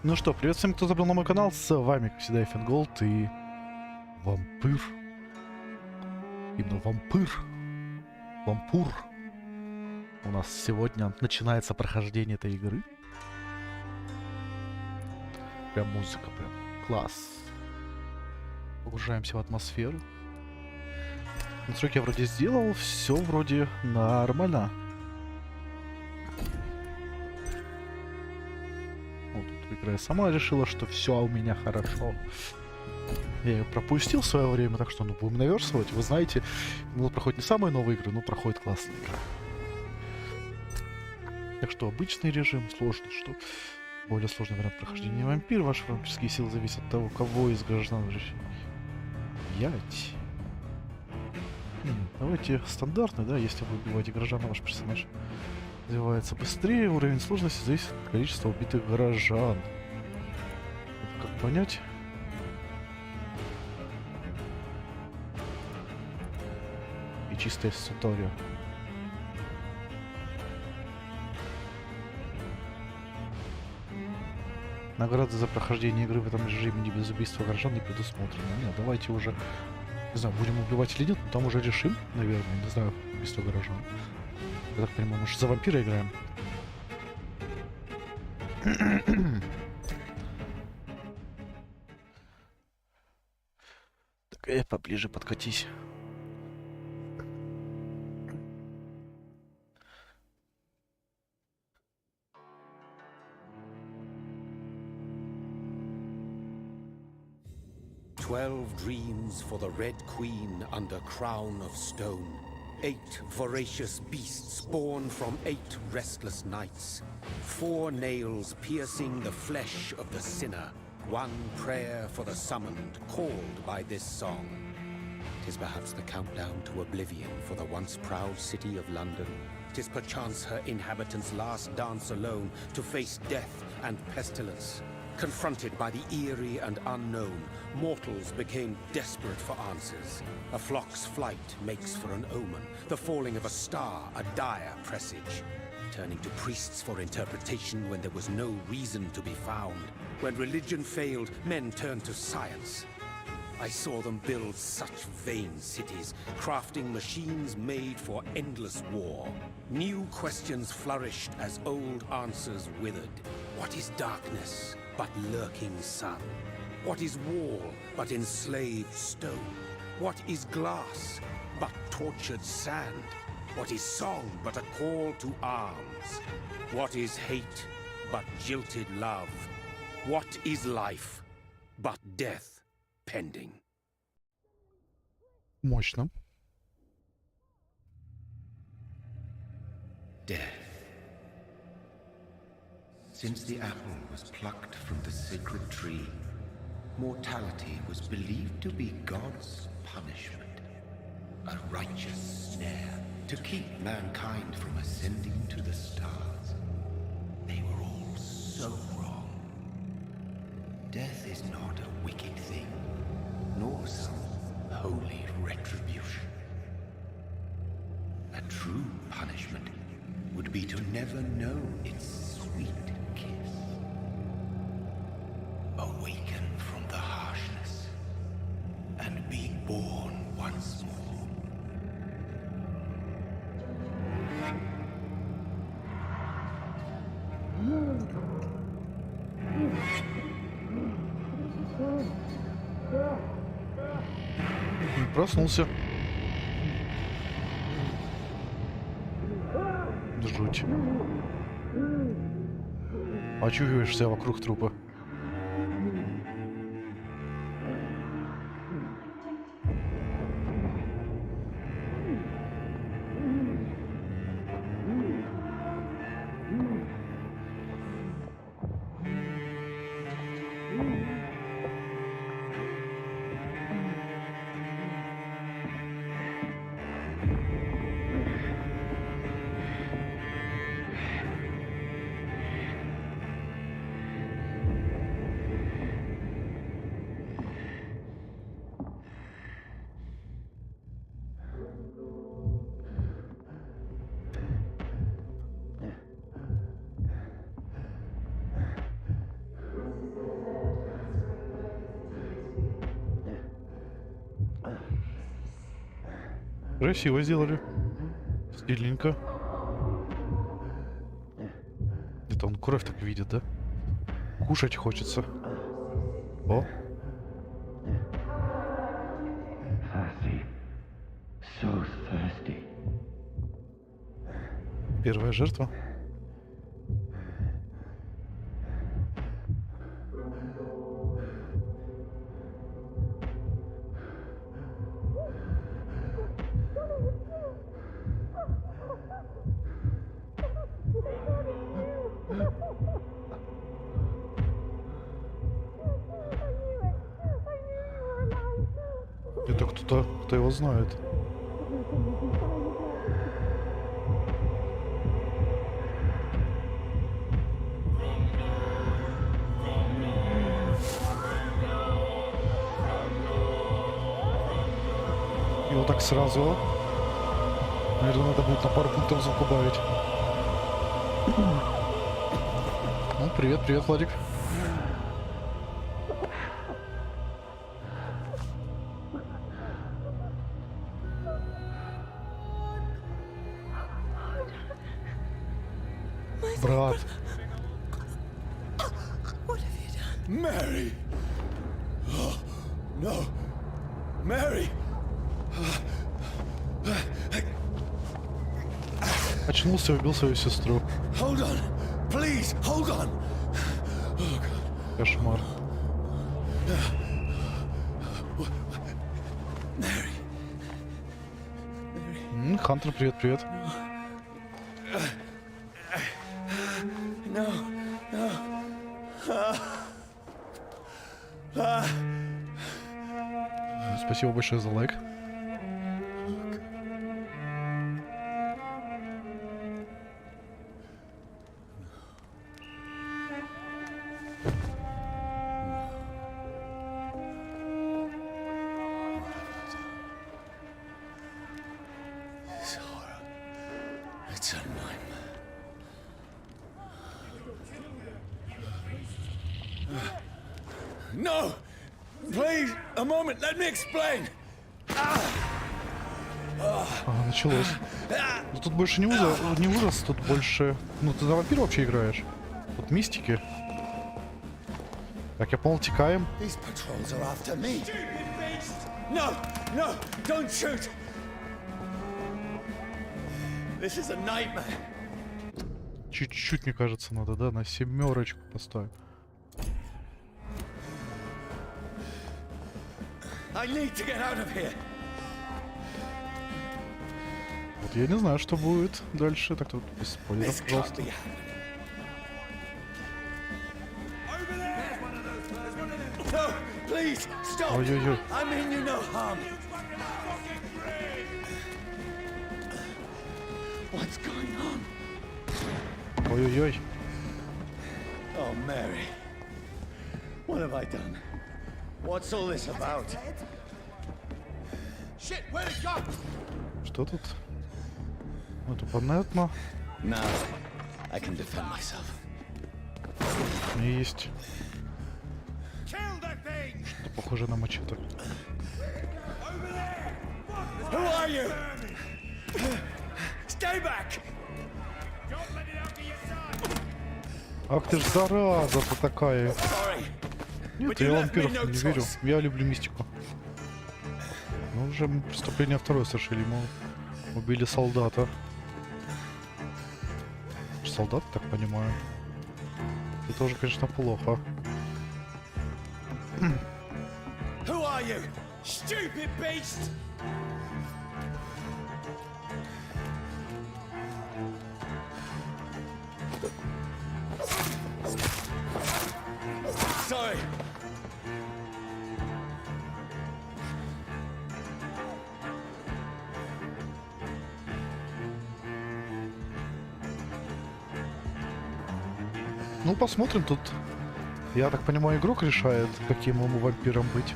Ну что, привет всем, кто забрал на мой канал. С вами, как всегда, Fingolt и Vampyr. Именно Vampyr. Вампур. У нас сегодня начинается прохождение этой игры. Прям музыка, прям класс. Погружаемся в атмосферу. Настройки я вроде сделал, все вроде нормально. Вот тут игра сама решила, что все у меня хорошо. Я ее пропустил в свое время, так что будем наверстывать. Вы знаете, проходит не самые новые игры, но проходит классная игра. Так что обычный режим, сложный, что более сложный вариант прохождения вампир. Ваши вампирские силы зависят от того, кого из граждан ять. Давайте стандартный, да, если вы убиваете горожан, ваш персонаж развивается быстрее. Уровень сложности зависит от количества убитых горожан. Это как понять? И чистая история. Награды за прохождение игры в этом режиме не без убийства горожан не предусмотрены. Нет, давайте уже, не знаю, будем убивать или нет, но там уже решим, наверное, не знаю, убийство горожан. Я так понимаю, может, за вампира играем? Так, поближе подкатись. "12 dreams for the Red Queen under crown of stone. 8 voracious beasts born from 8 restless nights. 4 nails piercing the flesh of the sinner. 1 prayer for the summoned, called by this song. 'Tis perhaps the countdown to oblivion for the once proud city of London. 'Tis perchance her inhabitants' last dance alone to face death and pestilence. Confronted by the eerie and unknown, mortals became desperate for answers. A flock's flight makes for an omen, the falling of a star a dire presage. Turning to priests for interpretation when there was no reason to be found. When religion failed, men turned to science. I saw them build such vain cities, crafting machines made for endless war. New questions flourished as old answers withered. What is darkness but lurking sun? What is wall but enslaved stone? What is glass but tortured sand? What is song but a call to arms? What is hate but jilted love? What is life but death pending? Мощно. Death. Since the apple was plucked from the sacred tree, mortality was believed to be God's punishment. A righteous snare to keep mankind from ascending to the stars. They were all so wrong. Death is not a wicked thing, nor some holy retribution. A true punishment would be to never know its sweet kiss. Awaken from the harshness and be born once more. Проснулся. Жуть. Очухиваешься вокруг трупа. Красиво сделали. Стильненько. Где-то он кровь так видит, да? Кушать хочется. О. Thirsty. So thirsty. Первая жертва. Это кто его знает. И вот так сразу. Наверное, надо будет на пару пунктов звук убавить. Ну, привет, Владик. Брат. Mary! Oh, no! Mary! Очнулся и убил свою сестру. Hold on! Please, hold on! Oh, God. Кошмар. Mary! Хантер, привет. No, no. Спасибо большое за лайк. This horror. It's a nightmare. No! Please, a moment, let me explain! Началось. Но тут больше не ужас, тут больше... Ну, ты за вампира вообще играешь? Тут мистики. Как я понял, текаем. These patrols are after me. No, no, don't shoot! This is a nightmare. Чуть-чуть, мне кажется, надо, да? На 7 поставим. I need to get out of here. Вот я не знаю, что будет дальше. Так, тут без спойлеров, This can't пожалуйста. be happening. No, please, stop! Ой-ой-ой. I mean you no harm. What's going on? Ой-ой-ой. Oh, Mary. What have I done? What's all this about? Shit, where'd it go? Что тут? Это понятно. Now, I can defend myself. У меня есть Kill that thing! что похоже на мачете. Who are you? Stay back! Ах ты ж зараза-то такая. Sorry. Нет, я вампиров не верю. Я люблю мистику. Ну, уже мы преступление второе совершили. Мы убили солдата. Солдат, так понимаю. Это тоже, конечно, плохо. Who are you? Stupid beast! Sorry. Ну, посмотрим тут. Я так понимаю, игрок решает, каким ему вампиром быть.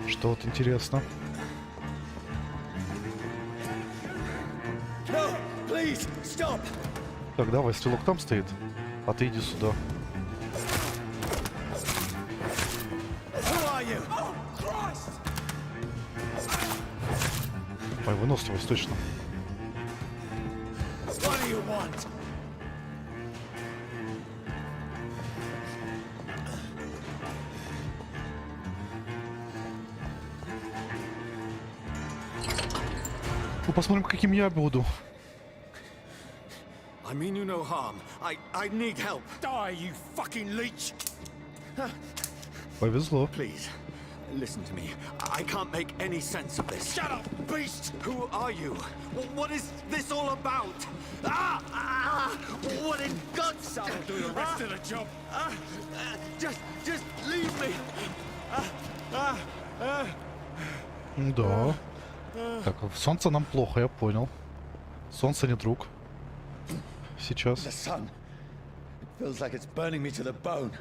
Что вот интересно. No, please, stop! Так, давай, стрелок там стоит. А ты иди сюда. Who are you? Oh, Christ! Ой, выносливость, точно. What do you want? Ну, посмотрим, каким я буду. I mean you no harm. I need help. Die, you fucking leech! Повезло. Please, listen to me. I can't make any sense of this. Shut up, beast! Who are you? What is this all about? What in God's I'll do the rest of the job. Just leave me. Да. Так, солнце нам плохо, я понял. Солнце не друг. Сейчас. The sun. It feels like it's burning me to the bone.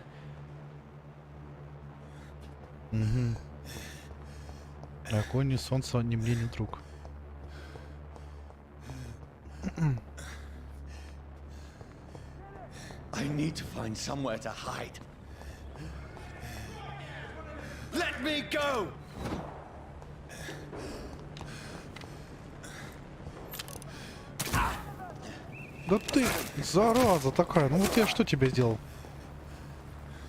Огонь, ни солнце, ни мне, ни друг. I need to find somewhere to hide. Let me go! Да ты, зараза такая. Ну вот я что тебе сделал?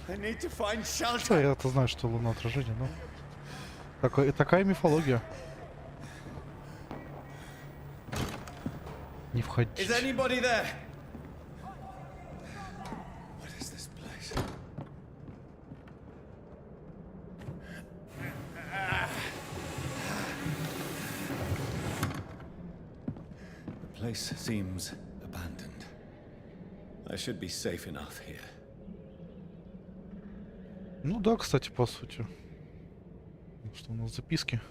I need to find Да, shelter. я-то знаю, что луна отражение, но... Такая мифология. Не входить. Is anybody there? What is this place? The place seems abandoned. I should be safe enough here. Ну да, кстати, по сути. Что у нас записки?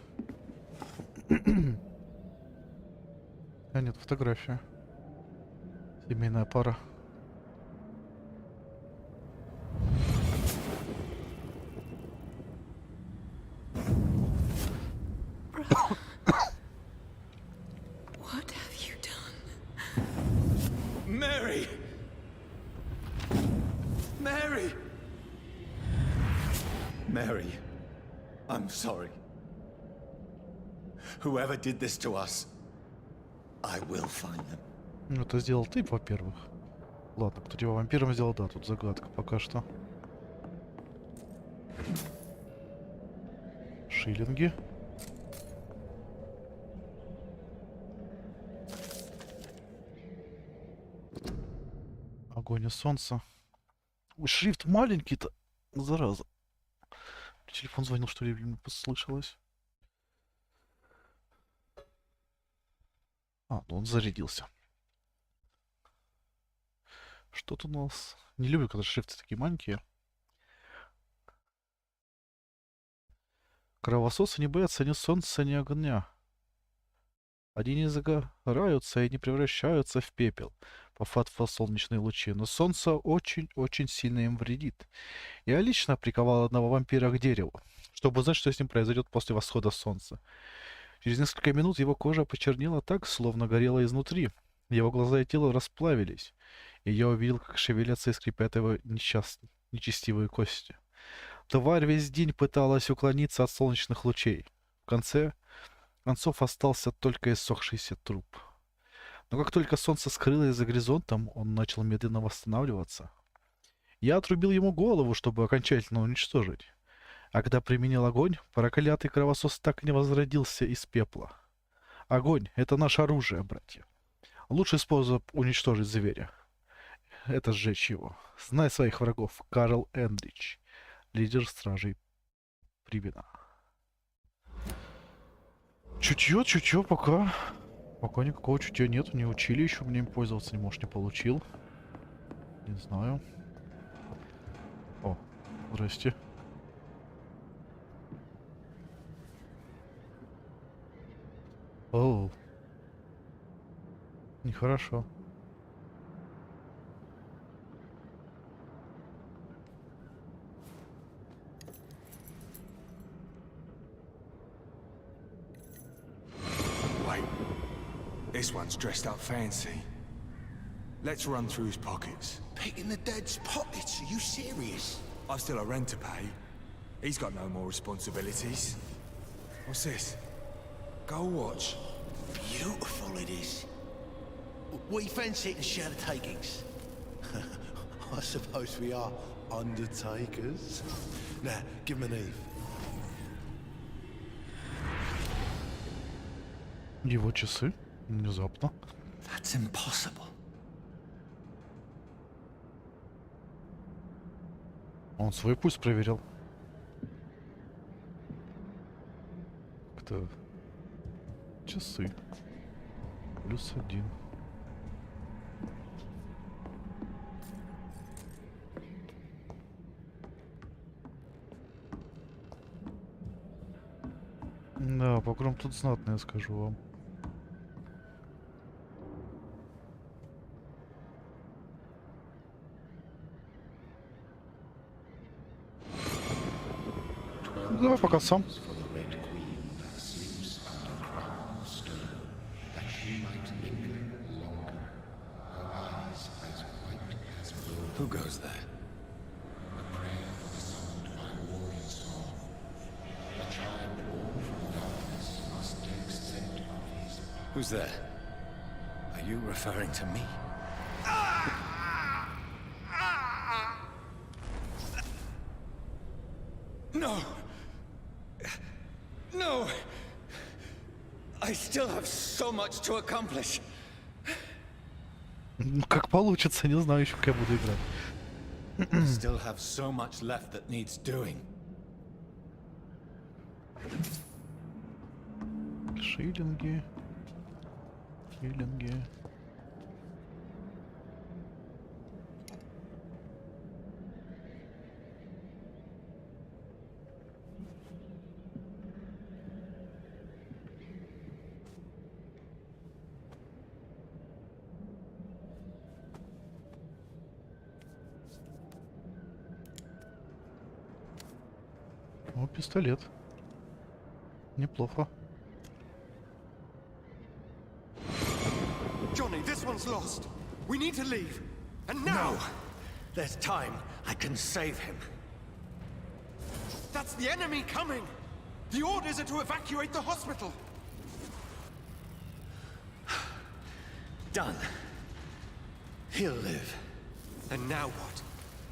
А нет, фотография. Семейная пара. What have you done? Mary! Mary! Mary, I'm sorry. Whoever did this to us, I will find them. Ну, это сделал ты, во-первых. Ладно, кто тебя вампиром сделал, да, тут загадка пока что. Шиллинги. Огонь и солнце. Ой, шрифт маленький-то, зараза. Телефон звонил, что ли, мне послышалось. А, ну он зарядился. Что тут у нас? Не люблю, когда шрифты такие маленькие. Кровососы не боятся ни солнца, ни огня. Они не загораются и не превращаются в пепел, пофатывая солнечные лучи, но солнце очень-очень сильно им вредит. Я лично приковал одного вампира к дереву, чтобы узнать, что с ним произойдет после восхода солнца. Через несколько минут его кожа почернела так, словно горела изнутри. Его глаза и тело расплавились, и я увидел, как шевелятся и скрипят его нечестивые кости. Тварь весь день пыталась уклониться от солнечных лучей. В конце концов остался только иссохшийся труп. Но как только солнце скрылось за горизонтом, он начал медленно восстанавливаться. Я отрубил ему голову, чтобы окончательно уничтожить. А когда применил огонь, проклятый кровосос так и не возродился из пепла. Огонь — это наше оружие, братья. Лучший способ уничтожить зверя — это сжечь его. Знай своих врагов, Карл Эндрич, лидер стражей Прибина. Чутье, пока никакого чутья нету, не учили еще, мне им пользоваться, не может, не получил. Не знаю. О, здрасте. О, нехорошо. Wait, this one's dressed up fancy. Let's run through his pockets. Picking the dead's pockets? Are you serious? I've still a rent to pay. He's got no more responsibilities. What's this? Go watch. Beautiful it is. We fancy it and share the takings. I suppose we are undertakers. Now, give him an Eve. Его часы. Внезапно. That's impossible. Он свой пульс проверил. Кто? Часы. +1. Да, погром тут знатный, я скажу вам. Давай пока сам. For the Red Queen that sleeps under crown of stone, that she might linger longer, her eyes as white as wool. Who goes there? A prayer summoned by warrior song. A child born from darkness must take scent of his path. Who's there? Are you referring to me? No! No! I still have so much to accomplish. Ну, как получится, не знаю еще, как я буду играть. I still have so much left that needs doing. Шиллинги. Шиллинги. О, пистолет. Неплохо. Johnny, this one's lost. We need to leave. And No! now! There's time. I can save him. That's the enemy coming! The orders are to evacuate the hospital! Done. He'll live. And now what?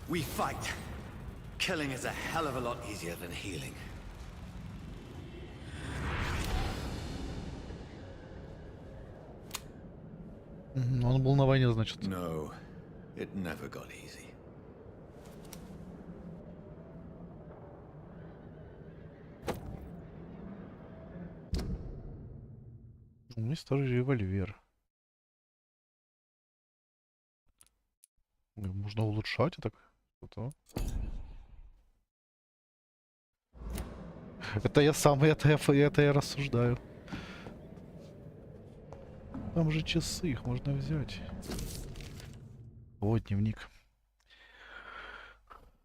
We fight. Killing is a hell of a lot easier than healing. Он был на войне, значит. No, it never got easy. У меня есть тоже револьвер. Можно улучшать, так. Что-то. Это я сам, это я рассуждаю. Там же часы, их можно взять. Вот дневник.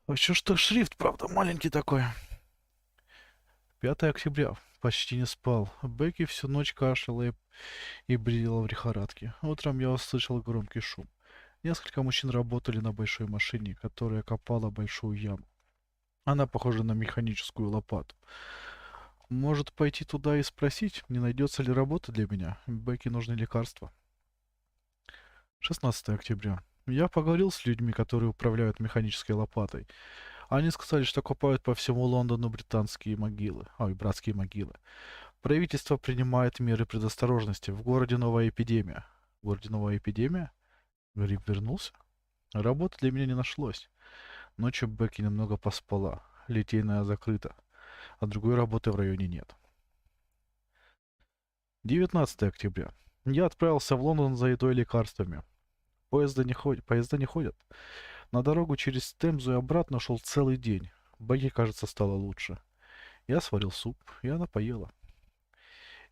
Еще что шрифт, правда, маленький такой. 5 октября. Почти не спал. Бекки всю ночь кашляла и бредила в лихорадке. Утром я услышал громкий шум. Несколько мужчин работали на большой машине, которая копала большую яму. Она похожа на механическую лопату. Может пойти туда и спросить, не найдется ли работа для меня? Бекки нужны лекарства. 16 октября. Я поговорил с людьми, которые управляют механической лопатой. Они сказали, что копают по всему Лондону британские могилы. Ой, братские могилы. Правительство принимает меры предосторожности. В городе новая эпидемия. В городе новая эпидемия? Гриб вернулся? Работы для меня не нашлось. Ночью Бекки немного поспала. Литейная закрыта. А другой работы в районе нет. 19 октября. Я отправился в Лондон за едой и лекарствами. Поезда не ходят. На дорогу через Темзу и обратно шел целый день. Бекки, кажется, стало лучше. Я сварил суп, и она поела.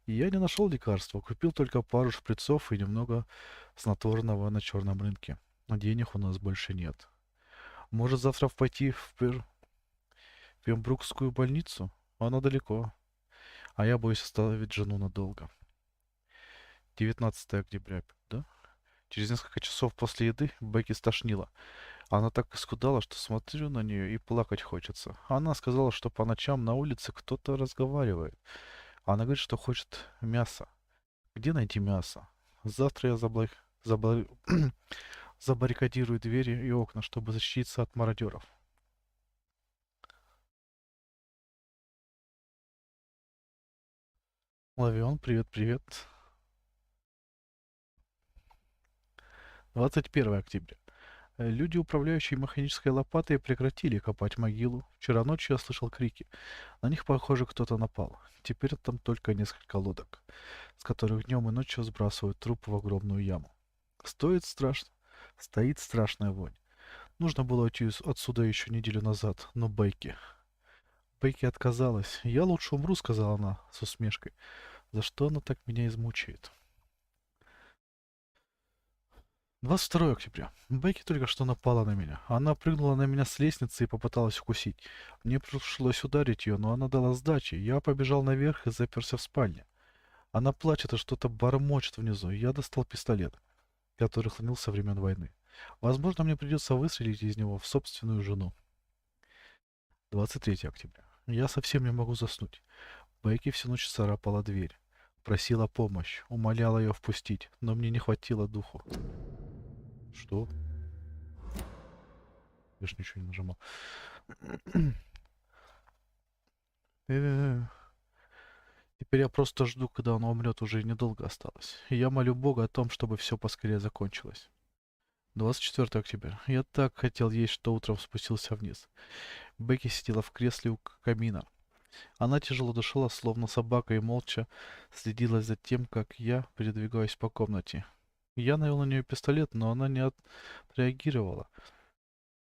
И я не нашел лекарства, купил только пару шприцов и немного снотворного на черном рынке. Но денег у нас больше нет. Может, завтра пойти в Пембрукскую больницу? Она далеко. А я боюсь оставить жену надолго. 19 октября, да? Через несколько часов после еды Бекки стошнило. Она так исхудала, что смотрю на нее и плакать хочется. Она сказала, что по ночам на улице кто-то разговаривает. Она говорит, что хочет мясо. Где найти мясо? Завтра я забар- забаррикадирую двери и окна, чтобы защититься от мародеров. Лавион, привет-привет. 21 октября. Люди, управляющие механической лопатой, прекратили копать могилу. Вчера ночью я слышал крики. На них, похоже, кто-то напал. Теперь там только несколько лодок, с которых днем и ночью сбрасывают трупы в огромную яму. Стоит страшная вонь. Нужно было уйти отсюда еще неделю назад, но Бейки отказалась. «Я лучше умру», — сказала она с усмешкой. «За что она так меня измучает?» 22 октября. Бекки только что напала на меня. Она прыгнула на меня с лестницы и попыталась укусить. Мне пришлось ударить ее, но она дала сдачи. Я побежал наверх и заперся в спальне. Она плачет и что-то бормочет внизу. Я достал пистолет, который хранил со времен войны. Возможно, мне придется выстрелить из него в собственную жену. 23 октября. Я совсем не могу заснуть. Бекки всю ночь царапала дверь. Просила помощь, умоляла ее впустить, но мне не хватило духу. Что? Я ж ничего не нажимал. Э, Теперь я просто жду, когда он умрет, уже недолго осталось. И я молю Бога о том, чтобы все поскорее закончилось. 24 октября. Я так хотел есть, что утром спустился вниз. Бекки сидела в кресле у камина. Она тяжело дышала, словно собака, и молча следила за тем, как я передвигаюсь по комнате. Я навел на нее пистолет, но она не отреагировала.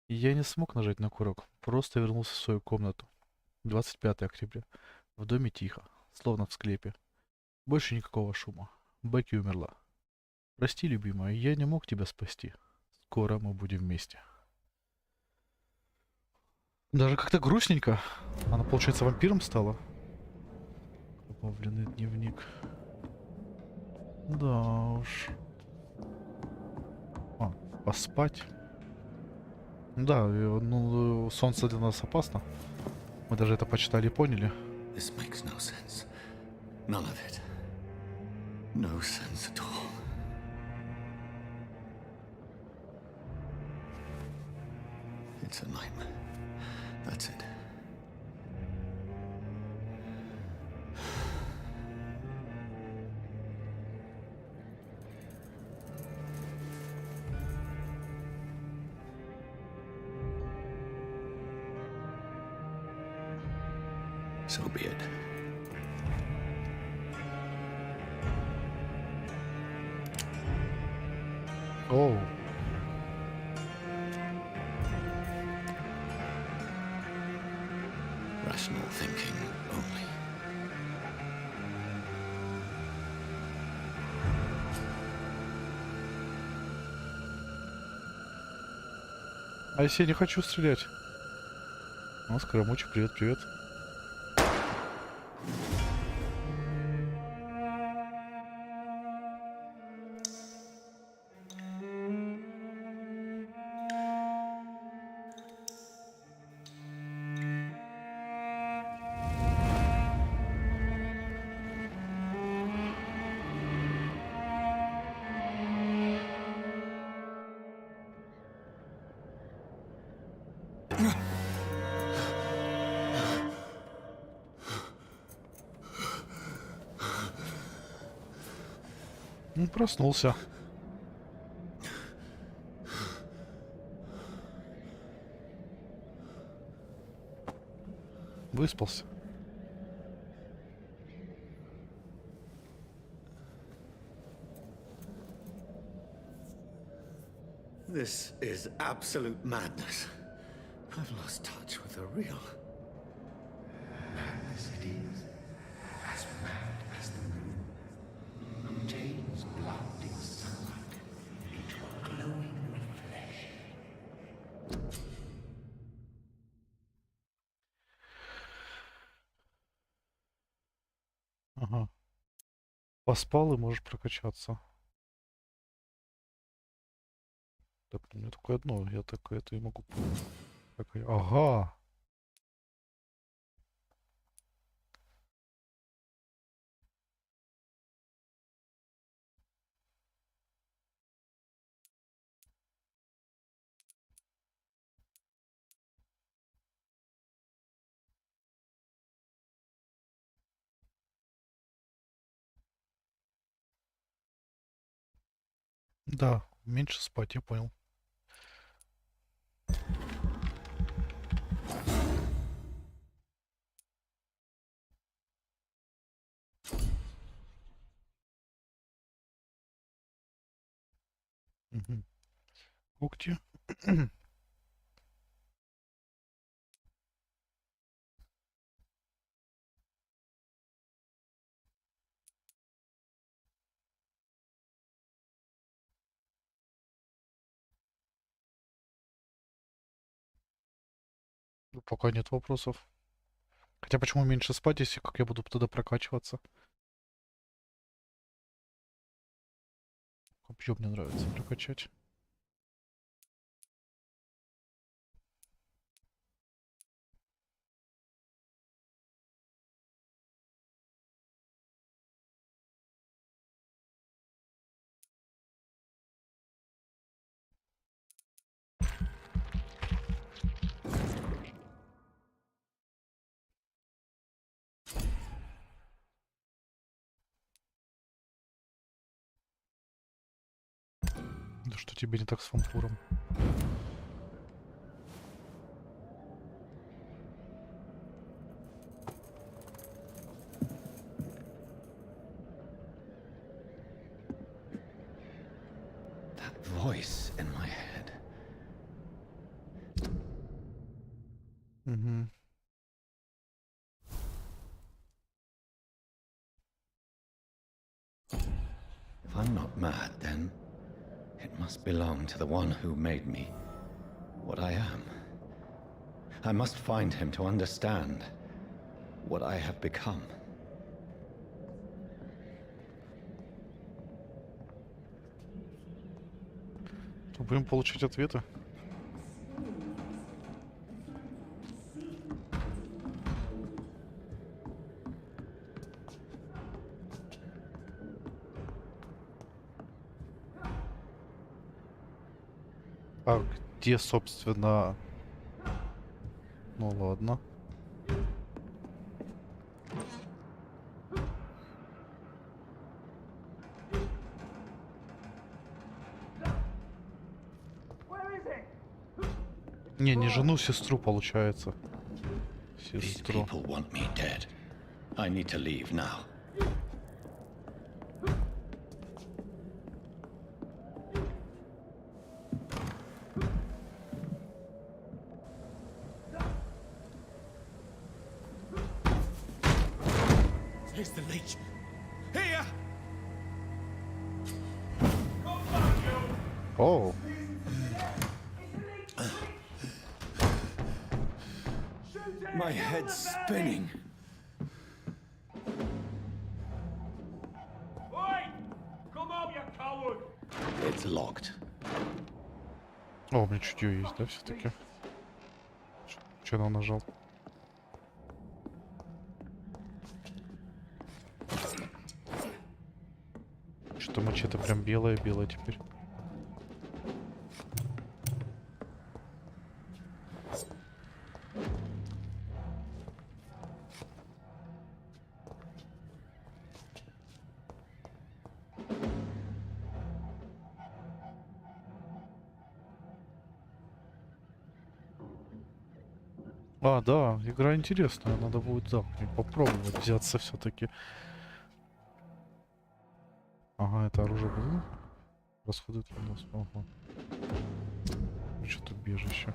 И я не смог нажать на курок, просто вернулся в свою комнату. 25 октября. В доме тихо, словно в склепе. Больше никакого шума. Бекки умерла. Прости, любимая, я не мог тебя спасти. Скоро мы будем вместе. Даже как-то грустненько. Она, получается, вампиром стала. Убавленный дневник. Да уж. А, поспать. Да, ну, солнце для нас опасно. Мы даже это почитали и поняли. This makes no sense. None of it. No sense at all. It's a nightmare. That's it. So be it. Оу. Rational thinking only. А если я не хочу стрелять? О, скоромучек, привет-привет. Ну, проснулся. Выспался. This is absolute madness. I've lost touch with the real. Madness it is, as mad as the moon, who changes blood in sunlight into a glowing flesh. Ага. Поспал и можешь прокачаться. Так, у меня только одно. Я так это и могу... Ага. Да, меньше спать, я понял. Мгм. Когти. Ну, пока нет вопросов. Хотя почему меньше спать, если как я буду тогда прокачиваться? Копье мне нравится прокачать. Да что тебе не так с вампуром? That voice in my head. Угу. If I'm not mad, then it must belong to the one who made me what I am. I must find him to understand what I have become. То будем получить ответы. А где, собственно... Ну ладно. Не жену, сестру получается. These Сестру. people want me dead. I need to leave now. Here's the leech. Here! О, My head's spinning. It's locked. о, у меня чутье есть, да, все-таки? Че она нажал? Что-то мачете прям белое-белое теперь. А, да, игра интересная, надо будет, да, попробовать взяться все-таки. Ага, это оружие было? Расходует вынос, ага. Что-то бежище.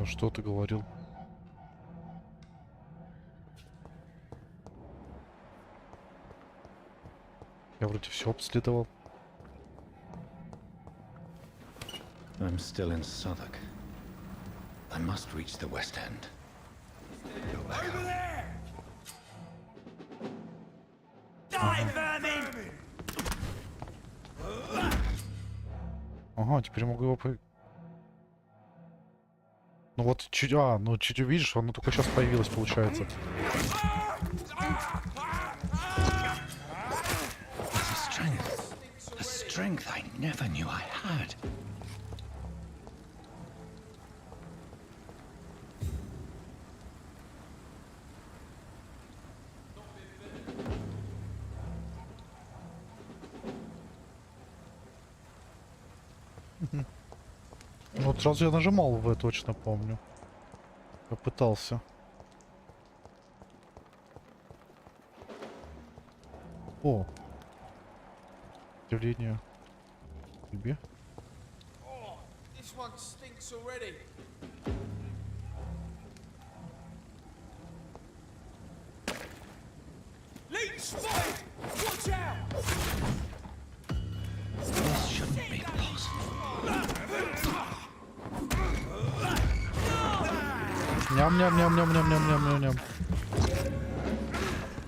Что ты говорил? Я вроде все обследовал. I'm still in Southwark. I must reach the West End. Over there! Die, vermin! Ага, теперь могу его... Ну вот чуть... ну чуть увидишь, оно только сейчас появилось, получается. There's a strength I never knew I had. Ну, вот сразу я нажимал В, точно помню. Я пытался. О! Явление тебе. This one stinks already. Leech spotted! Watch out! This shouldn't be possible. Ням-ням-ням-ням-ням-ням-ням-ням.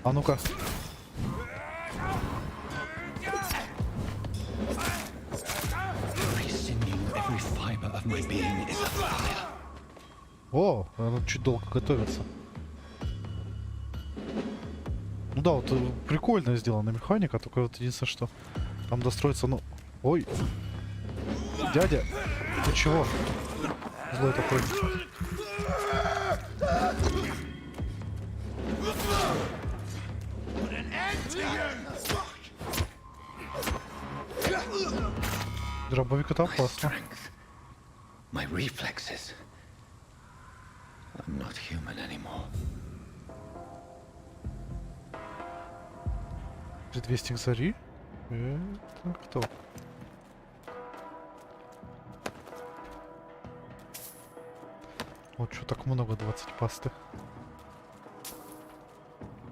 А ну-ка. Every sinew, every fiber of my being is afire. О, она чуть долго готовится. Ну да, вот прикольно сделана механика, только вот единственное, что там достроится, ну... Ой! Дядя! Ты чего? Злой такой. Дробовик это опасно. My reflexes. I'm not human anymore. Предвестник зари? Это кто? Вот что так много, 20 пасты.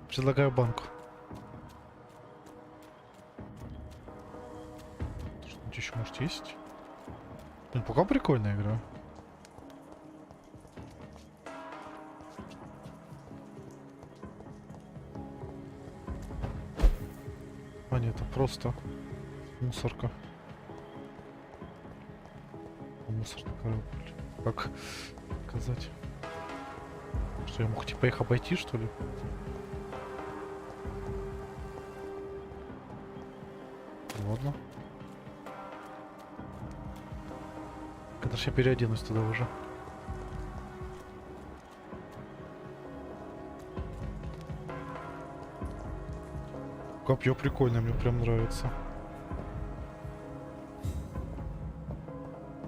Предлагаю банку. Что-нибудь еще может есть? Ну, пока прикольная игра. А нет, это просто мусорка. Мусорный корабль. Как сказать? Что я мог типа их обойти, что ли? Ладно. Когда же я переоденусь туда уже? Копье прикольное, мне прям нравится.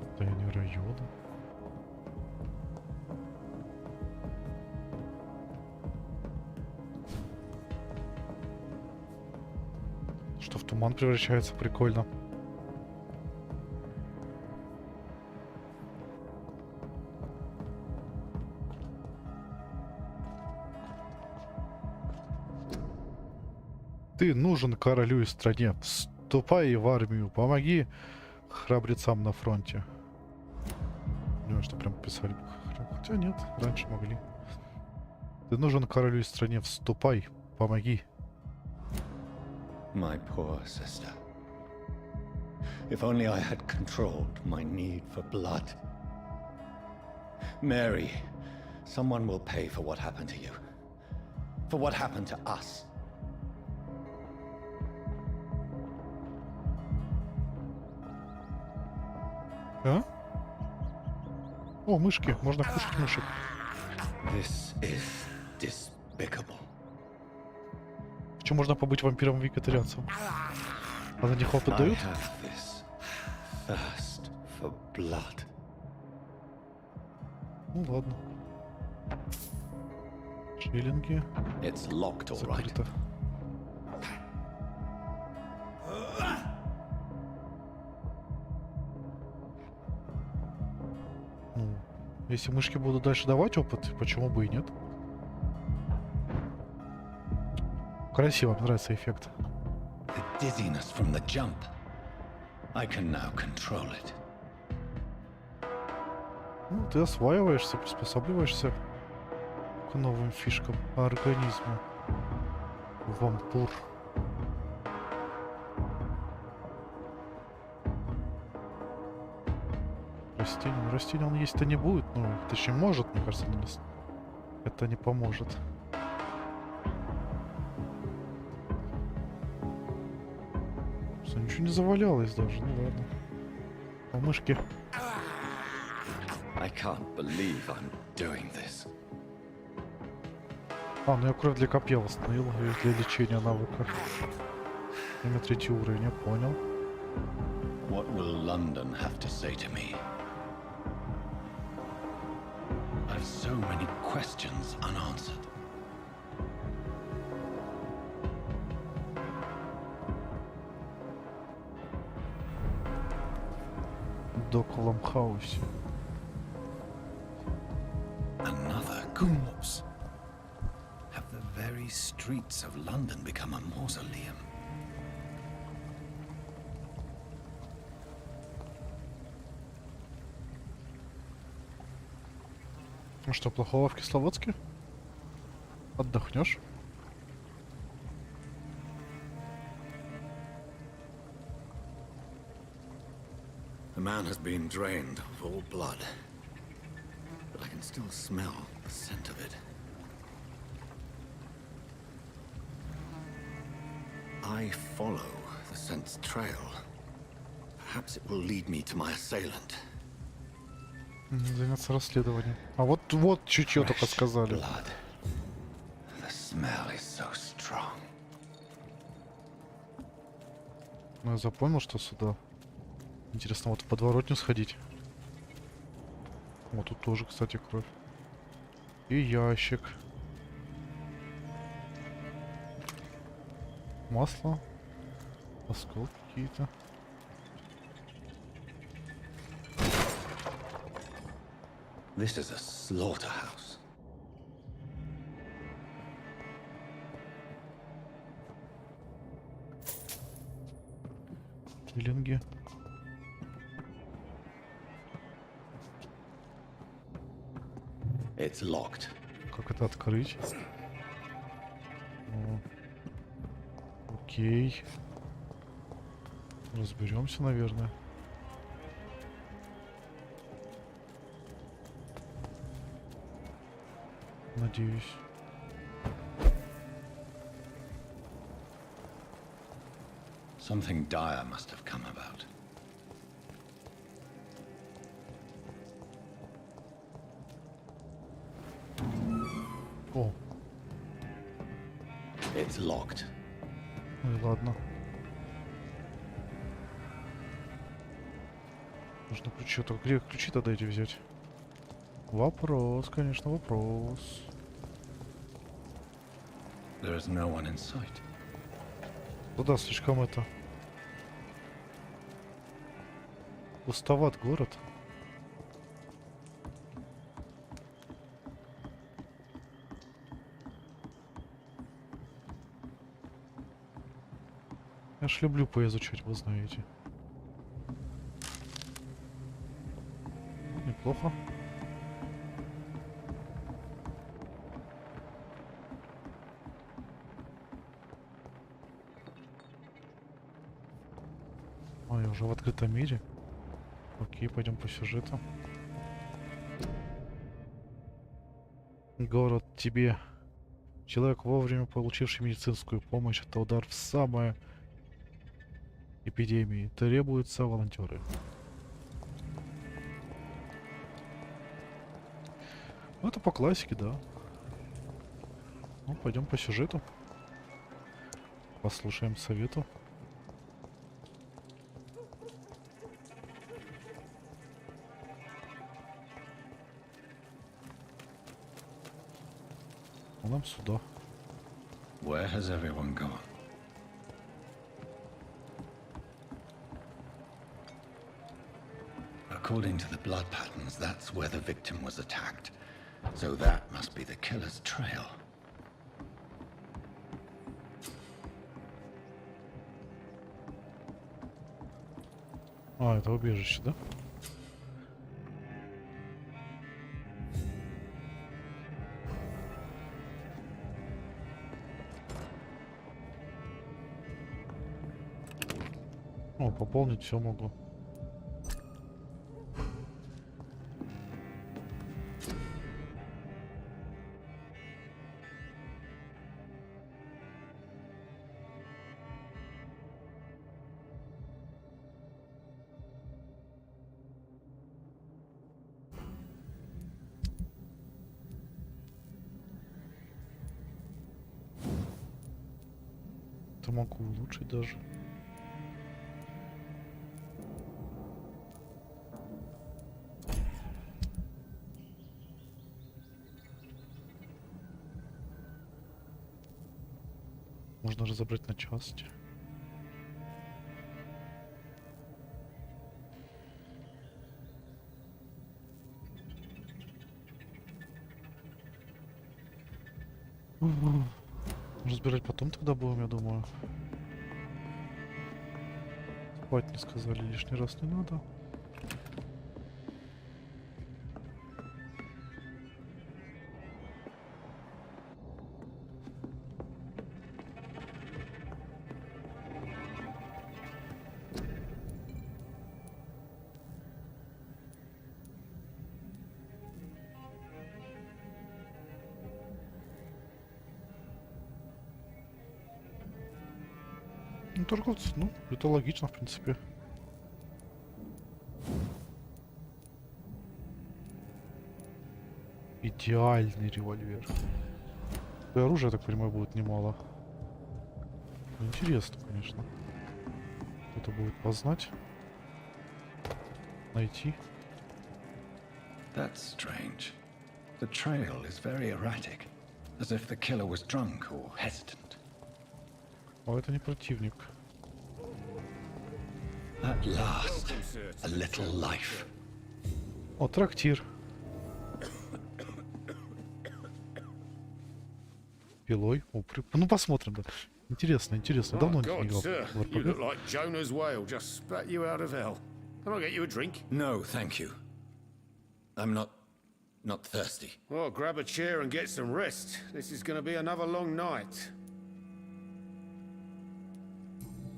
Состояние района. Что в туман превращается, прикольно. Ты нужен королю и стране. Вступай в армию. Помоги храбрецам на фронте. Ну, что прям писали. Хотя нет, раньше могли. Ты нужен королю и стране. Вступай. Помоги. My poor sister. If only I had controlled my need for blood. Mary, someone will pay for what happened to you. For what happened to us. А? О, мышки. Можно кушать мышек. This is despicable. Почему можно побыть вампиром-вегетарианцем? А за них опыт I дают? have this thirst for blood. Ну ладно. Шиллинги. It's locked, all right. Закрыто. Ну, если мышки будут дальше давать опыт, почему бы и нет? Красиво, мне нравится эффект. The dizziness from the jump. I can now control it. Ну, ты осваиваешься, приспосабливаешься к новым фишкам организма. Вампур. Растение. Ну, растение он есть-то не будет. Ну, точнее, может, мне кажется, но это не поможет. Что, ничего не завалялось даже, ну ладно. А мышки. I can't believe I'm doing this. А, ну я кровь для копья восстановил и для лечения навыка. Имя 3 уровень, я понял. What will London have to say to me? so many questions unanswered. Доколом Хаусе. Another corpse. Have the very streets of London become a mausoleum? Ну что, плохого в Кисловодске? Отдохнешь? The man has been drained of all blood, but I can still smell the scent of it. I follow the scent's trail. Perhaps it will lead me to my assailant. Заняться расследованием. А вот чуть-чуть только сказали. Blood. The smell is so strong. Ну, я запомнил, что сюда. Интересно, вот в подворотню сходить. Вот тут тоже, кстати, кровь. И ящик. Масло. Осколки какие-то. This is a slaughterhouse. Киллинги. It's locked. Как это открыть? О. Окей. Разберемся, наверное. Надеюсь. Something dire must have come about. О, It's locked. ну и ладно. Нужно ключи. Только где ключи тогда эти взять? Вопрос, конечно, вопрос. There is no one in sight. Туда слишком это... Пустоват город. Я ж люблю поизучать, вы знаете. Неплохо. Ой, я уже в открытом мире. Окей, пойдем по сюжету. Город тебе. Человек, вовремя получивший медицинскую помощь, это удар в самое эпидемии. Требуются волонтеры. Ну, это по классике, да. Ну, пойдем по сюжету. Послушаем совету. А нам сюда. Where has everyone gone? According to the blood patterns, that's where the victim was attacked. So that must be the killer's trail. А, это убежище, да? О, пополнить все могу. Это могу улучшить даже. разобрать на части. Разбирать потом тогда будем, я думаю. Спать не сказали, лишний раз не надо. Ну, торговцы, ну, это логично, в принципе. Идеальный револьвер. И оружия, я так понимаю, будет немало. Интересно, конечно. Это будет познать. Найти. That's strange. The trail is very erratic, as if the killer was drunk or hesitant. А это не противник. At last, a little life. О, трактир. Пилой. О, ну посмотрим, да. Интересно, интересно. Давно не играл в You look RPG. like Jonah's whale just spat you out of hell. Can I get you a drink? No, thank you. I'm not thirsty. Well, grab a chair and get some rest. This is going to be another long night.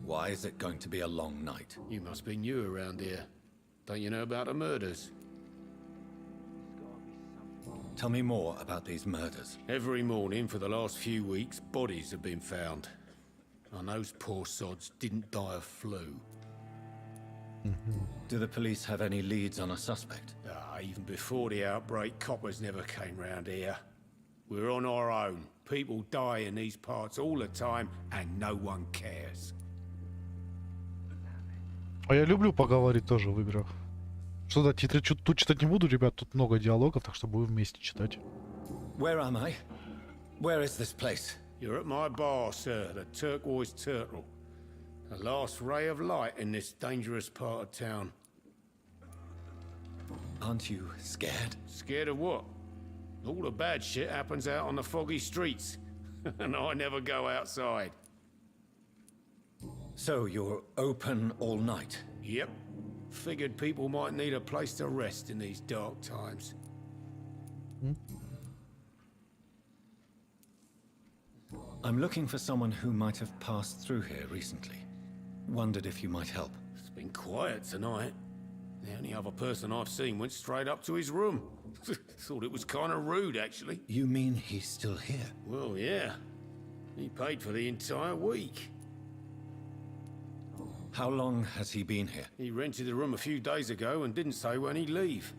Why is it going to be a long night? You must be new around here. Don't you know about the murders? Tell me more about these murders. Every morning for the last few weeks, bodies have been found. And those poor sods didn't die of flu. Do the police have any leads on a suspect? Even before the outbreak, coppers never came round here. We're on our own. People die in these parts all the time, and no one cares. А я люблю поговорить тоже в играх. Что да, титры тут читать не буду, ребят, тут много диалогов, так что будем вместе читать. Where am I? Where is this place? You're at my bar, sir, the Turquoise Turtle. The last ray of light in this dangerous part of town. Aren't you scared? Scared of what? All the bad shit happens out on the foggy streets. And I never go outside. So you're open all night? Yep. Figured people might need a place to rest in these dark times. I'm looking for someone who might have passed through here recently. Wondered if you might help. It's been quiet tonight. The only other person I've seen went straight up to his room. Thought it was kind of rude, actually. You mean he's still here? Well, yeah. He paid for the entire week. How long has he been here? He rented the room a few days ago and didn't say when he'd leave.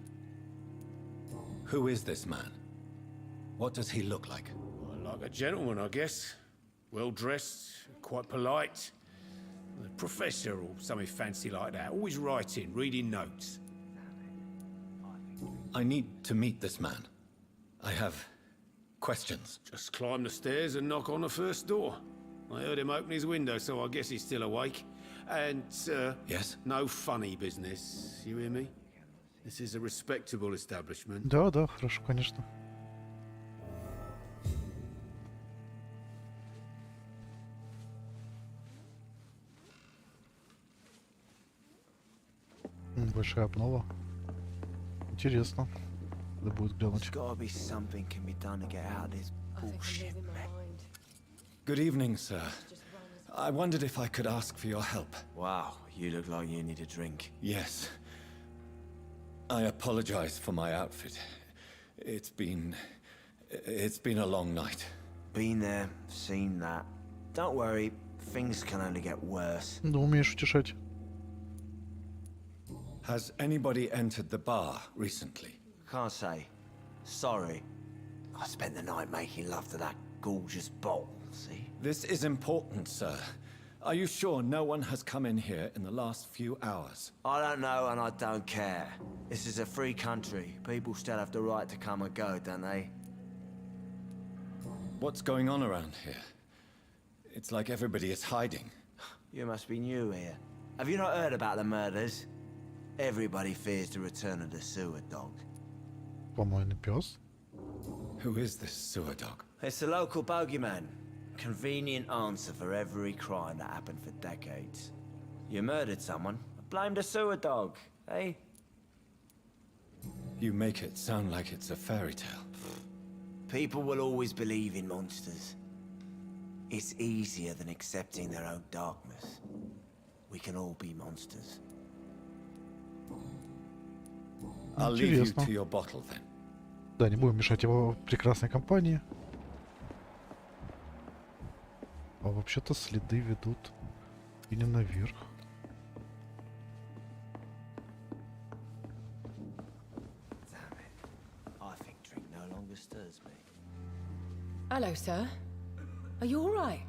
Who is this man? What does he look like? Well, like a gentleman, I guess. Well-dressed, quite polite. A professor or something fancy like that. Always writing, reading notes. I need to meet this man. I have questions. Just climb the stairs and knock on the first door. I heard him open his window, so I guess he's still awake. And, Yes? no funny business, you hear me? This is a respectable establishment. Да, да, хорошо, конечно. Большая обнова. Интересно. Надо будет глянуть. There's gotta be something can be done to get out of this bullshit. Good evening, sir. I wondered if I could ask for your help. Wow, you look like you need a drink. Yes. I apologize for my outfit. It's been a long night. Been there, seen that. Don't worry, things can only get worse. Да, умеешь утешать. Has anybody entered the bar recently? Can't say. Sorry. I spent the night making love to that gorgeous bottle, see? This is important, sir. Are you sure no one has come in here in the last few hours? I don't know and I don't care. This is a free country. People still have the right to come and go, don't they? What's going on around here? It's like everybody is hiding. You must be new here. Have you not heard about the murders? Everybody fears the return of the sewer dog. Помойный пес. Who is this sewer dog? It's the local bogeyman. Convenient answer for every crime that happened for decades. You murdered someone, blame the sewer dog, eh? You make it sound like it's a fairy tale. People will always believe in monsters. It's easier than accepting their own darkness. We can all be monsters. I'll leave you Интересно. to your bottle then. Да, не будем мешать его прекрасной компании. А вообще-то следы ведут и не наверх. Damn it. I think drink no longer stirs me. Hello, sir. Are you all right?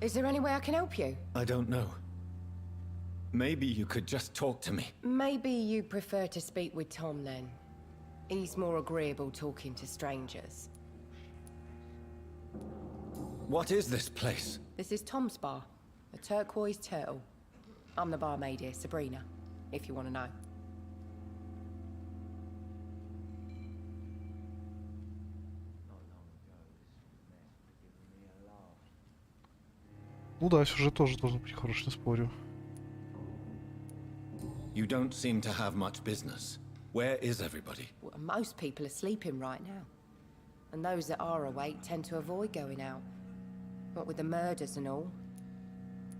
Is there any way I can help you? I don't know. Maybe you could just talk to me. Maybe you prefer to speak with Tom then. He's more agreeable talking to strangers. What is this place? This is Tom's bar, a turquoise turtle. I'm the barmaid here, Sabrina, if you want to know. Ну да, сюжет тоже должен быть хороший, не спорю. You don't seem to have much business. Where is everybody? Well, most people are sleeping right now. And those that are awake tend to avoid going out. What with the murders and all.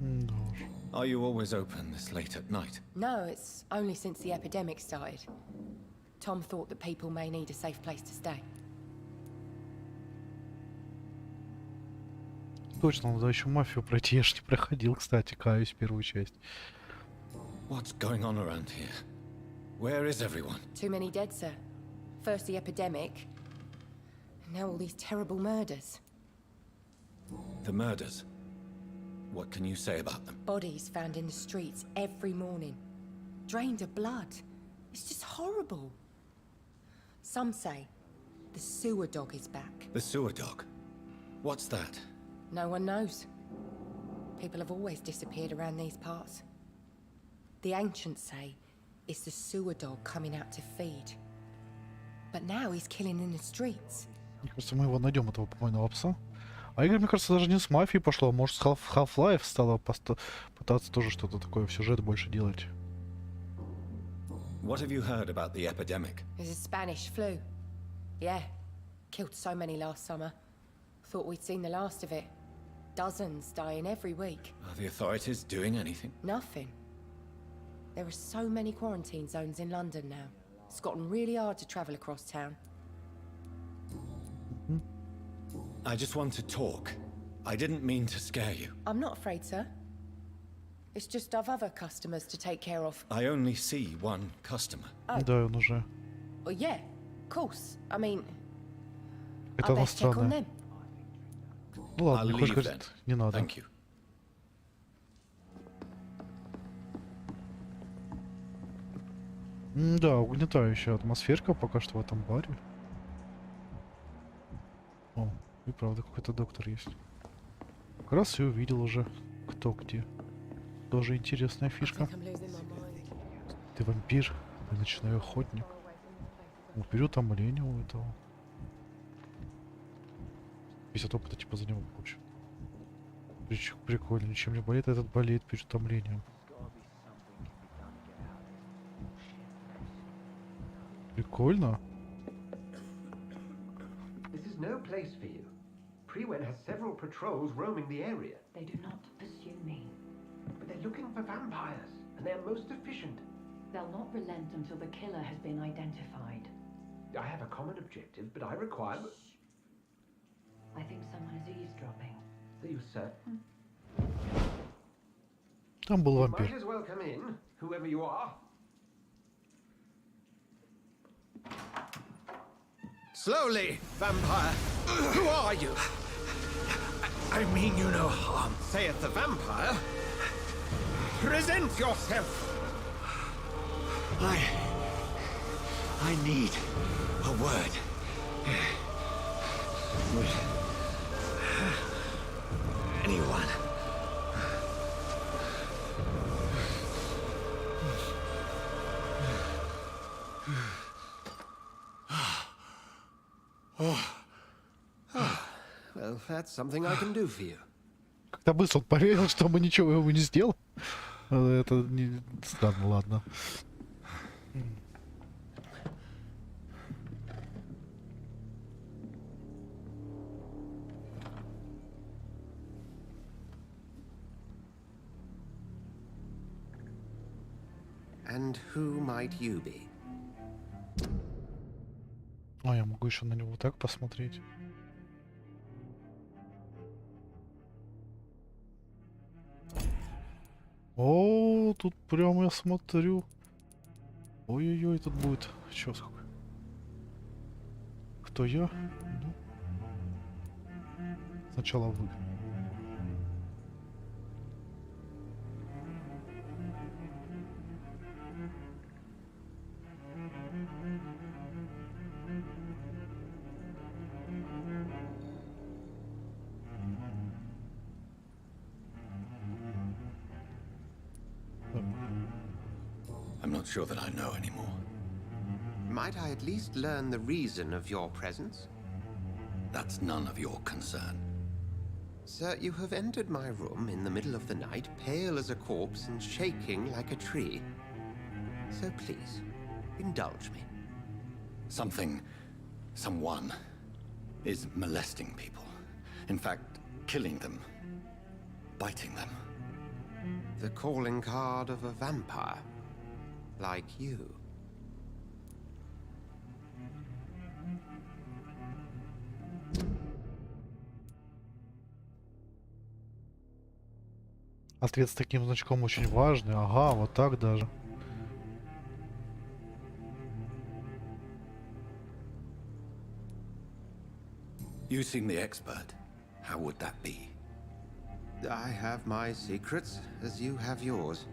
Да уж. Are you always open this late at night? No, it's only since the epidemic started. Tom thought that people may need a safe place to stay. Точно, надо еще мафию пройти. Я ж не проходил, кстати, каюсь первую часть. What's going on around here? Where is everyone? Too many dead, sir. First the epidemic, and now all these terrible murders. The murders. What can you say about them? Bodies found in the streets every morning. Drained of blood. It's just horrible. Some say the sewer dog is back. The sewer dog. What's that? No one knows. People have always disappeared around these parts. The ancients say it's the sewer dog coming out to feed. But now he's killing in the streets. Мне кажется, мы его найдем, этого помойного пса. А игра, мне кажется, даже не с мафией пошло, а может с Half-Life стала пытаться тоже что-то такое в сюжет больше делать. What have you heard about the epidemic? There's a Spanish flu. Yeah. Killed so many last summer. Thought we'd seen the last of it. Dozens dying every week. Are the authorities doing anything? Nothing. There are so many quarantine zones in London now. It's gotten really hard to travel across town. I just want to talk. I didn't mean to scare you. I'm not afraid, sir. It's just I've other customers to take care of. I only see one customer. Да, он уже. Well, yeah, of course. I mean, Это I best check on иностранное. them. Ну I'll ладно, хоть leave then. не надо. Thank you. Да, угнетающая атмосферка пока что в этом баре. О, и правда какой-то доктор есть. Как раз и увидел уже, кто где. Тоже интересная фишка. I'm losing my mind. Ты вампир, ты ночной охотник. Переутомление у этого. 50 опыта типа за него получу. Прикольно, ничем не болит, а этот болеет переутомлением. Прикольно. This is no place for you. Prewen has several patrols roaming the area. They do not pursue me. But they're looking for vampires, and they're most efficient. They'll not relent until the killer has been identified. I have a common objective, but I require... I think someone is eavesdropping. Are you certain? Там был You вампир. might as well come in, whoever you are. Slowly, vampire. Who are you? I mean you no harm, saith the vampire. Present yourself. I need a word. anyone. Well, that's something I can do for you. Как-то быстро он поверил, что мы ничего ему не сделаем. Это не... Странно, ладно. And who might you be? А, я могу еще на него вот так посмотреть. О, тут прям я смотрю. Ой-ой-ой, тут будет. Чё, сколько? Кто я? Ну. Сначала вы. I'm not sure that I know anymore. Might I at least learn the reason of your presence? That's none of your concern. Sir, you have entered my room in the middle of the night, pale as a corpse and shaking like a tree. So please, indulge me. Someone is molesting people. In fact, killing them. Biting them. The calling card of a vampire. Like you. Ответ с таким значком очень важный. Ага, вот так даже. You seem the expert. How would that be? I have my secrets, as you have yours.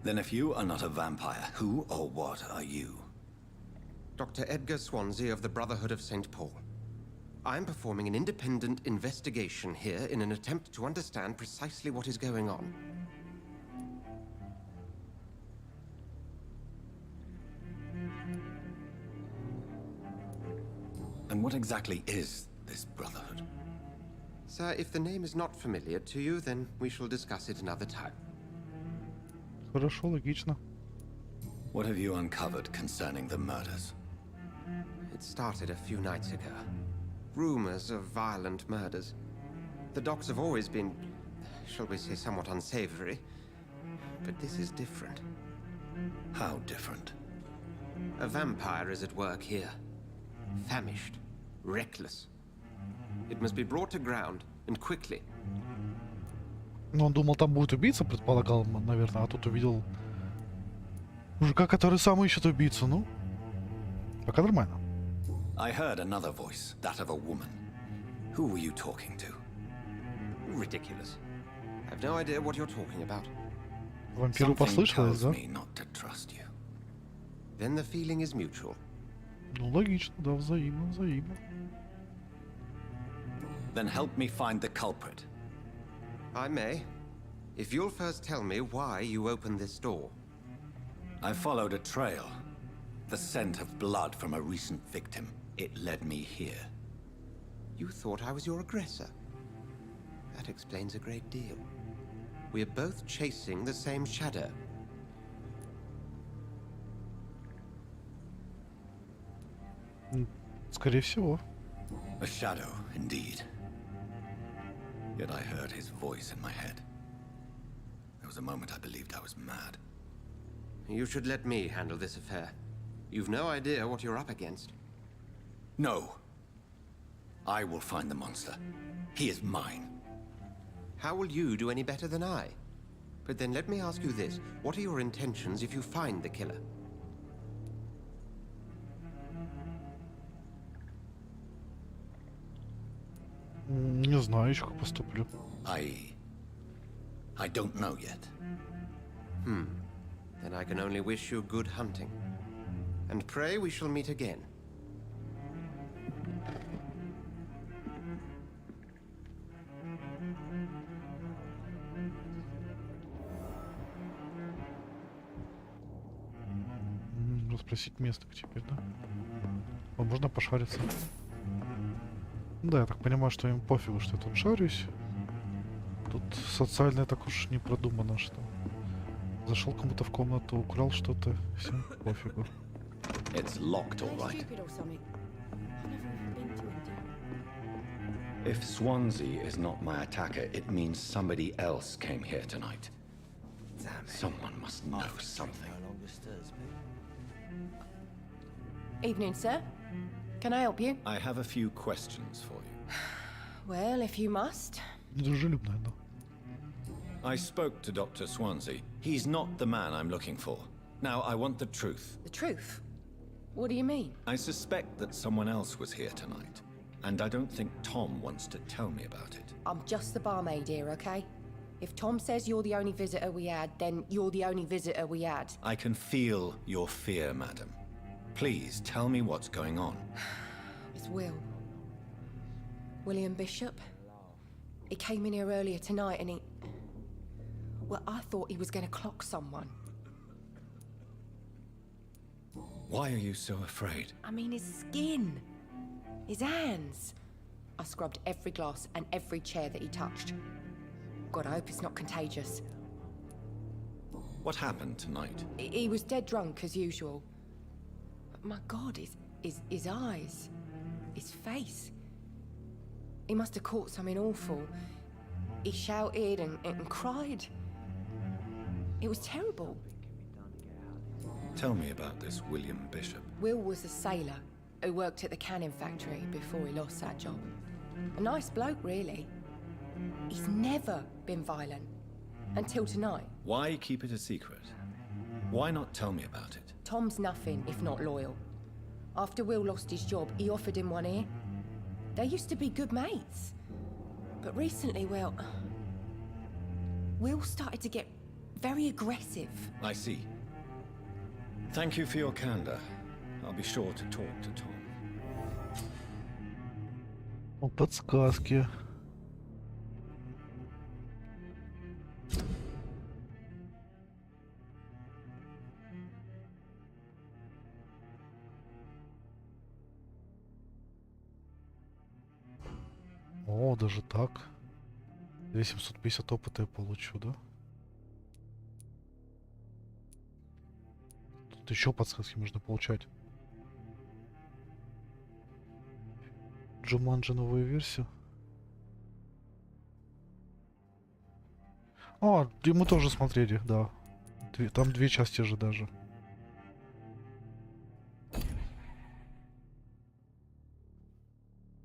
Then if you are not a vampire, who or what are you? Dr. Edgar Swansea of the Brotherhood of St. Paul. I'm performing an independent investigation here in an attempt to understand precisely what is going on. And what exactly is this Brotherhood? Sir, if the name is not familiar to you, then we shall discuss it another time. Хорошо, логично. What have you uncovered concerning the murders? It started a few nights ago. Rumors of violent murders. The docks have always been, shall we say, somewhat unsavory. But this is different. How different? A vampire is at work here. Famished. Reckless. It must be brought to ground, and quickly. Ну, он думал, там будет убийца, предполагал, наверное, а тут увидел мужика, который сам ищет убийцу. Ну, пока нормально. I heard another voice, that of a woman. Who were you talking to? Ridiculous. I've no idea what you're talking about. Вампиру послышалось, да? Me not to trust you. Then the feeling is mutual. Ну, логично, да, взаимно, взаимно. Then help me find the culprit. I may. If you'll first tell me why you opened this door. I followed a trail. The scent of blood from a recent victim. It led me here. You thought I was your aggressor. That explains a great deal. We're both chasing the same shadow. Скорее всего. A shadow, indeed. Yet I heard his voice in my head. There was a moment I believed I was mad. You should let me handle this affair. You've no idea what you're up against. No. I will find the monster. He is mine. How will you do any better than I? But then let me ask you this. What are your intentions if you find the killer? Не знаю еще, как поступлю. I don't know yet. Then I can only wish you good hunting. And pray we shall meet again. Нужно спросить место теперь, да? О, можно пошариться. Да, я так понимаю, что им пофигу, что я тут шарюсь. Тут социальное так уж не продумано, что... Зашел кому-то в комнату, украл что-то, всем пофигу. It's locked, all right. Stupid or something. I've never even been to India. If Swansea is not my attacker, it means somebody else came here tonight. Damn it. Someone must know something. No longer stirs me. Evening, sir. Can I help you? I have a few questions for you. Well, if you must. Недружелюбная, да. I spoke to Dr. Swansea. He's not the man I'm looking for. Now, I want the truth. The truth? What do you mean? I suspect that someone else was here tonight, and I don't think Tom wants to tell me about it. I'm just the barmaid here, okay? If Tom says you're the only visitor we had, then you're the only visitor we had. I can feel your fear, madam. Please tell me what's going on. It's Will. William Bishop. He came in here earlier tonight and he... Well, I thought he was going to clock someone. Why are you so afraid? I mean, his skin. His hands. I scrubbed every glass and every chair that he touched. God, I hope it's not contagious. What happened tonight? He was dead drunk, as usual. But my God, his eyes. His face. He must have caught something awful. He shouted and cried. It was terrible. Tell me about this William Bishop. Will was a sailor who worked at the canning factory before he lost that job. A nice bloke, really. He's never been violent. Until tonight. Why keep it a secret? Why not tell me about it? Tom's nothing if not loyal. After Will lost his job, he offered him one ear. They used to be good mates. But recently, well... Will started to get very aggressive. I see. Thank you for your candor. I'll be sure to talk to Tom. Ну, подсказки. О, даже так. 2750 опыта я получу, да? Тут еще подсказки можно получать. Джуманджи новую версию. А, и мы тоже смотрели, да. Там две части же даже.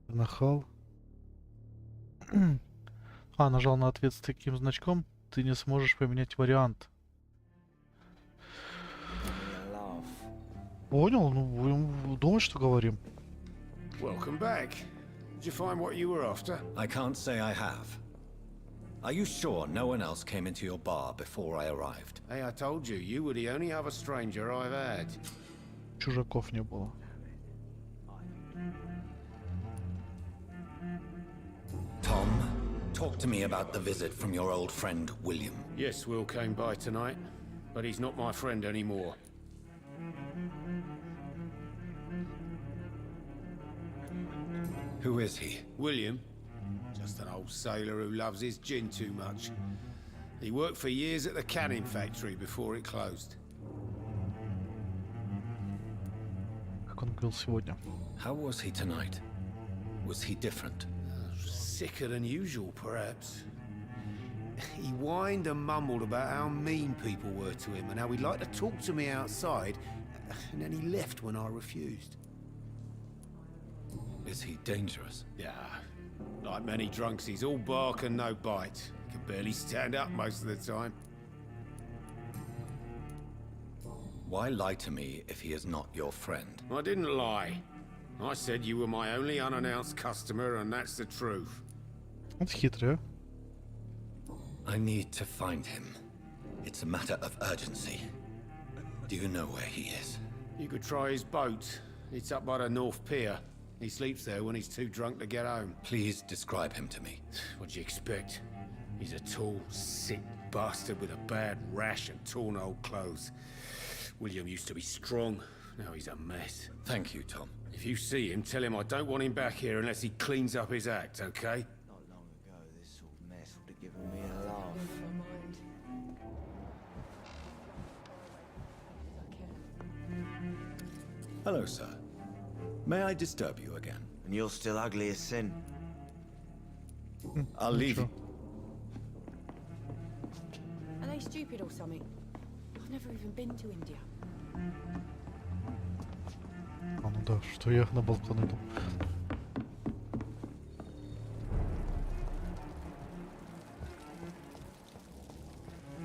Нахал. А, нажал на ответ с таким значком, ты не сможешь поменять вариант. Понял, ну будем думать, что говорим. Welcome back. Did you find what you were after? I can't say I have. Are you sure no one else came into your bar before I arrived? Hey, I told you, you were the only other stranger I've had. Чужаков не было. Tom, talk to me about the visit from your old friend, William. Yes, Will came by tonight, but he's not my friend anymore. Who is he? William? Just an old sailor who loves his gin too much. He worked for years at the canning factory before it closed. Как он говорил сегодня. How was he tonight? Was he different? Sicker than usual, perhaps. He whined and mumbled about how mean people were to him and how he'd like to talk to me outside, and then he left when I refused. Is he dangerous? Yeah, like many drunks, he's all bark and no bite. Can barely stand up most of the time. Why lie to me if he is not your friend? I didn't lie. I said you were my only unannounced customer, and that's the truth. Он хитрый, а? I need to find him. It's a matter of urgency. Do you know where he is? You could try his boat. It's up by the North Pier. He sleeps there when he's too drunk to get home. Please describe him to me. What'd you expect? He's a tall, sick bastard with a bad rash and torn old clothes. William used to be strong, Now he's a mess. Thank you, Tom. If you see him, tell him I don't want him back here unless he cleans up his act, okay? Not long ago, this sort of mess would have given me a laugh. Hello, sir. May I disturb you again? And you're still ugly as sin. I'll leave you. Are they stupid or something? I've never even been to India. А, ну да, что я на балкон иду.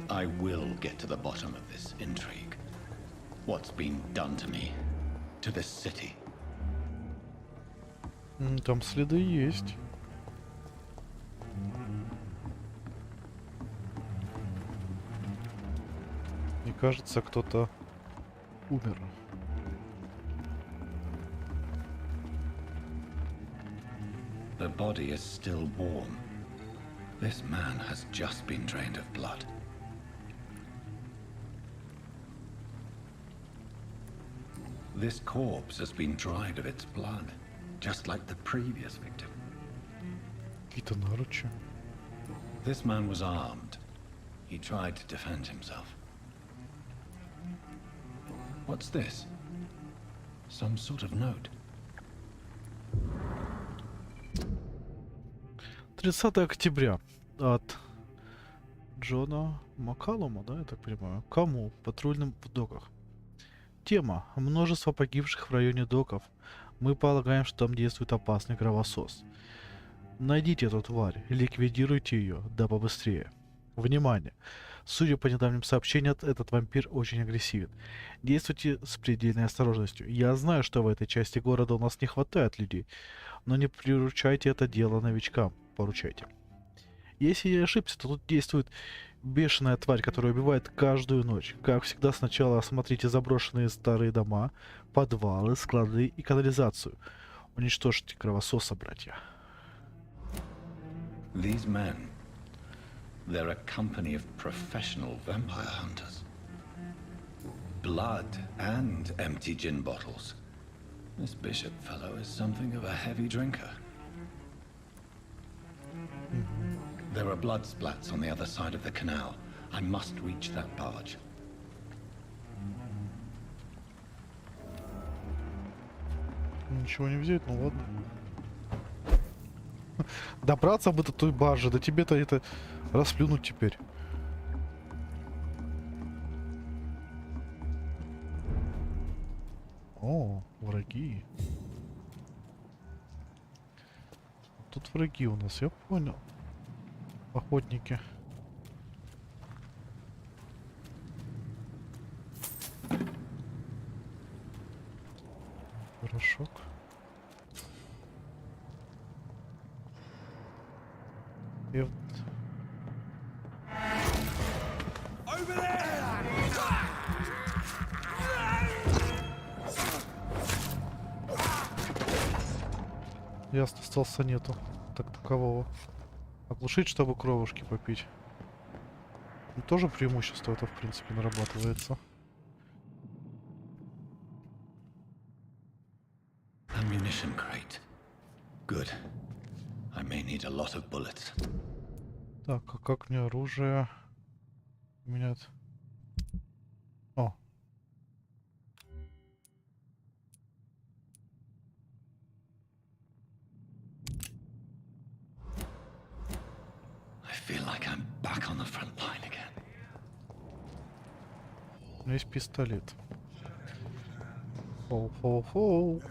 I will get to the bottom of this intrigue. What's been done to me? To this city? Там следы есть. Мне кажется, кто-то умер. The body is still warm. This man has just been drained of blood. This corpse has been dried of its blood, just like the previous victim. Какие-то наручи. This man was armed. He tried to defend himself. What's this? Some sort of note. 30 октября от Джона Маккалума, да, я так понимаю. Кому? Патрульным в доках. Тема. Множество погибших в районе доков. Мы полагаем, что там действует опасный кровосос. Найдите эту тварь, ликвидируйте ее, да побыстрее. Внимание! Судя по недавним сообщениям, этот вампир очень агрессивен. Действуйте с предельной осторожностью. Я знаю, что в этой части города у нас не хватает людей, но не приручайте это дело новичкам. Поручайте. Если я ошибся, то тут действует бешеная тварь, которая убивает каждую ночь. Как всегда, сначала осмотрите заброшенные старые дома, подвалы, склады и канализацию. Уничтожьте кровососа, братья. These men, they're a company of professional vampire hunters. Blood and empty gin bottles. This bishop fellow is something of a heavy drinker. There are blood splats on the other side of the canal. I must reach that barge. Ничего не взять, ну ладно. Добраться бы до той баржи, да тебе-то это расплюнуть теперь. О, враги. Тут враги у нас, я понял. Охотники. Порошок. И вот. Ясно, остался нету так такового. Оглушить, чтобы кровушки попить. И тоже преимущество это, в принципе, нарабатывается. Ammunition crate. Good. I may need a lot of bullets. Так, а как мне оружие менять? О. I feel like I'm back on the front line again. У меня есть пистолет. Хоу-хоу-хоу.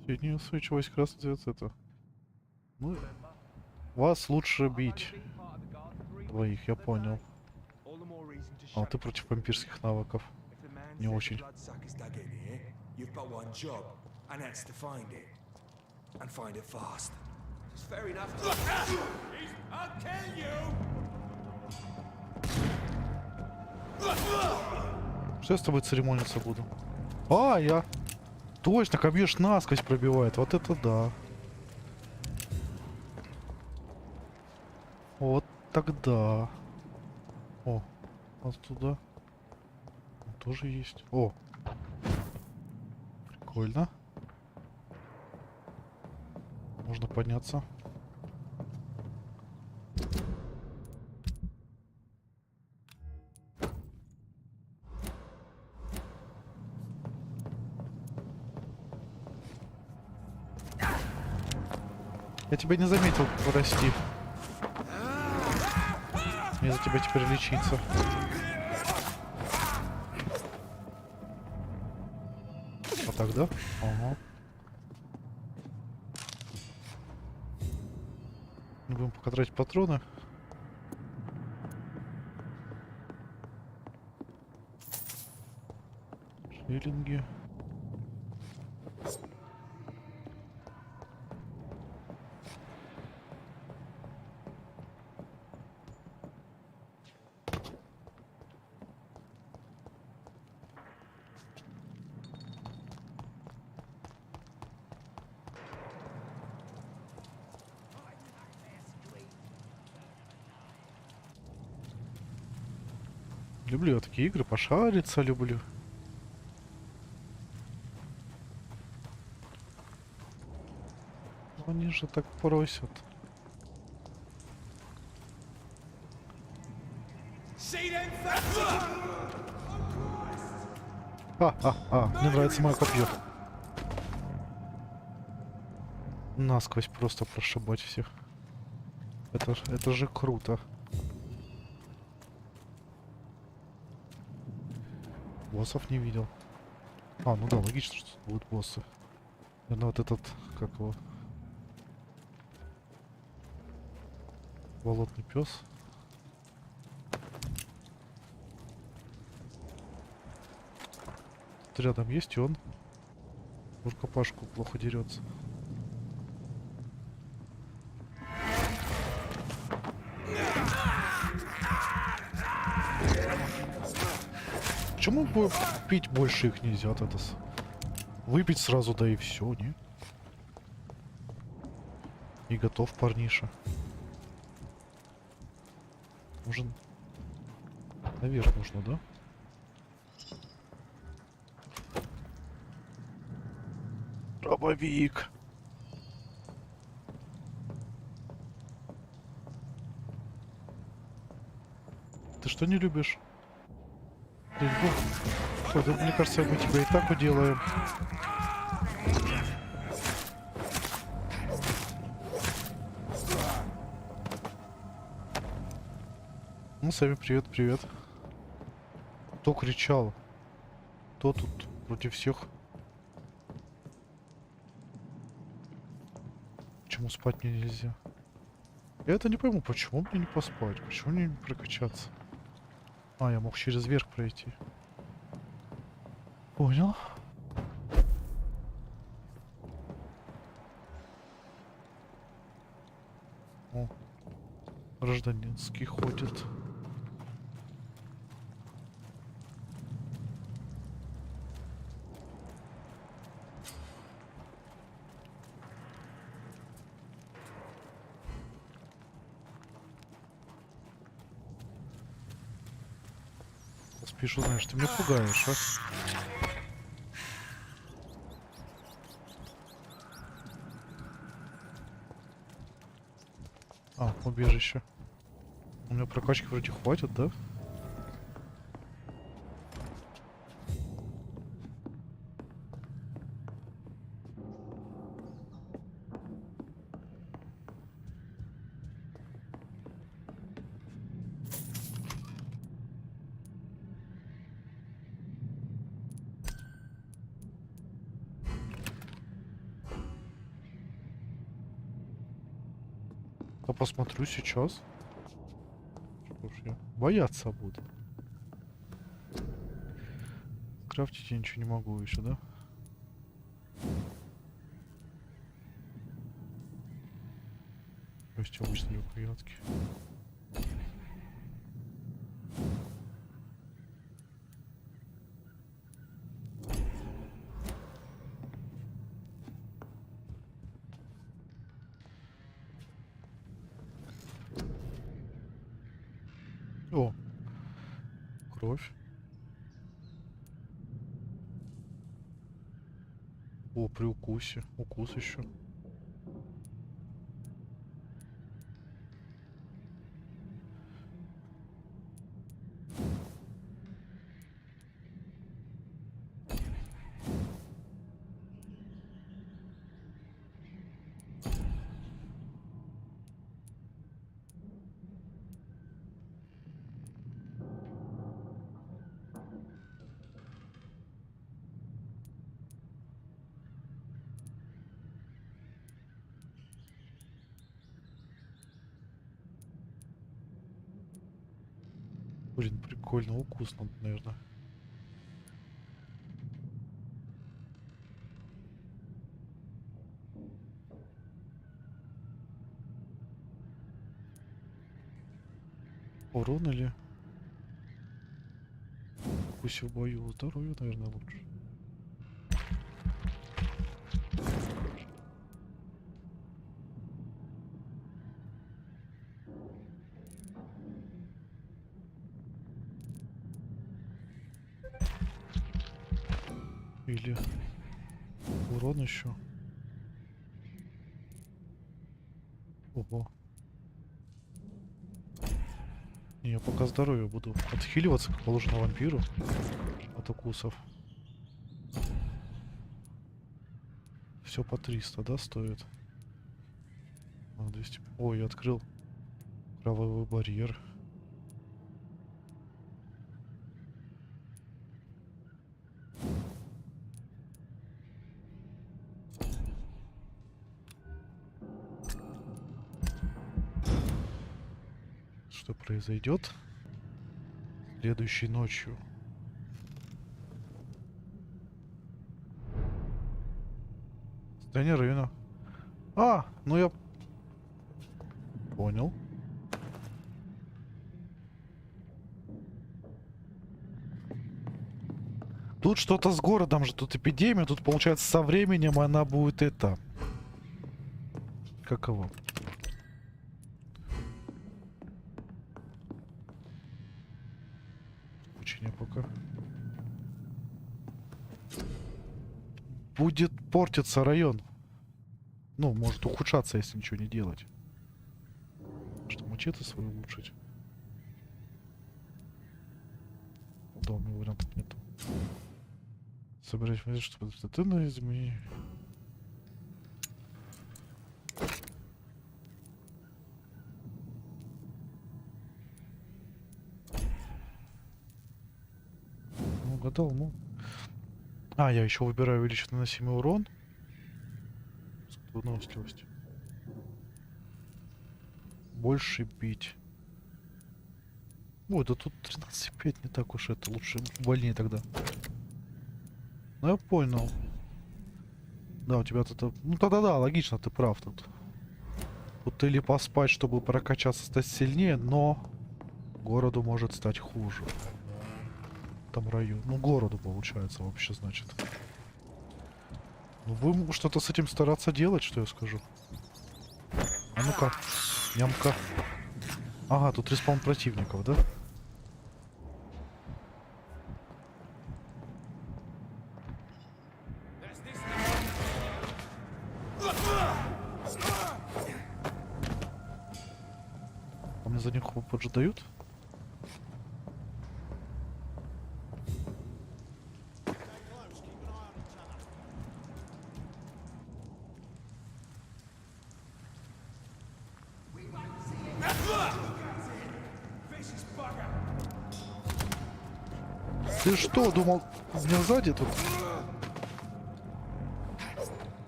Соединение устойчивость красный цвет это. Ну, вас лучше бить. Двоих, я понял. А ты против вампирских навыков. Не очень. Что я с тобой церемониться буду? А, я Точно, копьёшь насквозь пробивает. Вот это да. Вот тогда. О, оттуда тоже есть. О, прикольно. Можно подняться. Я тебя не заметил, прости. Мне за тебя теперь лечиться. А тогда? Ага. Не будем пока тратить патроны. Шиллинги. Люблю я такие игры, пошариться люблю. Они же так просят. Мне нравится мое копье. Насквозь просто прошибать всех. Это же круто. Боссов не видел. Ну да, логично, что тут будут боссы. Наверное, вот этот, как его? Болотный пес. Тут рядом есть, и он в рукопашку плохо дерется. Почему пить больше их нельзя тогда? Выпить сразу, да и все, не? И готов парниша. Нужен... Наверх нужно, да? Дробовик. Ты что не любишь? Мне кажется, мы тебя и так уделаем. Ну, Сами, привет. Кто кричал? Кто тут против всех? Почему спать мне нельзя? Я это не пойму, почему мне не поспать? Почему мне не прокачаться? Я мог через верх пройти. Понял. О, гражданинский ходит. Спешу, знаешь, ты меня пугаешь, убежище. У меня прокачки вроде хватит, да? Посмотрю сейчас. Что ж я бояться буду. Крафтить я ничего не могу еще, да? То есть обычные рукоятки. кровь. О, при укусе. Укус еще. Блин, прикольно. Укус надо, наверное. Урон или укусе в бою? Здоровье, наверное, лучше. Или урон еще. Ого. Не, я пока здоровье буду отхиливаться, как положено вампиру от укусов. Все по 300, да, стоит? 200. Ой, я открыл кровавый барьер. Что произойдет следующей ночью? Состояние района. А, ну я понял. Тут что-то с городом же, тут эпидемия, тут получается со временем она будет это. Каково? Учение пока. Будет портиться район. Ну, может ухудшаться, если ничего не делать. Что, мачете свою улучшить? Да, у меня вариантов нету. Собирать вместе, чтобы административные изменения. Ну, угадал, ну. А, я еще выбираю увеличить наносимый урон. Выносливость. Больше бить. Ой, да тут 13,5 не так уж это. Лучше больнее тогда. Ну, я понял. Да, у тебя тут... Ну, тогда да, логично, ты прав тут. Тут или поспать, чтобы прокачаться, стать сильнее, но городу может стать хуже. Там район. Ну, городу получается вообще, значит. Ну, будем что-то с этим стараться делать, что я скажу. А ну-ка, нямка. Ага, тут респаун противников, да? А мне за них попозже дают? Ты что, думал, меня сзади тут?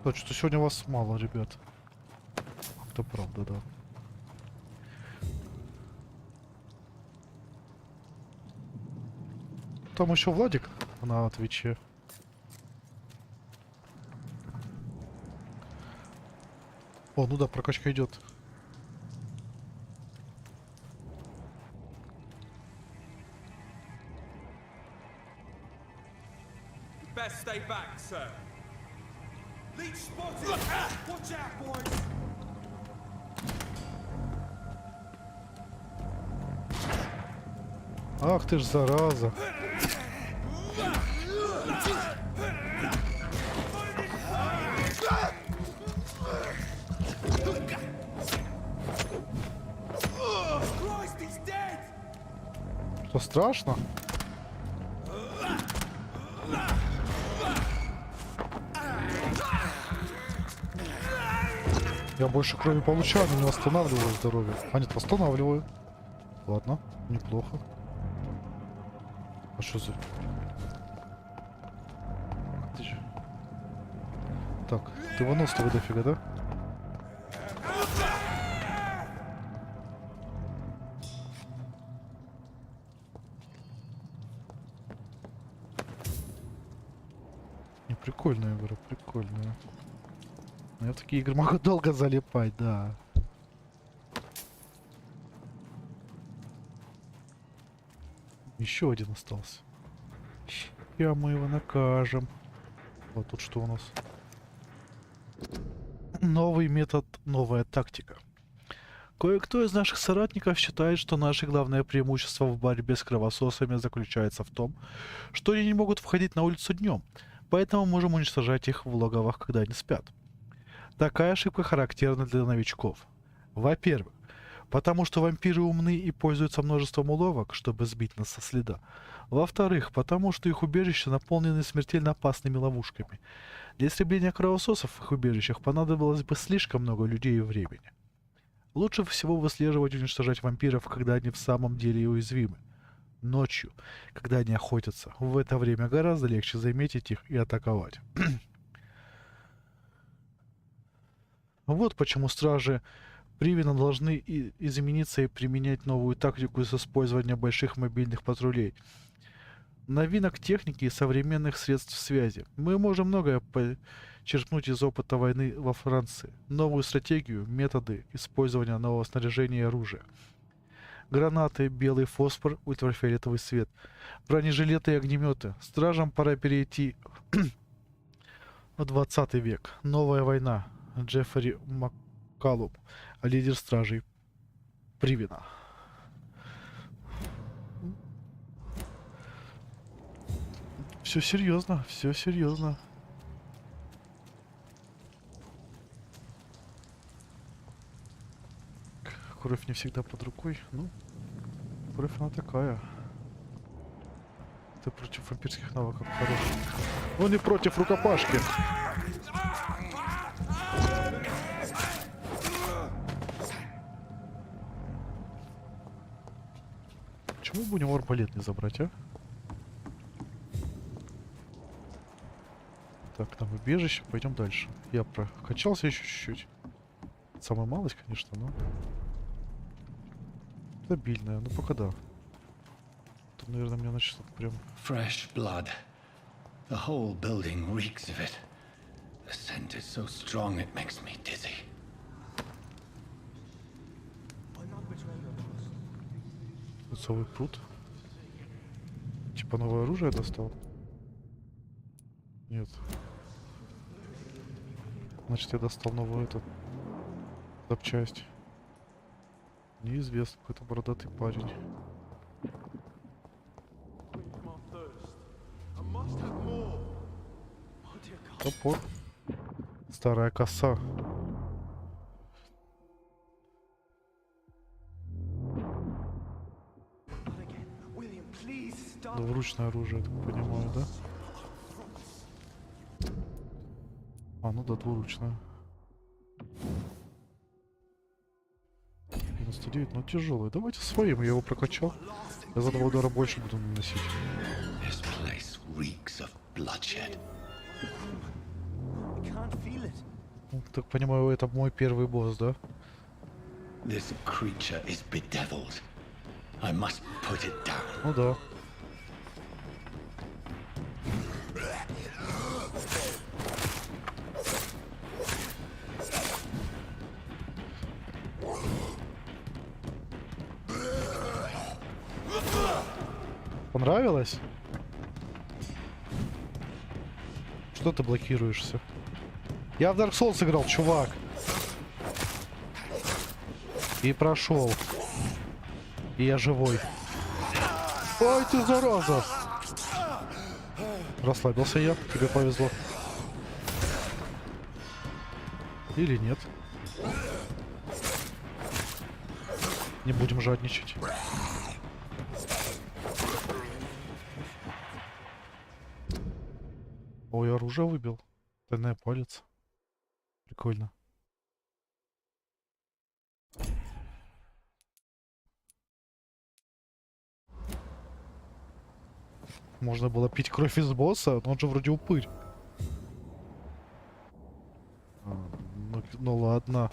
Да, что сегодня вас мало, ребят. Это правда, да. Там еще Владик на Твиче. О, ну да, прокачка идет. Best stay back, sir. Leech spotted. Watch out, boys. Ах ты ж зараза. Что, страшно? Я больше крови получаю, но не восстанавливаю здоровье. А нет, восстанавливаю. Ладно, неплохо. А что за... Ты же... Так, ты выносливый дофига, да? Не, прикольная игра, прикольная. Но я в такие игры могу долго залипать, да. Еще один остался. Сейчас мы его накажем. Вот тут что у нас? Новый метод, новая тактика. Кое-кто из наших соратников считает, что наше главное преимущество в борьбе с кровососами заключается в том, что они не могут входить на улицу днем, поэтому можем уничтожать их в логовах, когда они спят. Такая ошибка характерна для новичков. Во-первых, потому что вампиры умны и пользуются множеством уловок, чтобы сбить нас со следа. Во-вторых, потому что их убежища наполнены смертельно опасными ловушками. Для истребления кровососов в их убежищах понадобилось бы слишком много людей и времени. Лучше всего выслеживать и уничтожать вампиров, когда они в самом деле уязвимы. Ночью, когда они охотятся, в это время гораздо легче заметить их и атаковать. Вот почему стражи Привина должны измениться и применять новую тактику с использованием больших мобильных патрулей. Новинок техники и современных средств связи. Мы можем многое почерпнуть из опыта войны во Франции. Новую стратегию, методы использования нового снаряжения и оружия. Гранаты, белый фосфор, ультрафиолетовый свет. Бронежилеты и огнеметы. Стражам пора перейти в 20 век. Новая война. Джеффри Маккалум, лидер стражей Привина. Все серьезно, все серьезно. Кровь не всегда под рукой. Ну, кровь она такая. Ты против вампирских навыков хорош. Но не против рукопашки. Почему бы у него арбалет не забрать, а? Так, там убежище, пойдем дальше. Я прокачался еще чуть-чуть. Самая малость, конечно, но... Стабильная, ну пока да. Тут, наверное, мне начнут прям... Fresh blood. The whole building reeks of it. The scent is so strong it makes me dizzy. Целый пруд. Типа новое оружие достал? Нет. Значит, я достал новую эту запчасть. Неизвестно, какой-то бородатый парень. Топор. Старая коса. Двуручное оружие, я так понимаю, да? А, ну да, двуручное. 99, но тяжелый. Давайте своим, я его прокачал. Я за 2 удара больше буду наносить. Ну, так понимаю, это мой первый босс, да? Ну да. Понравилось? Что ты блокируешься? Я в Dark Souls играл, чувак. И прошел. И я живой. Ой, ты зараза! Расслабился я, тебе повезло. Или нет? Не будем жадничать. Ой, оружие выбил. Тайная палец. Прикольно. Можно было пить кровь из босса, но он же вроде упырь. Ну ладно.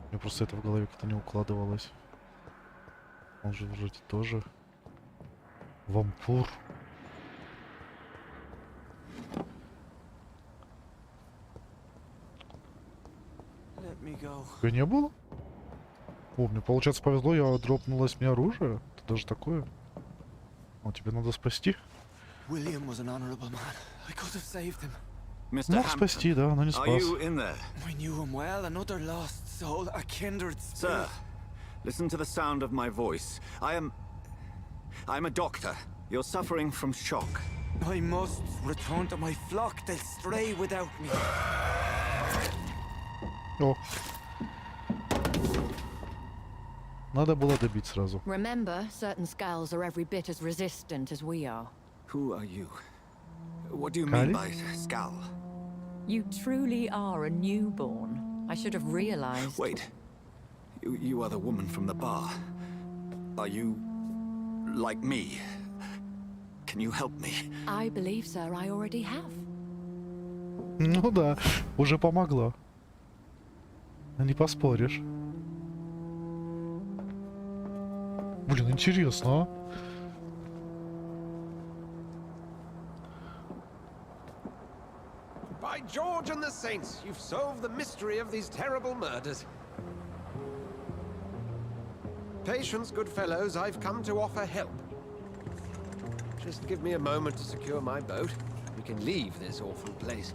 Мне просто это в голове как-то не укладывалось. Он же вроде тоже вампир. Тебя не было? О, мне получается повезло, я дропнулось мне оружие. Это даже такое. О, тебе надо спасти. William was an honorable man. I could have saved him. Мог спасти, да, но не спас. I knew him well, another lost soul, a kindred spirit. Sir, listen to the sound of my voice. I'm a doctor. You're suffering from shock. I must return to my flock. They'll stray without me. О. Надо было добить сразу. Remember, certain skulls are every bit as resistant as we are. Who are you? What do you mean by skull? You truly are a newborn. I should have realized. Wait. You are the woman from the bar. Are you like me? Can you help me? I believe, sir, I already have. Ну да, уже помогло. Не поспоришь. Блин, интересно, а? By George and the Saints, you've solved the mystery of these terrible murders. Patience, good fellows, I've come to offer help. Just give me a moment to secure my boat. We can leave this awful place.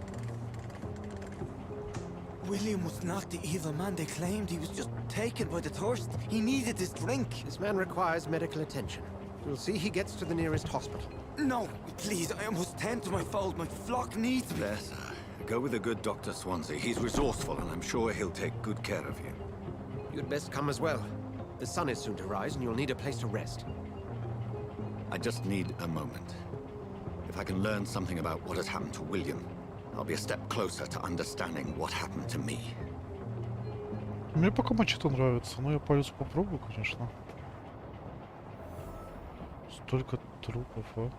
William was not the evil man they claimed. He was just taken by the thirst. He needed this drink. This man requires medical attention. We'll see he gets to the nearest hospital. No, please, I must tend to my fold. My flock needs me. There, sir. Go with the good Dr. Swansea. He's resourceful, and I'm sure he'll take good care of you. You'd best come as well. The sun is soon to rise, and you'll need a place to rest. I just need a moment. If I can learn something about what has happened to William, I'll be a step closer to understanding what happened to me. Мне пока мачете нравится, но я палец попробую, конечно. Столько трупов, а?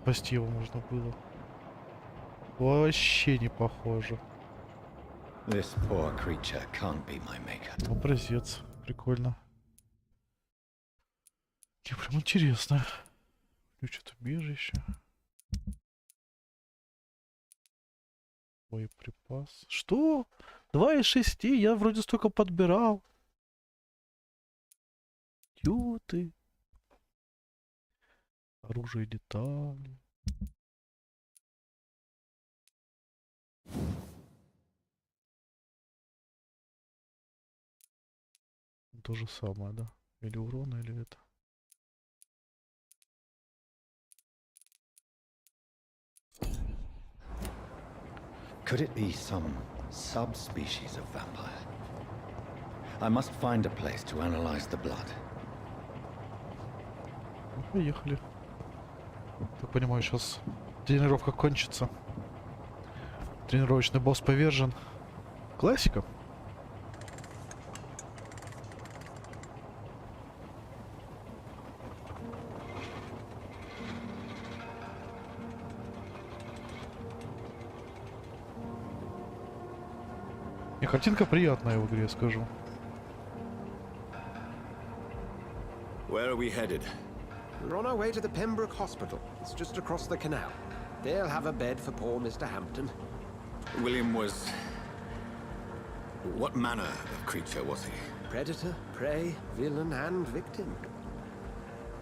Спасти его можно было. Вообще не похоже. This poor creature can't be my maker. Образец. Прикольно. Мне прям интересно. Ключ от убежища. Боеприпас. Что? 2 из 6? Я вроде столько подбирал. Тю ты. Оружие, детали. То же самое, да? Или урона, или это? Could it be some subspecies of vampire? I must find a place to analyze the blood. Ну, поехали. Так понимаю, сейчас тренировка кончится. Тренировочный босс повержен. Классика. И картинка приятная в игре, скажу. Where are we headed? We're on our way to the Pembroke Hospital. It's just across the canal. They'll have a bed for poor Mr. Hampton. William was... What manner of creature was he? Predator, prey, villain, and victim.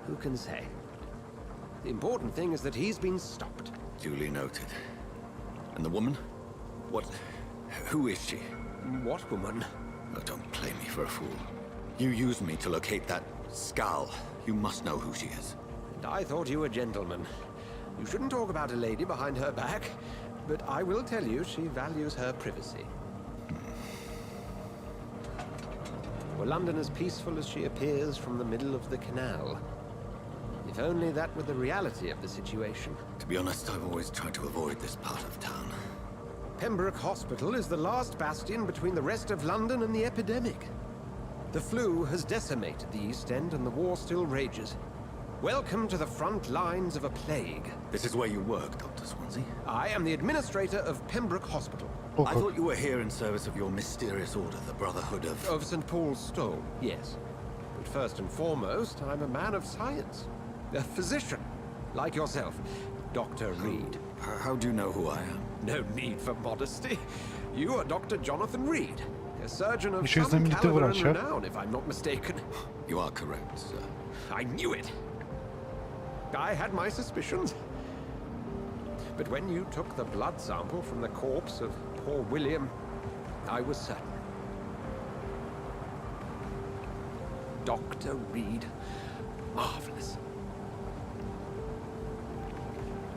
Who can say? The important thing is that he's been stopped. Duly noted. And the woman? What... Who is she? What woman? Oh, don't play me for a fool. You used me to locate that skull. You must know who she is. I thought you were gentlemen. You shouldn't talk about a lady behind her back, but I will tell you she values her privacy. Were London as peaceful as she appears from the middle of the canal? If only that were the reality of the situation. To be honest, I've always tried to avoid this part of town. Pembroke Hospital is the last bastion between the rest of London and the epidemic. The flu has decimated the East End and the war still rages. Welcome to the front lines of a plague. This is where you work, Dr. Swansea? I am the administrator of Pembroke Hospital. I thought you were here in service of your mysterious order, the Brotherhood of... Of St. Paul's Stone, yes. But first and foremost, I'm a man of science. A physician, like yourself, Dr. Reed. How do you know who I am? No need for modesty. You are Dr. Jonathan Reed, a surgeon of Еще и some знаменитый caliber врач, and а? renown, if I'm not mistaken. You are correct, sir. I knew it. I had my suspicions. But when you took the blood sample from the corpse of poor William, I was certain. Dr. Reed. Marvelous.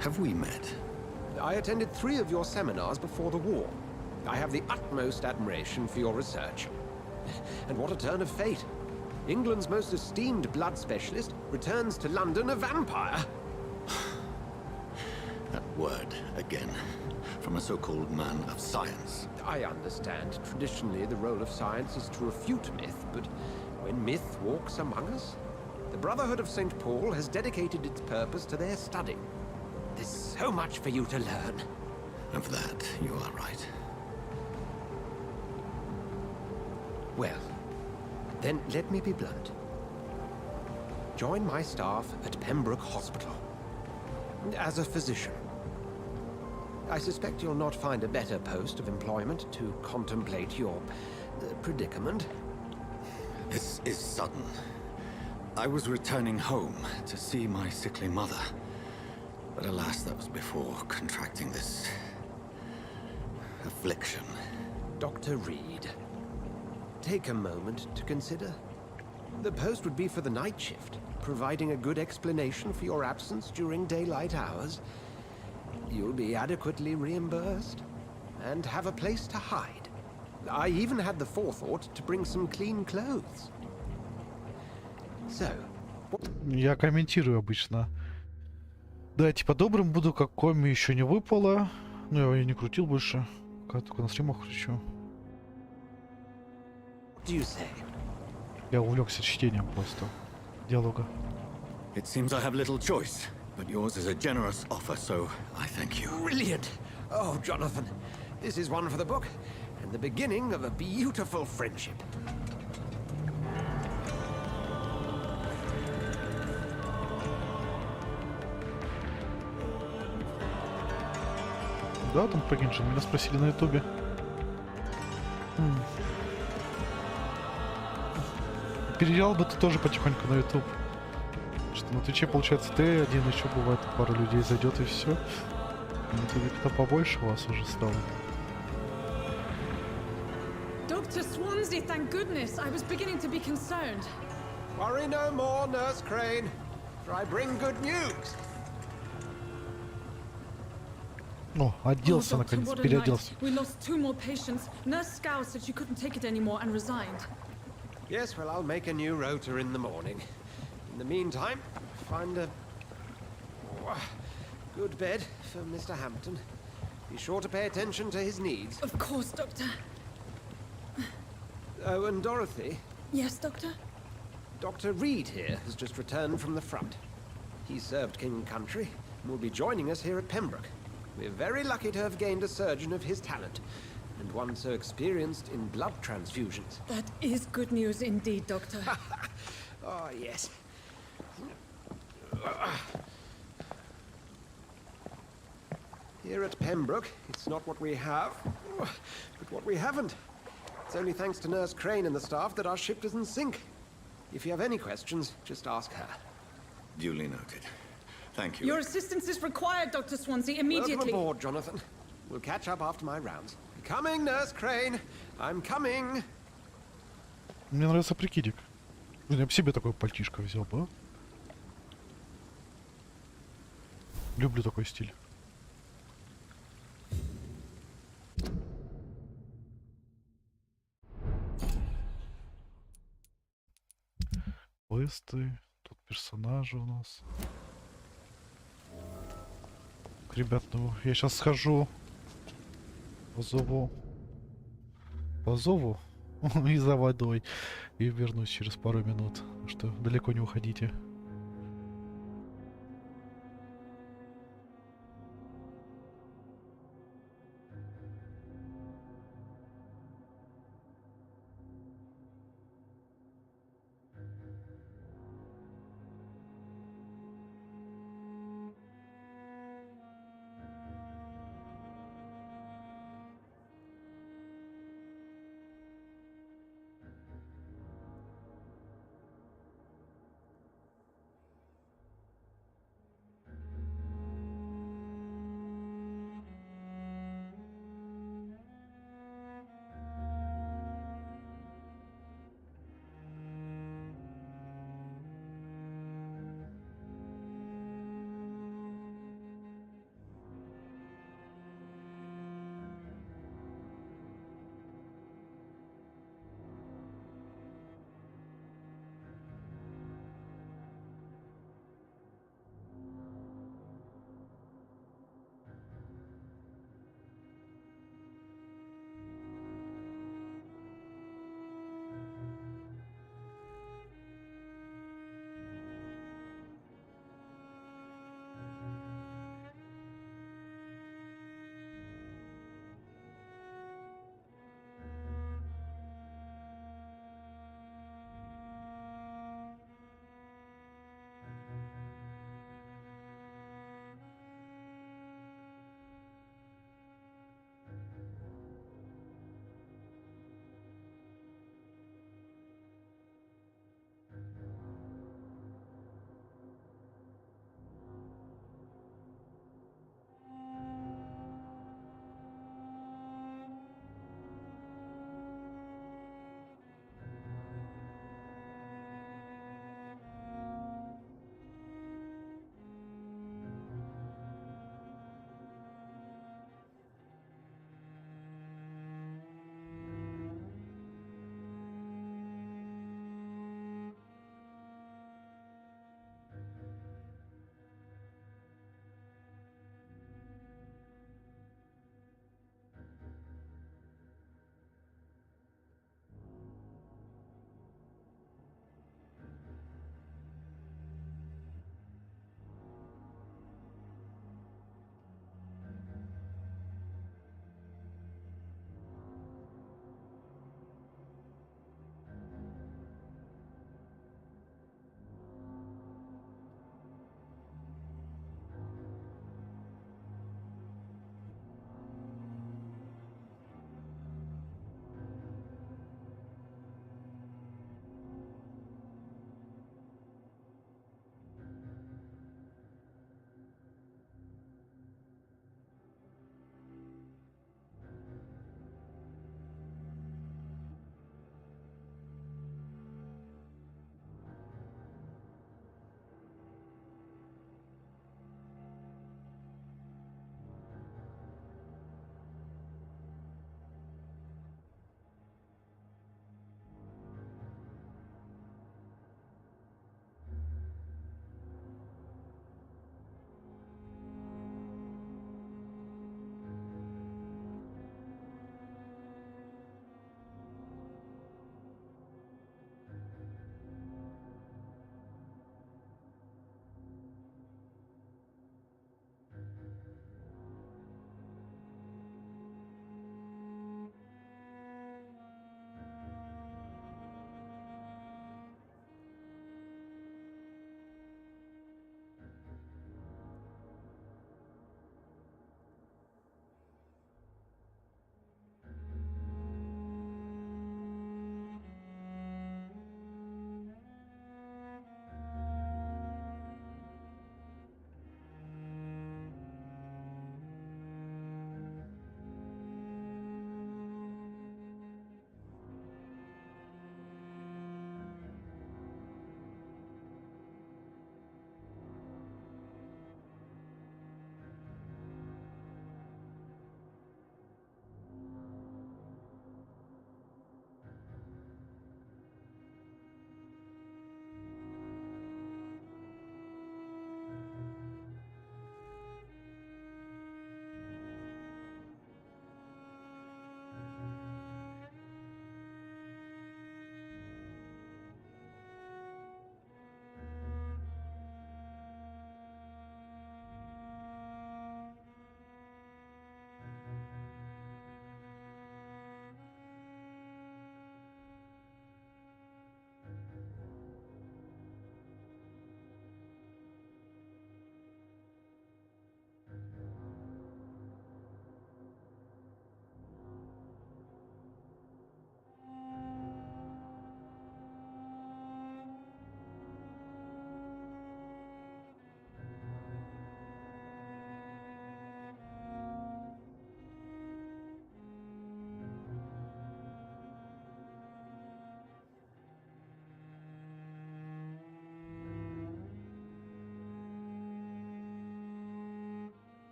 Have we met? I attended 3 of your seminars before the war. I have the utmost admiration for your research. And what a turn of fate. England's most esteemed blood specialist returns to London a vampire. That word, again. From a so-called man of science. I understand. Traditionally, the role of science is to refute myth, but when myth walks among us, the Brotherhood of St. Paul has dedicated its purpose to their study. There's so much for you to learn. Of that, you are right. Well, then let me be blunt. Join my staff at Pembroke Hospital. As a physician. I suspect you'll not find a better post of employment to contemplate your predicament. This is sudden. I was returning home to see my sickly mother. But alas, that was before contracting this... affliction. Dr. Reed, take a moment to consider. The post would be for the night shift, providing a good explanation for your absence during daylight hours. You'll be adequately reimbursed, and have a place to hide. I even had the forethought to bring some clean clothes. So... Я комментирую обычно. Да, типа добрым буду, как коми еще не выпало. Ну, я его и не крутил больше. Пока только на стримах кручу. Я увлекся чтением просто диалога. It seems I have little choice, but yours is a generous offer, so I thank you. Brilliant! Oh, Jonathan, this is one for the book, and the beginning of a beautiful friendship. Да, там про Геншин меня спросили на ютубе. Переделал бы ты тоже потихоньку на ютуб. Что на Твиче получается ты один, еще бывает пара людей зайдет и все. На ютубе кто побольше у вас уже стало. Dr. Swansea, thank goodness. I was beginning to be concerned. Worry no more, Nurse Crane, for I bring good news. О, оделся Oh, наконец, Doctor, what a переоделся. night. We lost 2 more patients. Nurse Scow said she couldn't take it anymore and resigned. Yes, well, I'll make a new rota in the morning. In the meantime, find a good bed for Mr. Hampton. Be sure to pay attention to his needs. Of course, Doctor. Oh, and Dorothy? Yes, Doctor? Dr. Reed here has just returned from the front. He served King and Country and will be joining us here at Pembroke. We're very lucky to have gained a surgeon of his talent, and one so experienced in blood transfusions. That is good news indeed, Doctor. Oh, yes. Here at Pembroke, it's not what we have, but what we haven't. It's only thanks to Nurse Crane and the staff that our ship doesn't sink. If you have any questions, just ask her. Duly noted. Thank you. Your assistance is required, Dr. Swansea, immediately. Welcome aboard, Jonathan. We'll catch up after my rounds. Coming, Nurse Crane. I'm coming. Мне нравится прикидик. Блин, я бы себе такой пальтишко взял бы. Люблю такой стиль. Квесты. Тут персонажи у нас. Ребят, ну я сейчас схожу. Позову и за водой. И вернусь через пару минут. Так что далеко не уходите.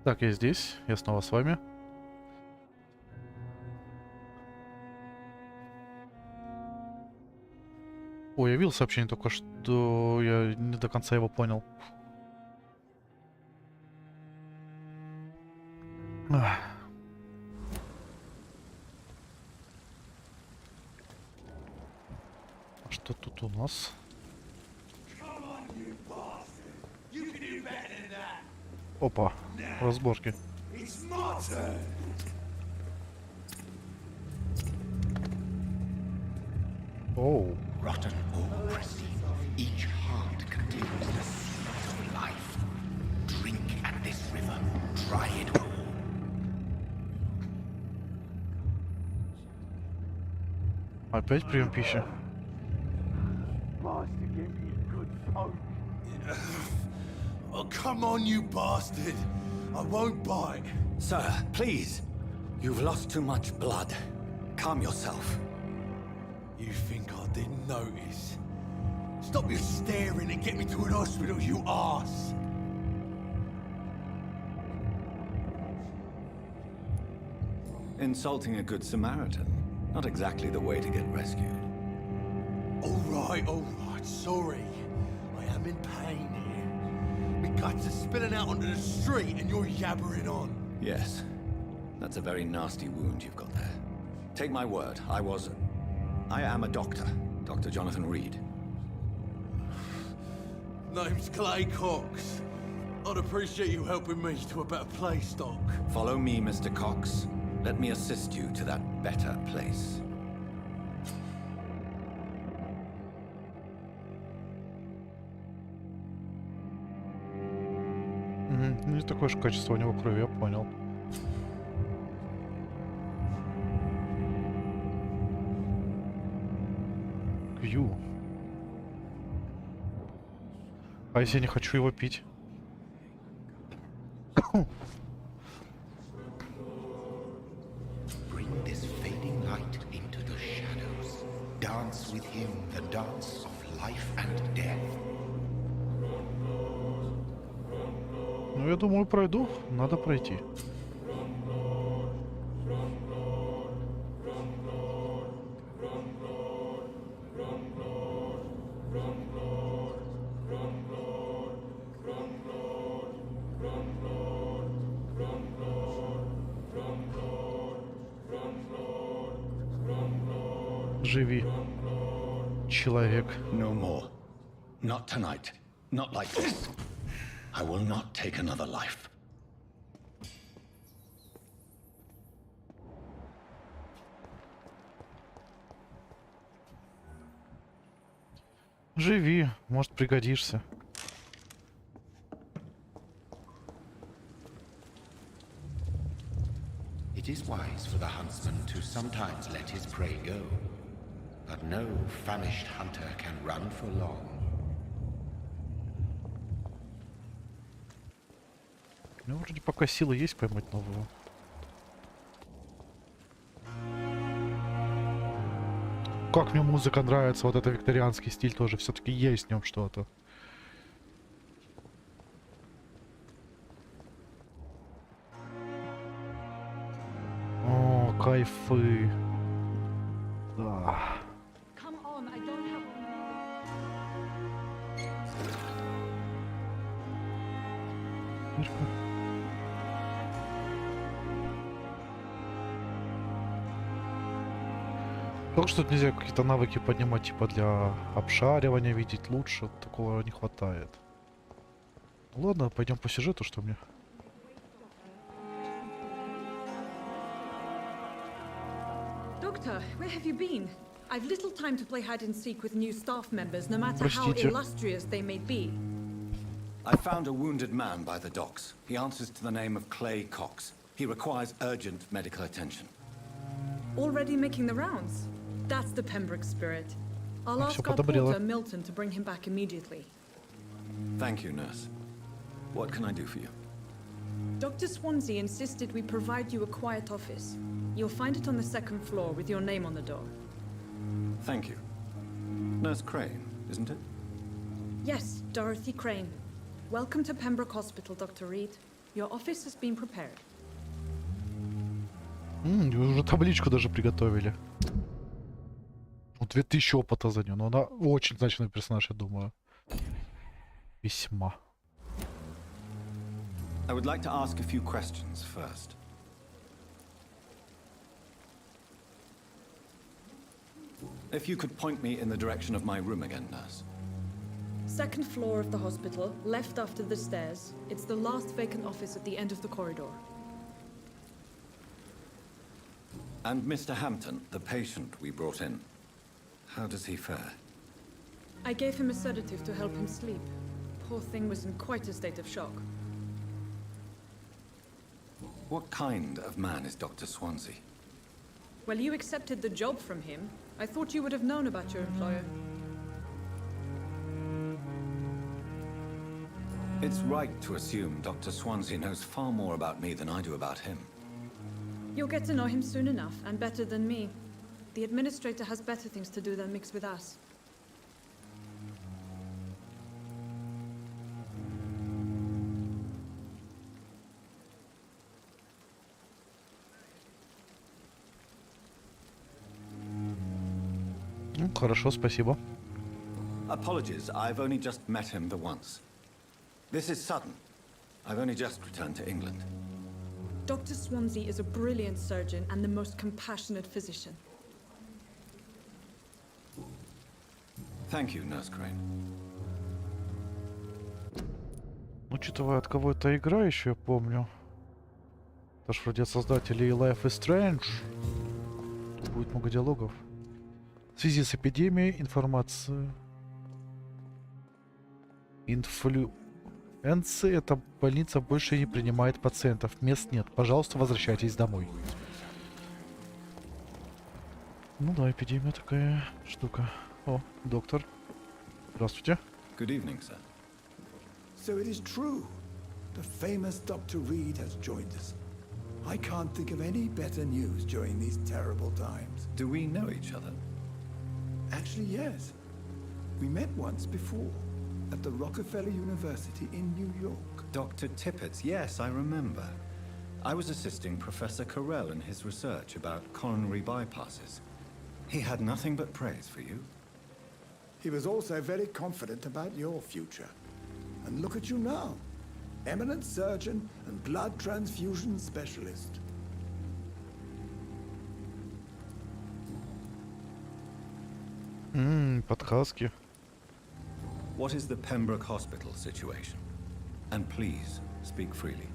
Так, я здесь. Я снова с вами. Ой, я видел сообщение, только что я не до конца его понял. Ах. А что тут у нас? Опа, разборки. Оу. Rotten or pristine, each heart contains the seed of life. Drink at this river, try it all. Опять прием пищи. Oh, come on, you bastard. I won't bite. Sir, please. You've lost too much blood. Calm yourself. You think I didn't notice? Stop your staring and get me to an hospital, you arse! Insulting a good Samaritan. Not exactly the way to get rescued. Alright, sorry. I am in pain here. My guts are spilling out onto the street and you're yabbering on. Yes. That's a very nasty wound you've got there. Take my word, I am a doctor. Dr. Jonathan Reed. Name's Clay Cox. I'd appreciate you helping me to a better place, Doc. Follow me, Mr. Cox. Let me assist you to that better place. Не такое же качество у него крови, я понял. Пью. А если я не хочу его пить? Bring this fading light into the shadows. Dance with him the dance of life and death. Ну, я думаю, пройду. Надо пройти. Живи, человек. No more. Not tonight. Not like this. I will not take another life. Живи, может, пригодишься. It is wise for the huntsman to sometimes let his prey go, but no famished hunter can run for long. Ну, вроде пока силы есть поймать нового. Как мне музыка нравится, вот это викторианский стиль тоже, все-таки есть в нем что-то. О, кайфы. Да. Мишка. Только что тут нельзя какие-то навыки поднимать, типа для обшаривания, видеть лучше. Такого не хватает. Ну ладно, пойдем по сюжету, что мне. Doctor, where have you been? I've little time to play hide and seek with new staff members, no matter how illustrious they may be. I found a wounded man by the docks. He answers to the name of Clay Cox. He requires urgent medical attention. Already making the rounds? That's the Pembroke spirit. I'll ask our porter, Milton, to bring him back immediately. Thank you, nurse. What can I do for you? Dr. Swansea insisted we provide you a quiet office. You'll find it on the second floor with your name on the door. Thank you. Nurse Crane, isn't it? Yes, Dorothy Crane. Welcome to Pembroke Hospital, Dr. Reed. Your office has been prepared. Уже табличку даже приготовили. 2000 опыта за нее, но она очень значимый персонаж, я думаю. Весьма. I would like to ask a few questions first. If you could point me in the direction of my room again, nurse. Second floor of the hospital, left after the stairs. It's the last vacant office at the end of the corridor. And Mr. Hampton, the patient we brought in. How does he fare? I gave him a sedative to help him sleep. Poor thing was in quite a state of shock. What kind of man is Dr. Swansea? Well, you accepted the job from him. I thought you would have known about your employer. It's right to assume Dr. Swansea knows far more about me than I do about him. You'll get to know him soon enough, and better than me. The administrator has better things to do than mix with us. Хорошо, спасибо. Apologies, I've only just met him the once. This is sudden. I've only just returned to England. Dr. Swansea is a brilliant surgeon and the most compassionate physician. Thank you, Nurse Crane. Учитывая, от кого эта игра еще, я помню. Это ж вроде от создателей Life is Strange. Тут будет много диалогов. В связи с эпидемией информация... Инфлюенции. Эта больница больше не принимает пациентов. Мест нет. Пожалуйста, возвращайтесь домой. Ну да, эпидемия такая штука. О, доктор. Здравствуйте. Good evening, sir. So it is true. The famous Dr. Reed has joined us. I can't think of any better news during these terrible times. Do we know each other? Actually, yes. We met once before, at the Rockefeller University in New York. Dr. Tippett, yes, I remember. I was assisting Professor Carell in his research about coronary bypasses. He had nothing but praise for you. He was also very confident about your future. And look at you now. Eminent surgeon and blood transfusion specialist. Подсказки. What is the Pembroke Hospital situation? And please, speak freely.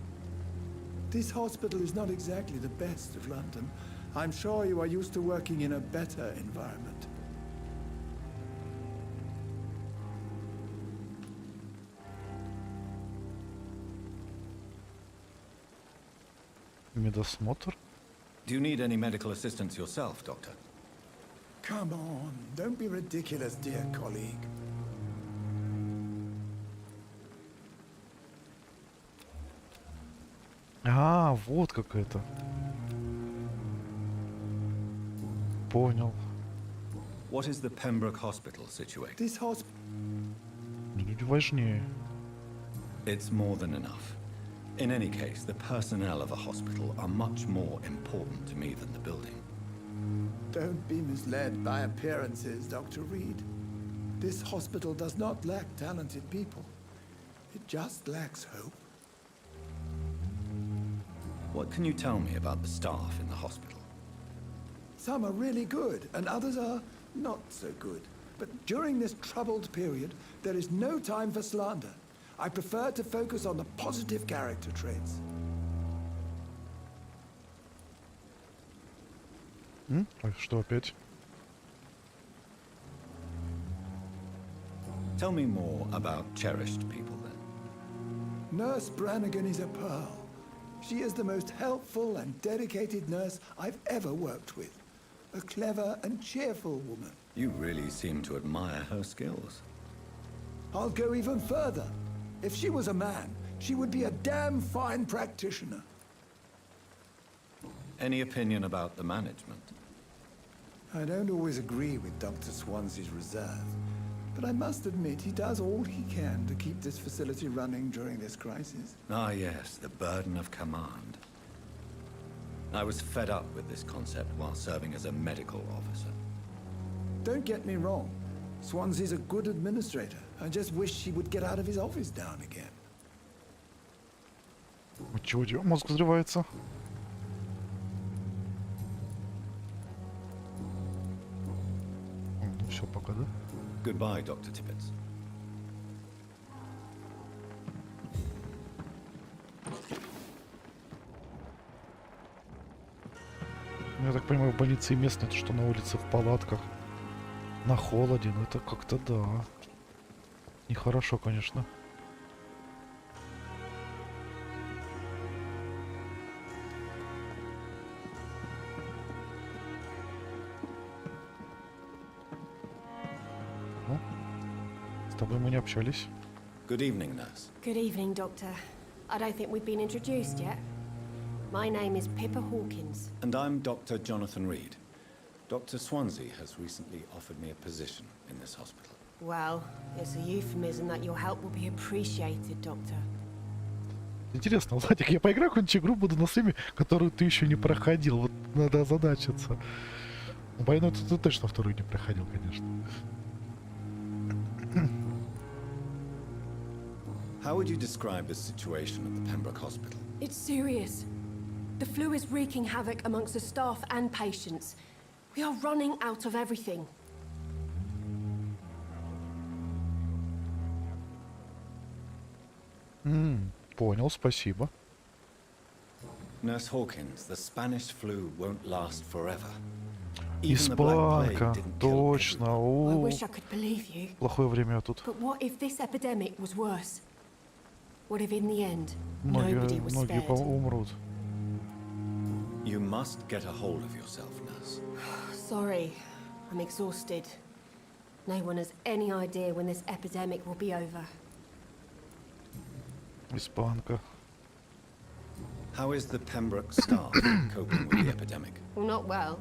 This hospital is not exactly the best of London. I'm sure you are used to working in a better environment. Медосмотр. Do you need any medical assistance yourself, Doctor? Come on, don't be ridiculous, dear colleague. А, вот как это. Понял. What is the Pembroke Hospital situation? This hospital... Люди важнее. It's more than enough. In any case, the personnel of a hospital are much more important to me than the building. Don't be misled by appearances, Dr. Reed. This hospital does not lack talented people. It just lacks hope. What can you tell me about the staff in the hospital? Some are really good, and others are not so good. But during this troubled period, there is no time for slander. I prefer to focus on the positive character traits. Что опять? Tell me more about cherished people, then. Nurse Brannigan is a pearl. She is the most helpful and dedicated nurse I've ever worked with. A clever and cheerful woman. You really seem to admire her skills. I'll go even further. If she was a man, she would be a damn fine practitioner. Any opinion about the management? I don't always agree with Dr. Swansea's reserve, but I must admit he does all he can to keep this facility running during this crisis. Ah, yes, the burden of command. I was fed up with this concept while serving as a medical officer. Don't get me wrong. Swansea's a good administrator. I just wish he would get out of his office down again. Чего мозг взрывается? Ну все, пока, да? Goodbye, Dr. Tippett. Я так понимаю, в больнице и местные, что на улице в палатках, на холоде, ну это как-то да. Нехорошо, конечно. Ну, с тобой мы не общались. Good evening, nurse. Good evening, Doctor. I don't think we've been introduced yet. My name is Pippa Hawkins. And I'm Dr. Jonathan Reed. Dr. Swansea has recently offered me a position in this hospital. Well, it's a euphemism that your help will be appreciated, Doctor. Интересно, Владик, я поиграю какую-нибудь игру, буду на стриме, которую ты еще не проходил. Вот надо озадачиться. Войну ты точно вторую не проходил, конечно. How would you describe the situation at the Pembroke Hospital? It's serious. The flu is wreaking havoc amongst the staff and patients. We are running out of everything. Понял, спасибо. Nurse Hawkins, the Spanish flu won't last forever. Испанка, точно. I wish I could believe you. Плохое время тут. But what if this epidemic was worse? What if in the end nobody was Многие spared? умрут. You must get a hold of yourself, nurse. Sorry, I'm exhausted. No one has any idea when this epidemic will be over. Испанка. How is the Pembroke staff coping with the epidemic? Well, not well.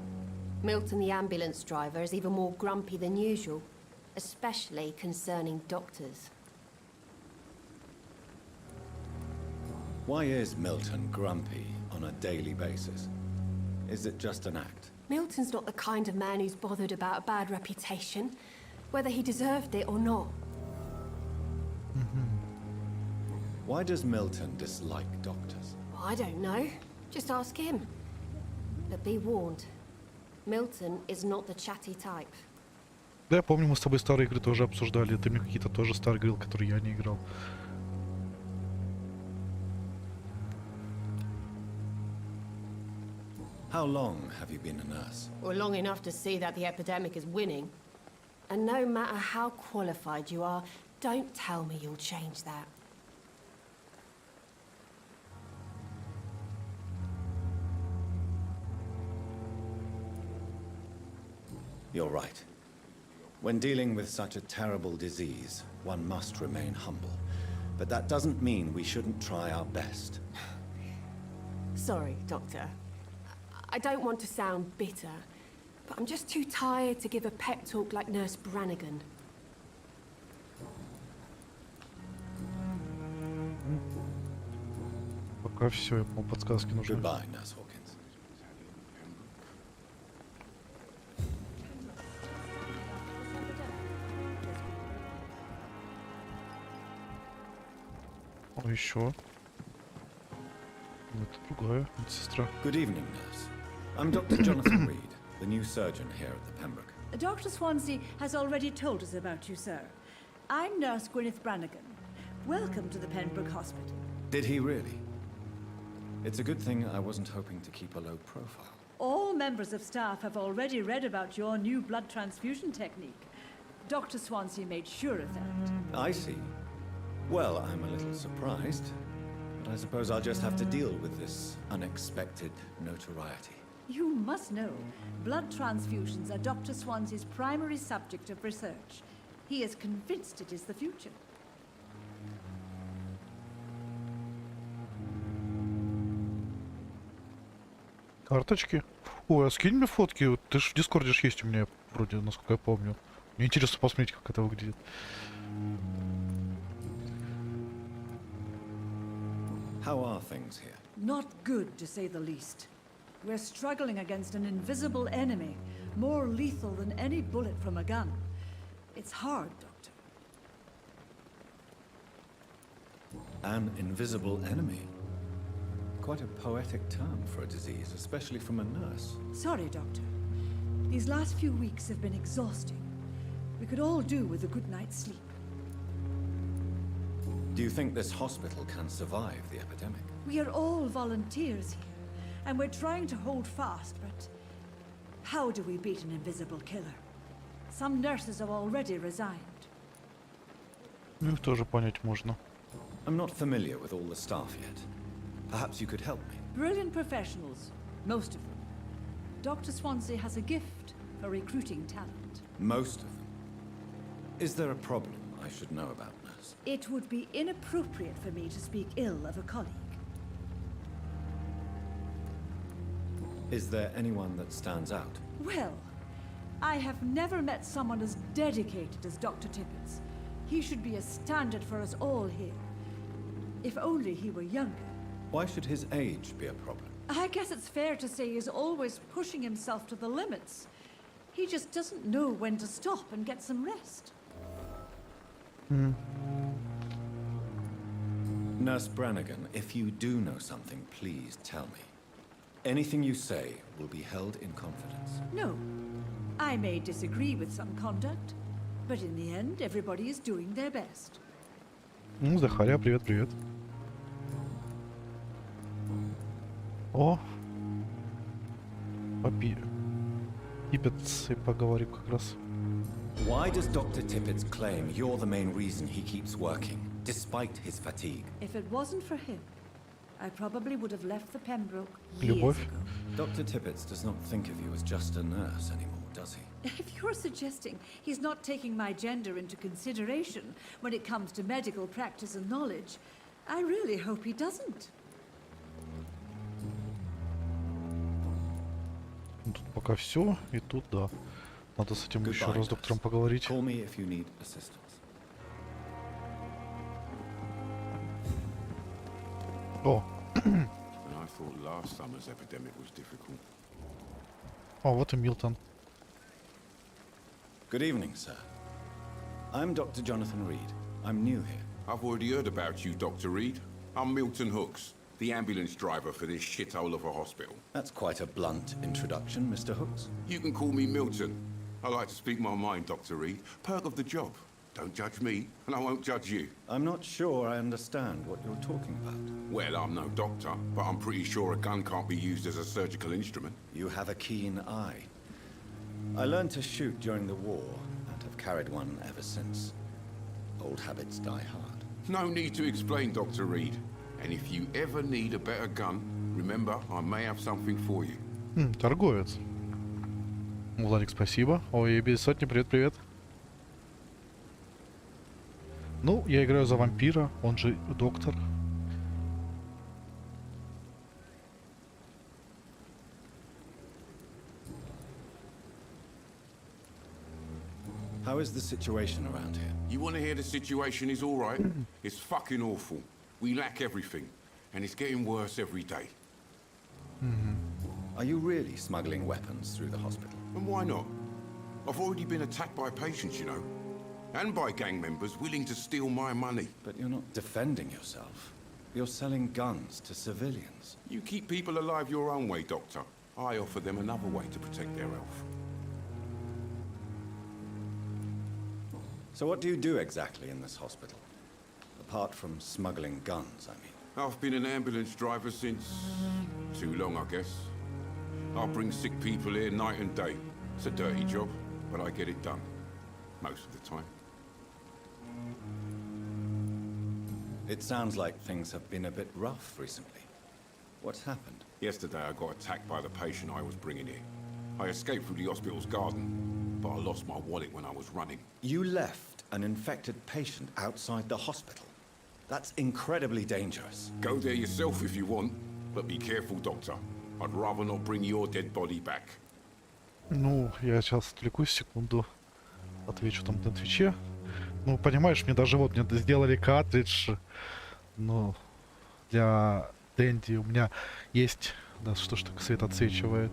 Milton, the ambulance driver, is even more grumpy than usual, especially concerning doctors. Why is Milton grumpy on a daily basis? Is it just an act? Milton's not the kind of man who's bothered about a bad reputation, whether he deserved it or not. Why does Milton dislike doctors? I don't know. Just ask him. But be warned. Milton is not the chatty type. Да, я помню, мы с тобой старые игры тоже обсуждали. Ты мне какие-то тоже старые игры, которые я не играл. How long have you been a nurse? Well, long enough to see that the epidemic is winning. And no matter how qualified you are, don't tell me you'll change that. You're right. When dealing with such a terrible disease, one must remain humble. But that doesn't mean we shouldn't try our best. Sorry, Doctor. I don't want to sound bitter, but I'm just too tired to give a pep talk like Nurse Brannigan. Пока все, по подсказки нужны. Goodbye, Nurse Hawkins. А еще. Это другая медсестра. Good evening, nurse. I'm Dr. Jonathan Reed, the new surgeon here at the Pembroke. Dr. Swansea has already told us about you, sir. I'm Nurse Gwyneth Brannigan. Welcome to the Pembroke Hospital. Did he really? It's a good thing I wasn't hoping to keep a low profile. All members of staff have already read about your new blood transfusion technique. Dr. Swansea made sure of that. I see. Well, I'm a little surprised, but I suppose I'll just have to deal with this unexpected notoriety. You must know, blood transfusions are Dr. Swansea's primary subject of research. He is convinced it is the future. Карточки. Ой, а скинь мне фотки. Ты ж в Дискорде ж есть у меня, вроде, насколько я помню. Мне интересно посмотреть, как это выглядит. How are things here? Not good, to say the least. We're struggling against an invisible enemy, more lethal than any bullet from a gun. It's hard, Doctor. An invisible enemy? Quite a poetic term for a disease, especially from a nurse. Sorry, Doctor. These last few weeks have been exhausting. We could all do with a good night's sleep. Do you think this hospital can survive the epidemic? We are all volunteers here, and we're trying to hold fast, but how do we beat an invisible killer? Some nurses have already resigned. Ну, их тоже понять можно. I'm not familiar with all the staff yet. Perhaps you could help me. Brilliant professionals, most of them. Dr. Swansea has a gift for recruiting talent. Most of them. Is there a problem I should know about, nurse? It would be inappropriate for me to speak ill of a colleague. Is there anyone that stands out? Well, I have never met someone as dedicated as Dr. Tippets. He should be a standard for us all here. If only he were younger. Why should his age be a problem? I guess it's fair to say he's always pushing himself to the limits. He just doesn't know when to stop and get some rest. Nurse Brannigan, if you do know something, please tell me. Anything you say will be held in confidence. No. I may disagree with some conduct, but in the end, everybody is doing their best. Ну, Захария, привет. О! Типпетс и поговорим как раз. Why does Dr. Tippets claim you're the main reason he keeps working, despite his fatigue? If it wasn't for him, I probably would have left the Pembroke years Любовь. ago. Dr. Tippets does not think of you as just a nurse anymore, does he? If you're suggesting he's not taking my gender into consideration when it comes to medical practice and knowledge, I really hope he doesn't. Тут пока все, и тут да. Надо с этим еще раз с доктором поговорить. Call me if you need assistance. О! And I thought last summer's epidemic was difficult. О, вот и Милтон. Good evening, sir. I'm Dr. Jonathan Reed. I'm new here. I've already heard about you, Dr. Reed. I'm Milton Hooks, the ambulance driver for this shithole of a hospital. That's quite a blunt introduction, Mr. Hooks. You can call me Milton. I like to speak my mind, Dr. Reed. Perk of the job. Don't judge me, and I won't judge you. I'm not sure I understand what you're talking about. Well, I'm no doctor, but I'm pretty sure a gun can't be used as a surgical instrument. You have a keen eye. I learned to shoot during the war, and have carried one ever since. Old habits die hard. No need to explain, Dr. Reed. And if you ever need a better gun, remember, I may have something for you. Торговец. Владик, спасибо. Ой, без сотни, привет. Ну, я играю за вампира, он же доктор. How is the situation around here? You want to hear the situation is all right? It's fucking awful. We lack everything, and it's getting worse every day. Are you really smuggling weapons through the hospital? And why not? I've already been attacked by patients, you know. And by gang members willing to steal my money. But you're not defending yourself. You're selling guns to civilians. You keep people alive your own way, Doctor. I offer them another way to protect their health. So what do you do exactly in this hospital? Apart from smuggling guns, I mean. I've been an ambulance driver since... too long, I guess. I bring sick people here night and day. It's a dirty job, but I get it done. Most of the time. It sounds like things have been a bit rough recently. What's happened? Yesterday I got attacked by the patient I was bringing here. I escaped through the hospital's garden, but I lost my wallet when I was running. You left an infected patient outside the hospital? That's incredibly dangerous. Go there yourself if you want, but be careful, Doctor. I'd rather not bring your dead body back. Ну, я сейчас отвлекусь секунду. Отвечу там на Твиче. Ну, понимаешь, мне даже вот мне сделали картридж. Ну, для Дэнди у меня есть... Да, что ж так свет отсвечивает?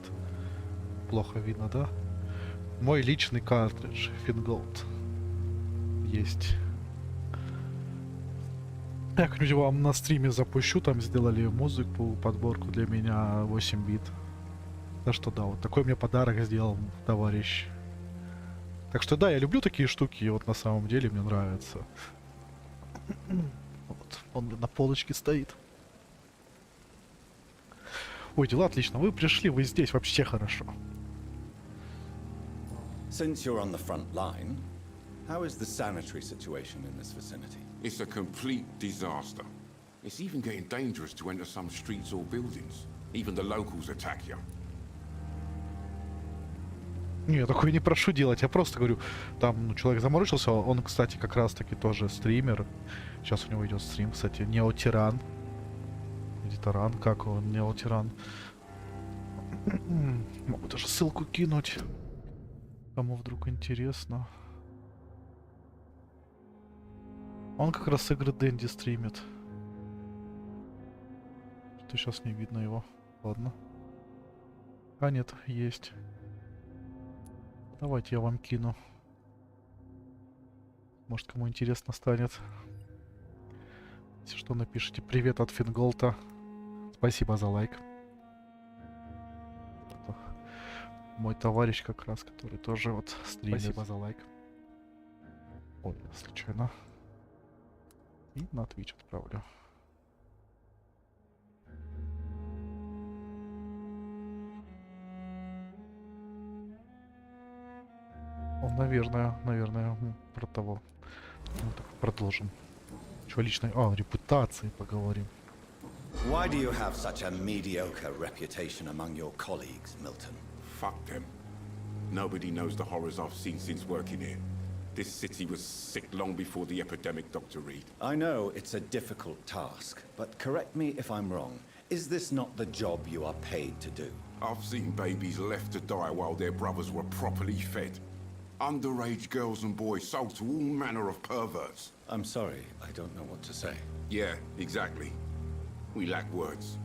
Плохо видно, да? Мой личный картридж, Fingolt. Есть. Я как-нибудь вам на стриме запущу, там сделали музыку, подборку для меня 8 бит. Так что да, вот такой мне подарок сделал товарищ. Так что да, я люблю такие штуки, и вот на самом деле мне нравится. Вот, он на полочке стоит. Ой, дела отлично, вы пришли, вы здесь, вообще хорошо. Since you're on the front line, how is the sanitary situation in this vicinity? It's a complete disaster. It's even getting dangerous to enter some streets or buildings. Even the locals attack you. Не, я такое не прошу делать, я просто говорю, там ну, человек заморочился, он, кстати, как раз таки тоже стример. Сейчас у него идет стрим, кстати, Неотиран. Или Таран, как он, Неотиран. Могу даже ссылку кинуть, кому вдруг интересно. Он как раз игры Дэнди стримит. Что сейчас не видно его. Ладно. А нет, есть. Давайте я вам кину. Может, кому интересно станет. Если что, напишите привет от Финголта. Спасибо за лайк. Это мой товарищ как раз, который тоже вот стримит. Спасибо за лайк. Ой, случайно. И на Twitch отправлю. Наверное, про того. Ну, так, продолжим. Чего личной? А, репутации поговорим. Why do you have such a mediocre reputation among your colleagues, Milton? Fuck them. Nobody knows the horrors I've seen since working here. This city was sick long before the epidemic, Dr. Reed. I know it's a difficult task, but correct me if I'm wrong. Is this not the job you are paid to do? I've seen babies left to die while their brothers were properly fed. Underage girls and boys sold to all manner of perverts. I'm sorry, I don't know what to say. Yeah, exactly. We lack words.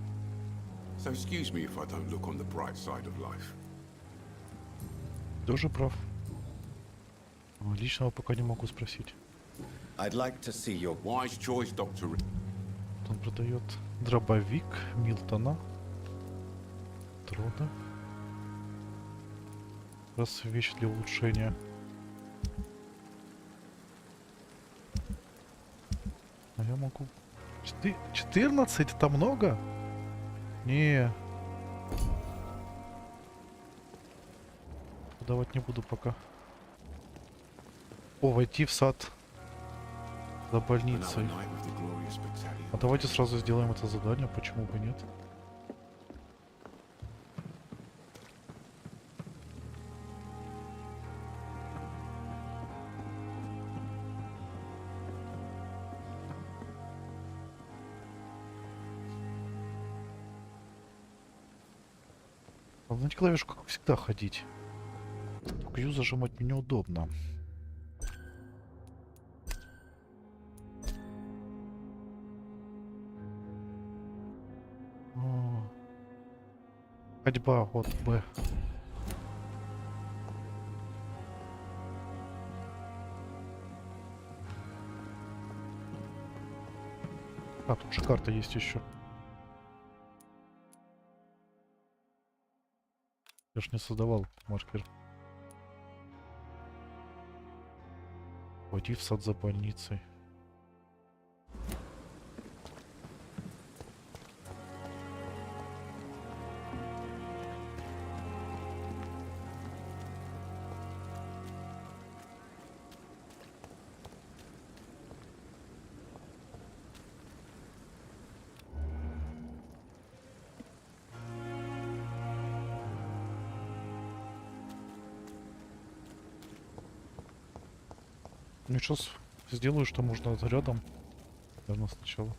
So excuse me if I don't look on the bright side of life. Тоже прав. Личного пока не могу спросить. I'd like to see your wise choice, Dr. Reed. Он продает дробовик Милтона. Труда. Раз вещь для улучшения. А я могу... 14? Это много? Не. Давать не буду пока. О, войти в сад за больницей. А давайте сразу сделаем это задание, почему бы нет? Главное клавишу, как всегда, ходить. Только Ю зажимать мне неудобно. Ходьба, вот Б. А, тут же карта есть еще. Я ж не создавал маркер. Войти в сад за больницей. Ну сейчас сделаю, что можно рядом. Наверное, сначала.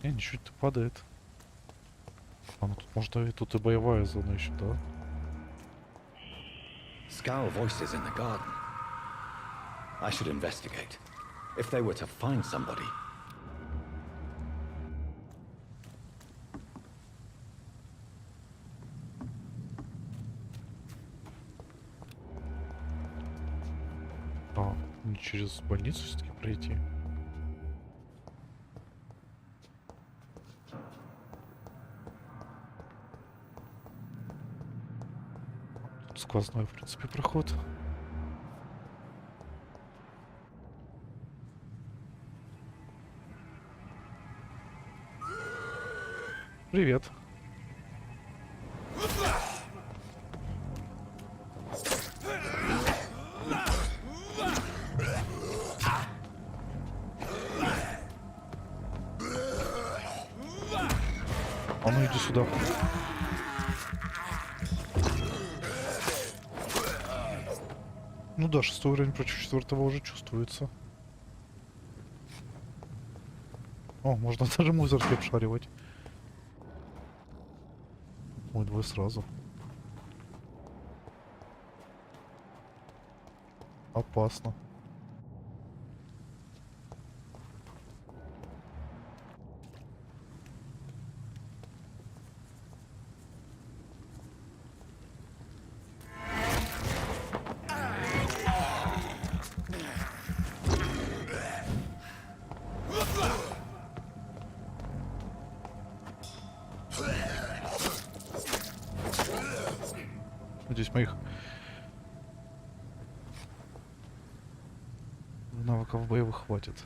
Ничего-то падает. А ну тут можно и тут и боевая зона еще, да? Scowl voices in the garden. I should investigate. If they were to find somebody. А, не через больницу все-таки пройти. Тут сквозной, в принципе, проход. Привет. А ну иди сюда. Ну да, 6-й уровень против 4-го уже чувствуется. О, можно даже мусорки обшаривать. Ой, двое сразу. Опасно. Надеюсь, моих навыков боевых хватит.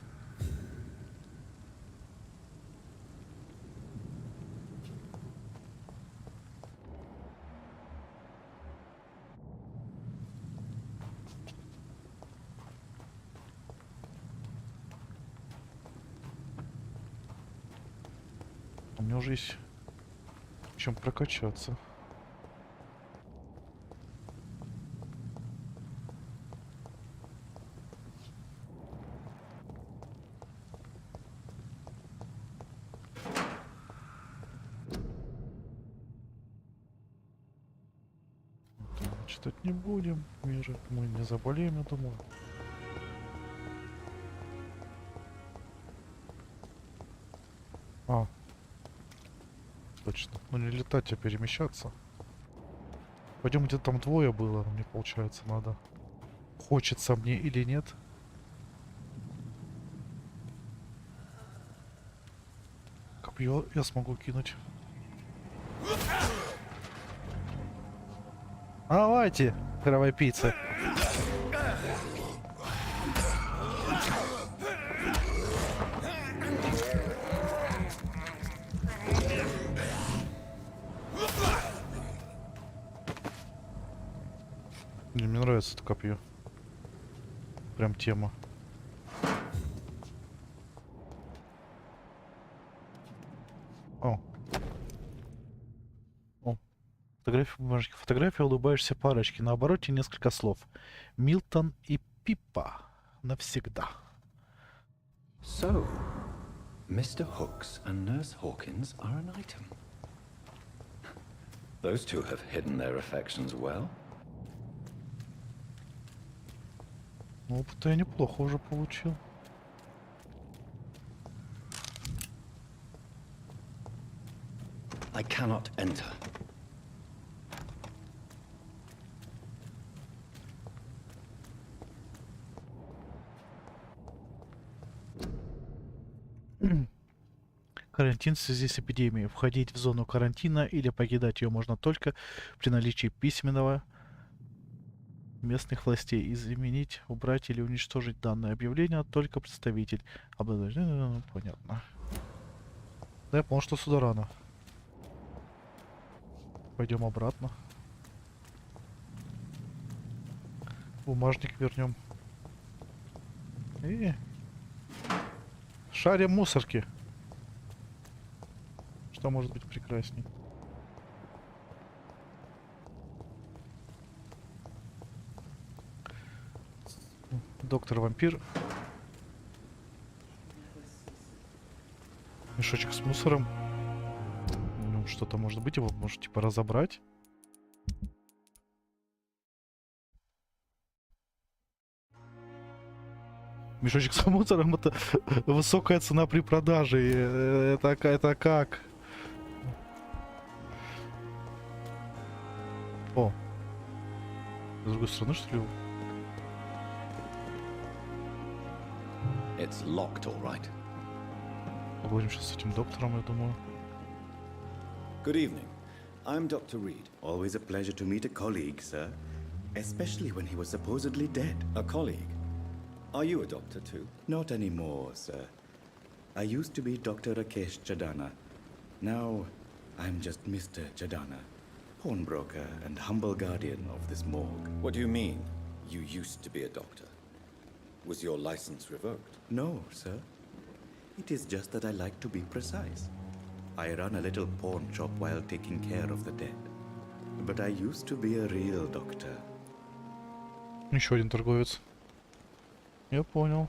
У меня уже есть чем прокачаться. Читать не будем. Мы не заболеем, я думаю. А. Точно. Ну не летать, а перемещаться. Пойдем, где там двое было, мне получается надо. Хочется мне или нет. Копье я смогу кинуть. Давайте, кровопийцы. Мне нравится это копье. Прям тема. О. О. Фотография бумажки. Фотография улыбающейся парочки. На обороте несколько слов. Милтон и Пиппа. Навсегда. So, Mr. Hooks and Nurse Hawkins are an item. Those two have hidden their affections well. Опыта я неплохо уже получил. I cannot enter. Карантин в связи с эпидемией. Входить в зону карантина или покидать ее можно только при наличии письменного местных властей. Изменить, убрать или уничтожить данное объявление только представитель. Понятно. Да, я понял, что сюда рано. Пойдем обратно. Бумажник вернем. И шарим мусорки. Что может быть прекрасней? Доктор Вампир. Мешочек с мусором. В нем что-то может быть, его может типа разобрать. Мешочек с мусором — это высокая цена при продаже. Это как? О. С другой стороны, что ли? It's locked, all right. Поговорим сейчас с этим доктором, я думаю. Good evening. I'm Dr. Reed. Always a pleasure to meet a colleague, sir. Especially when he was supposedly dead. A colleague? Are you a doctor too? Not anymore, sir. I used to be Dr. Rakesh Chadana. Now, I'm just Mr. Chadana, pawnbroker and humble guardian of this morgue. What do you mean, you used to be a doctor? Was your license revoked? No, sir. It is just that I like to be precise. I run a little pawn shop while taking care of the dead. But I used to be a real doctor. Еще один торговец. Я понял.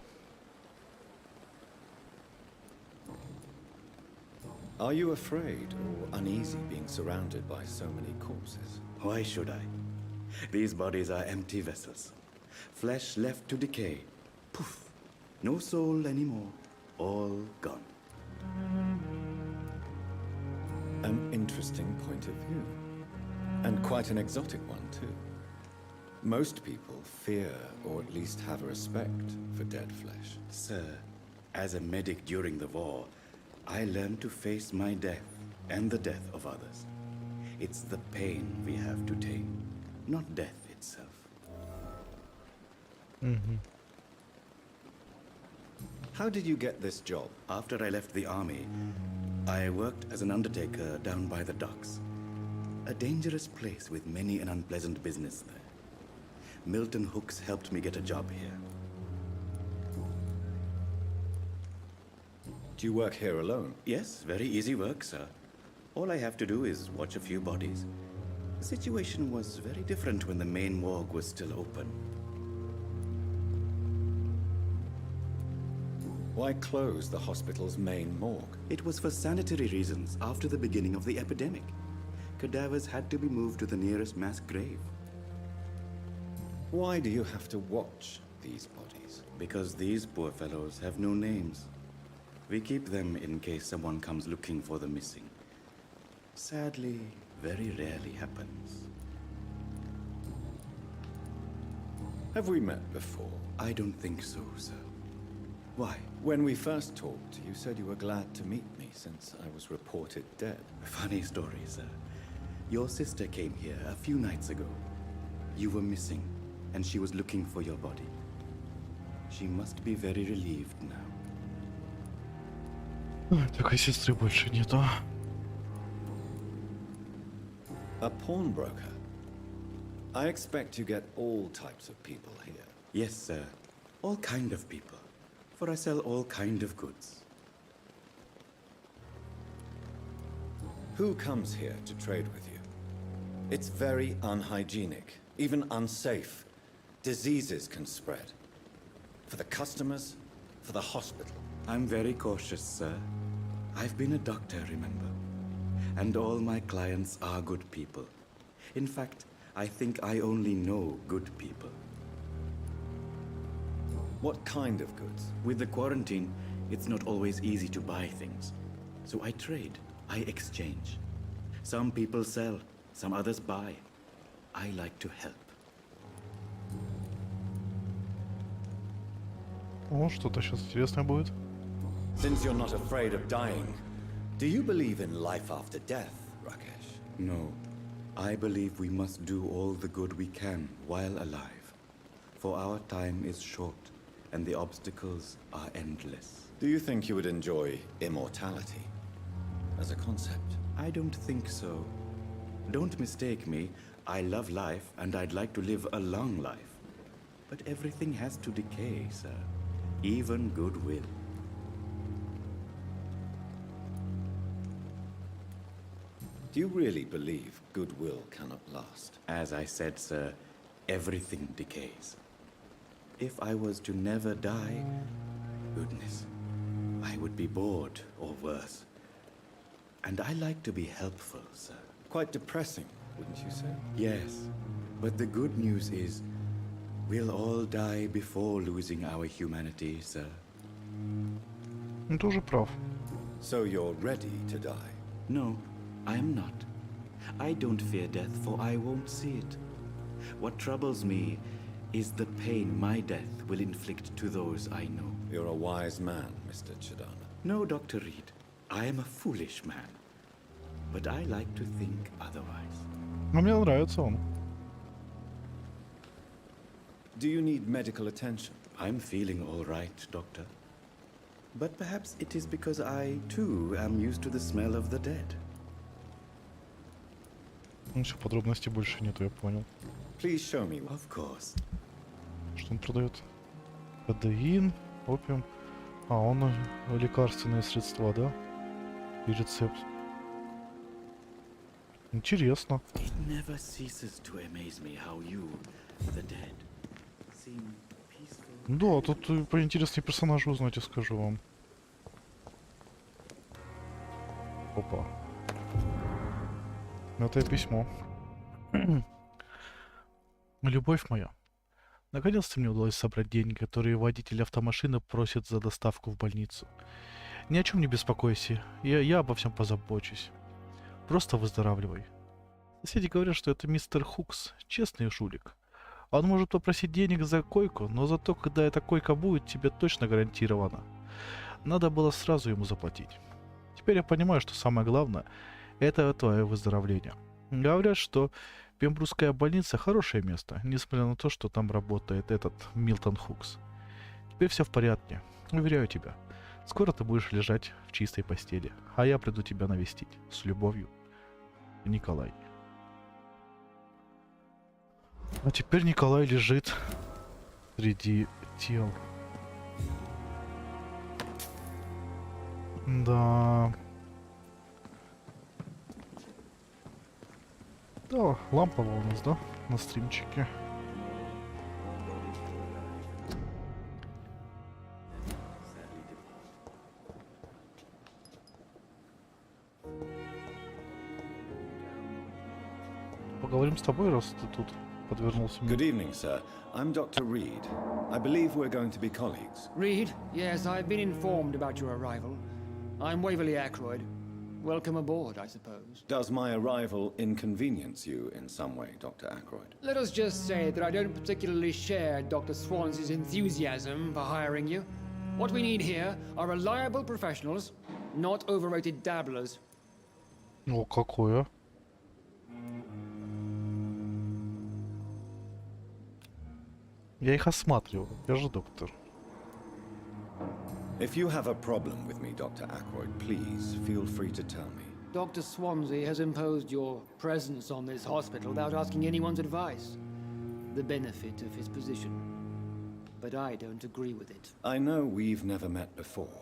Are you afraid or uneasy being surrounded by so many corpses? Why should I? These bodies are empty vessels. Flesh left to decay. Poof. No soul anymore. All gone. An interesting point of view. And quite an exotic one, too. Most people fear, or at least have a respect, for dead flesh. Sir, as a medic during the war, I learned to face my death and the death of others. It's the pain we have to tame, not death itself. How did you get this job? After I left the army, I worked as an undertaker down by the docks. A dangerous place with many an unpleasant business there. Milton Hooks helped me get a job here. Do you work here alone? Yes, very easy work, sir. All I have to do is watch a few bodies. The situation was very different when the main morgue was still open. Why close the hospital's main morgue? It was for sanitary reasons after the beginning of the epidemic. Cadavers had to be moved to the nearest mass grave. Why do you have to watch these bodies? Because these poor fellows have no names. We keep them in case someone comes looking for the missing. Sadly, very rarely happens. Have we met before? I don't think so, sir. Why? When we first talked, you said you were glad to meet me since I was reported dead. Funny story, sir. Your sister came here a few nights ago. You were missing, and she was looking for your body. She must be very relieved now. Такой сестры больше нету. A pawnbroker? I expect you get all types of people here. Yes, sir. All kind of people. For I sell all kind of goods. Who comes here to trade with you? It's very unhygienic, even unsafe. Diseases can spread. For the customers, for the hospital. I'm very cautious, sir. I've been a doctor, remember? And all my clients are good people. In fact, I think I only know good people. What kind of goods? With the quarantine, it's not always easy to buy things. So I trade, I exchange. Some people sell, some others buy. I like to help. О, что-то сейчас интересное будет. Since you're not afraid of dying, do you believe in life after death, Rakesh? No. I believe we must do all the good we can while alive. For our time is short, and the obstacles are endless. Do you think you would enjoy immortality as a concept? I don't think so. Don't mistake me. I love life, and I'd like to live a long life. But everything has to decay, sir. Even goodwill. Do you really believe goodwill cannot last? As I said, sir, everything decays. If I was to never die, goodness, I would be bored or worse. And I like to be helpful, sir. Quite depressing, wouldn't you say? Yes, but the good news is we'll all die before losing our humanity, sir. Он тоже прав. So you're ready to die? No, I am not. I don't fear death, for I won't see it. What troubles me is the pain my death will inflict to those I know. You're a wise man, Mr. Chidana. No, Dr. Reed. I am a foolish man. But I like to think otherwise. Но мне нравится он. Do you need medical attention? I'm feeling all right, Doctor. But perhaps it is because I, too, am used to the smell of the dead. Ну все, подробностей больше нету, я понял. Please show me. Of course. Что он продает? Кодеин, опиум. А, он лекарственные средства, да? И рецепт. Интересно. It never ceases to amaze me how you, the dead, seem peaceful. Да, тут поинтереснее персонажа узнать, я скажу вам. Опа. Это письмо. Любовь моя. Наконец-то мне удалось собрать деньги, которые водитель автомашины просит за доставку в больницу. Ни о чем не беспокойся, я обо всем позабочусь. Просто выздоравливай. Соседи говорят, что это мистер Хукс, честный жулик. Он может попросить денег за койку, но зато, когда эта койка будет, тебе точно гарантировано. Надо было сразу ему заплатить. Теперь я понимаю, что самое главное – это твое выздоровление. Говорят, что Пембрусская больница – хорошее место, несмотря на то, что там работает этот Милтон Хукс. Теперь все в порядке, уверяю тебя. Скоро ты будешь лежать в чистой постели, а я приду тебя навестить. С любовью, Николай. А теперь Николай лежит среди тел. Да. Да, лампово у нас, да, на стримчике. Поговорим с тобой, раз ты тут подвернулся мне. Good evening, sir. I'm Dr. Reed. I believe we're going to be colleagues. Reed? Yes, I've been informed about your arrival. I'm Waverly Ackroyd. Welcome aboard, I suppose. Does my arrival inconvenience you in some way, Dr. Ackroyd? Let us just say that I don't particularly share Dr. Swans's enthusiasm for hiring you. What we need here are reliable professionals, not overrated dabblers. О, какое? Я их осматриваю. Я же доктор. If you have a problem with me, Dr. Ackroyd, please feel free to tell me. Dr. Swansea has imposed your presence on this hospital without asking anyone's advice. The benefit of his position. But I don't agree with it. I know we've never met before,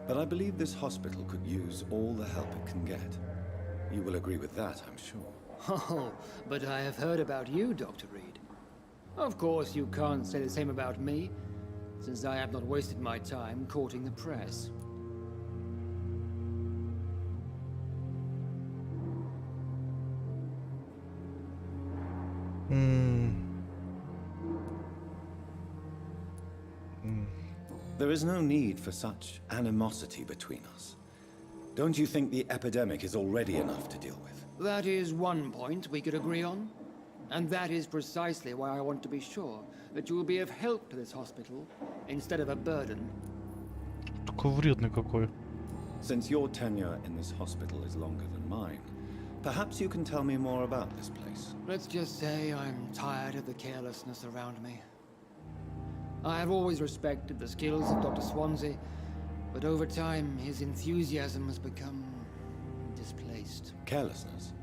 but I believe this hospital could use all the help it can get. You will agree with that, I'm sure. Oh, but I have heard about you, Dr. Reed. Of course, you can't say the same about me, since I have not wasted my time courting the press. There is no need for such animosity between us. Don't you think the epidemic is already enough to deal with? That is one point we could agree on. And that is precisely why I want to be sure that you will be of help to this hospital, instead of a burden. Такой вредный какой. Since your tenure in this hospital is longer than mine, perhaps you can tell me more about this place. Let's just say I'm tired of the carelessness around me. I have always respected the skills of Dr. Swansea, but over time his enthusiasm has become displaced. Carelessness?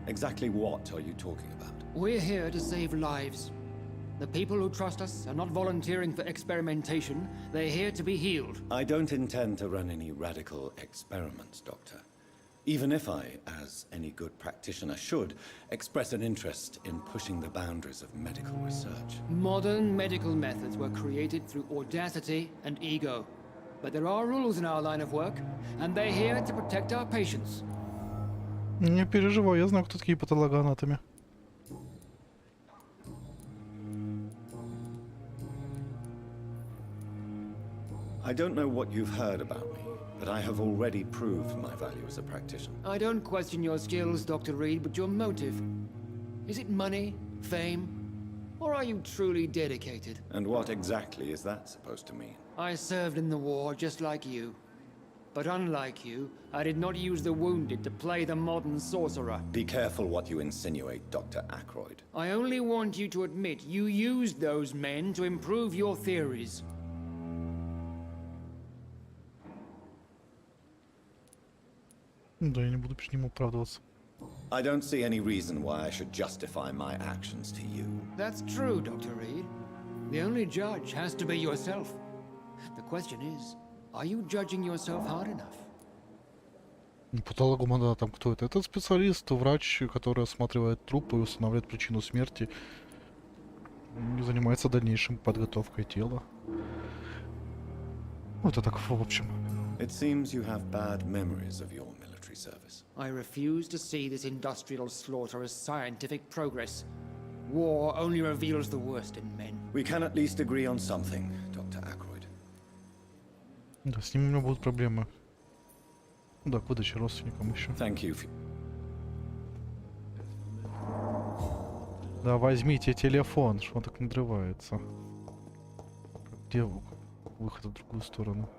Exactly what are you talking about? We're here to save lives. The people who trust us are not volunteering for experimentation. They're here to be healed. I don't intend to run any radical experiments, Doctor. Even if I, as any good practitioner should, express an interest in pushing the boundaries of medical research. Modern medical methods were created through audacity and ego. But there are rules in our line of work, and they're here to protect our patients. Не переживай, я знаю, кто такие патологоанатомы. I don't know what you've heard about me, but I have already proved my value as a practitioner. I don't question your skills, Dr. Reed, but your motive. Is it money, fame, or are you truly dedicated? And what exactly is that supposed to mean? I served in the war just like you. But unlike you, I did not use the wounded to play the modern sorcerer. Be careful what you insinuate, Dr. Ackroyd. I only want you to admit you used those men to improve your theories. Да, я не буду перед ним оправдываться. I don't see any reason why I should justify my actions to you. That's true, Dr. Reed. The only judge has to be yourself. The question is, are you judging yourself hard enough? Патологоанатом кто это? Это специалист, врач, который осматривает трупы и устанавливает причину смерти. И занимается дальнейшим подготовкой тела. Вот это так, в общем. It seems you have bad memories of your military service. I refuse to see this industrial slaughter as scientific progress. War only reveals the worst in men. We can at least agree on something, Dr. Ackroyd. Да, с ним у меня будут проблемы. Да, к выдаче родственникам еще. Thank you. Да, возьмите телефон, что он так надрывается. Где выход в другую сторону?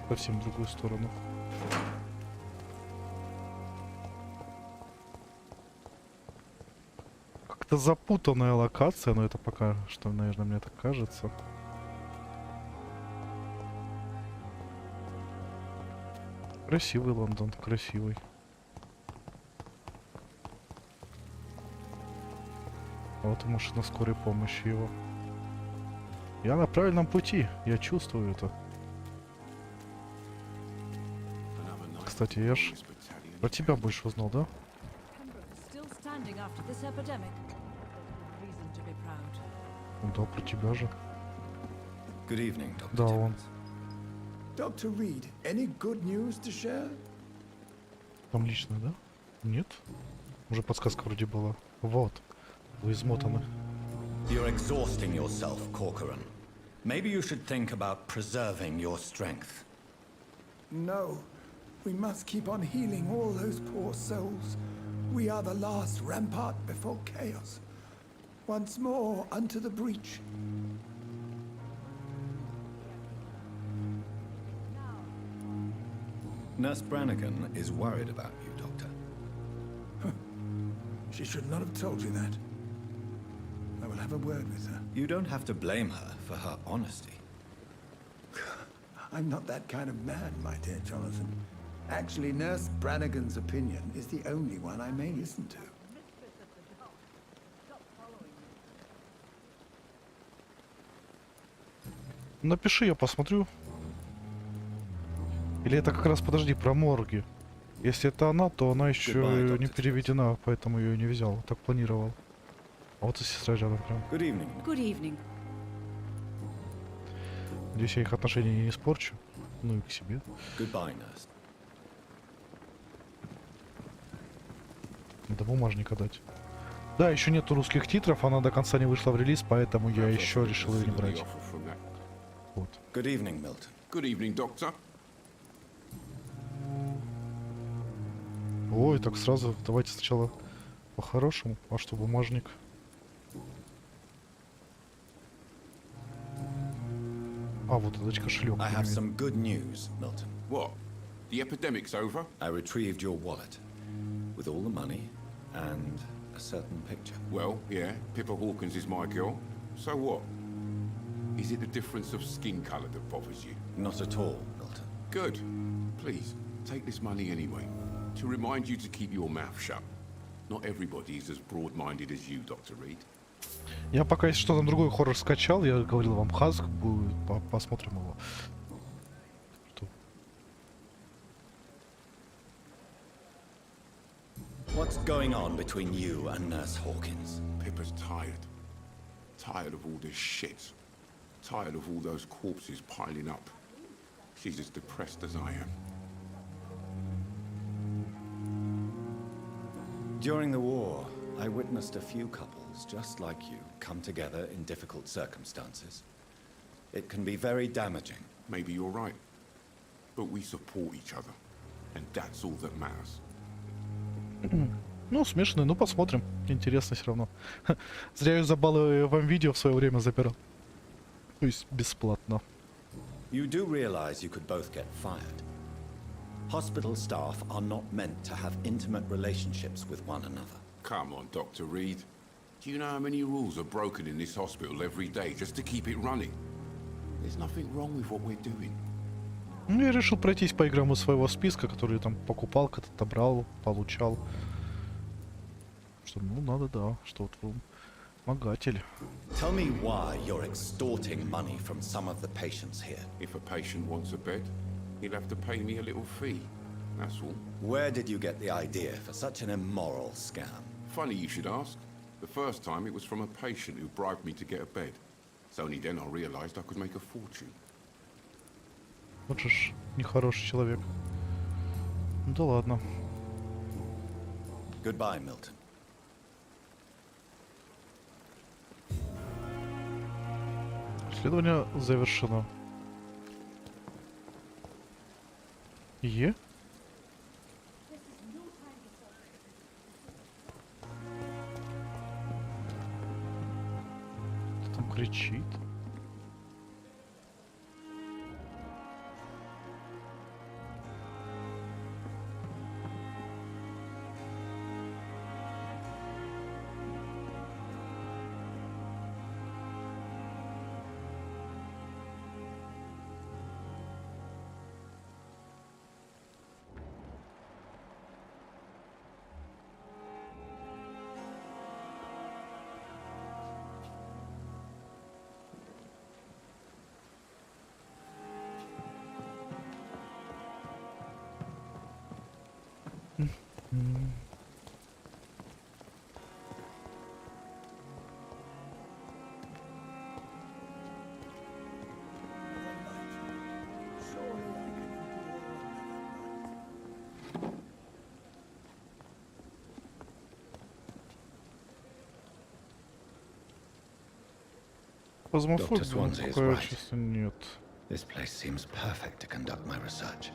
Совсем в другую сторону. Как-то запутанная локация, но это пока что, наверное, мне так кажется. Красивый Лондон, красивый. Вот и машина скорой помощи его. Я на правильном пути, я чувствую это. Кстати, я ж про тебя больше узнал, да? Да, про тебя же. Good evening, Dr. Да, он. Dr. Reed, any good news to share? Там личное, да? Нет? Уже подсказка вроде была. Вот. Вы измотаны. You're exhausting yourself, Corcoran. Maybe you should think about preserving your strength. No. We must keep on healing all those poor souls. We are the last rampart before chaos. Once more unto the breach. Nurse Brannigan is worried about you, Doctor. She should not have told you that. I will have a word with her. You don't have to blame her for her honesty. I'm not that kind of man, my dear Jonathan. Actually, Nurse Brannigan's opinion is the only one I may listen to. Напиши, я посмотрю. Или это как раз, подожди, про морги. Если это она, то она еще не переведена, поэтому ее не взял. Так планировал. А вот и сестра рядом прям. Good evening. Good evening. Надеюсь, я их отношения не испорчу. Ну и к себе. Goodbye, nurse. Надо бумажник отдать. Да, еще нету русских титров, она до конца не вышла в релиз, поэтому я еще решил ее не брать. Вот. Good evening, Milton. Good evening, Doctor. Ой, так сразу, давайте сначала по-хорошему. А что, бумажник? А, вот этот кошелек. I have some good news, Milton. What? The epidemic's over? I retrieved your wallet with all the money and a certain picture. Well, yeah, Pippa Hawkins is my girl. So what? Is it the difference of skin colour that bothers you? Not at all, Milton. Good. Please, take this money anyway. To remind you to keep your mouth shut. Not everybody is as broad-minded as you, Dr. Reed. Я пока если что-то другой хоррор скачал, я говорил вам, Хаск будет, посмотрим его. Что? What's going on between you and Nurse Hawkins? Pippa's tired. Tired of all this shit. Tired of all those corpses piling up. She's as depressed as I am. During the war, I witnessed a few couples just like you come together in difficult circumstances. It can be very damaging. Maybe you're right. But we support each other. And that's all that matters. Ну, смешанный, ну посмотрим. Интересно все равно. Зря я за баллы вам видео в свое время забирал. То есть бесплатно. You do realize you could both get fired. Hospital staff are not meant to have intimate relationships with one another. Come on, Dr. Reed. Do you know how many rules are broken in this hospital every day just to keep it running? There's nothing wrong with what we're doing. Ну, я решил пройтись по играм из своего списка, который там покупал, когда-то брал, получал. Что, ну, надо, да, что вот помогатель. Tell me why you're extorting money from some of the patients here. If a patient wants a bed, he'll have to pay me a little fee. That's all. Where did you get the idea for such an immoral scam? Funny you should ask. The first time it was from a patient who bribed me to get a bed. It's only then I realized I could make a fortune. Вот же ж нехороший человек. Ну да ладно. Goodbye, Milton. Исследование завершено. Е? Кто там кричит? Dr. Swansea is Какое right. чувство нет. This place seems perfect to conduct my research.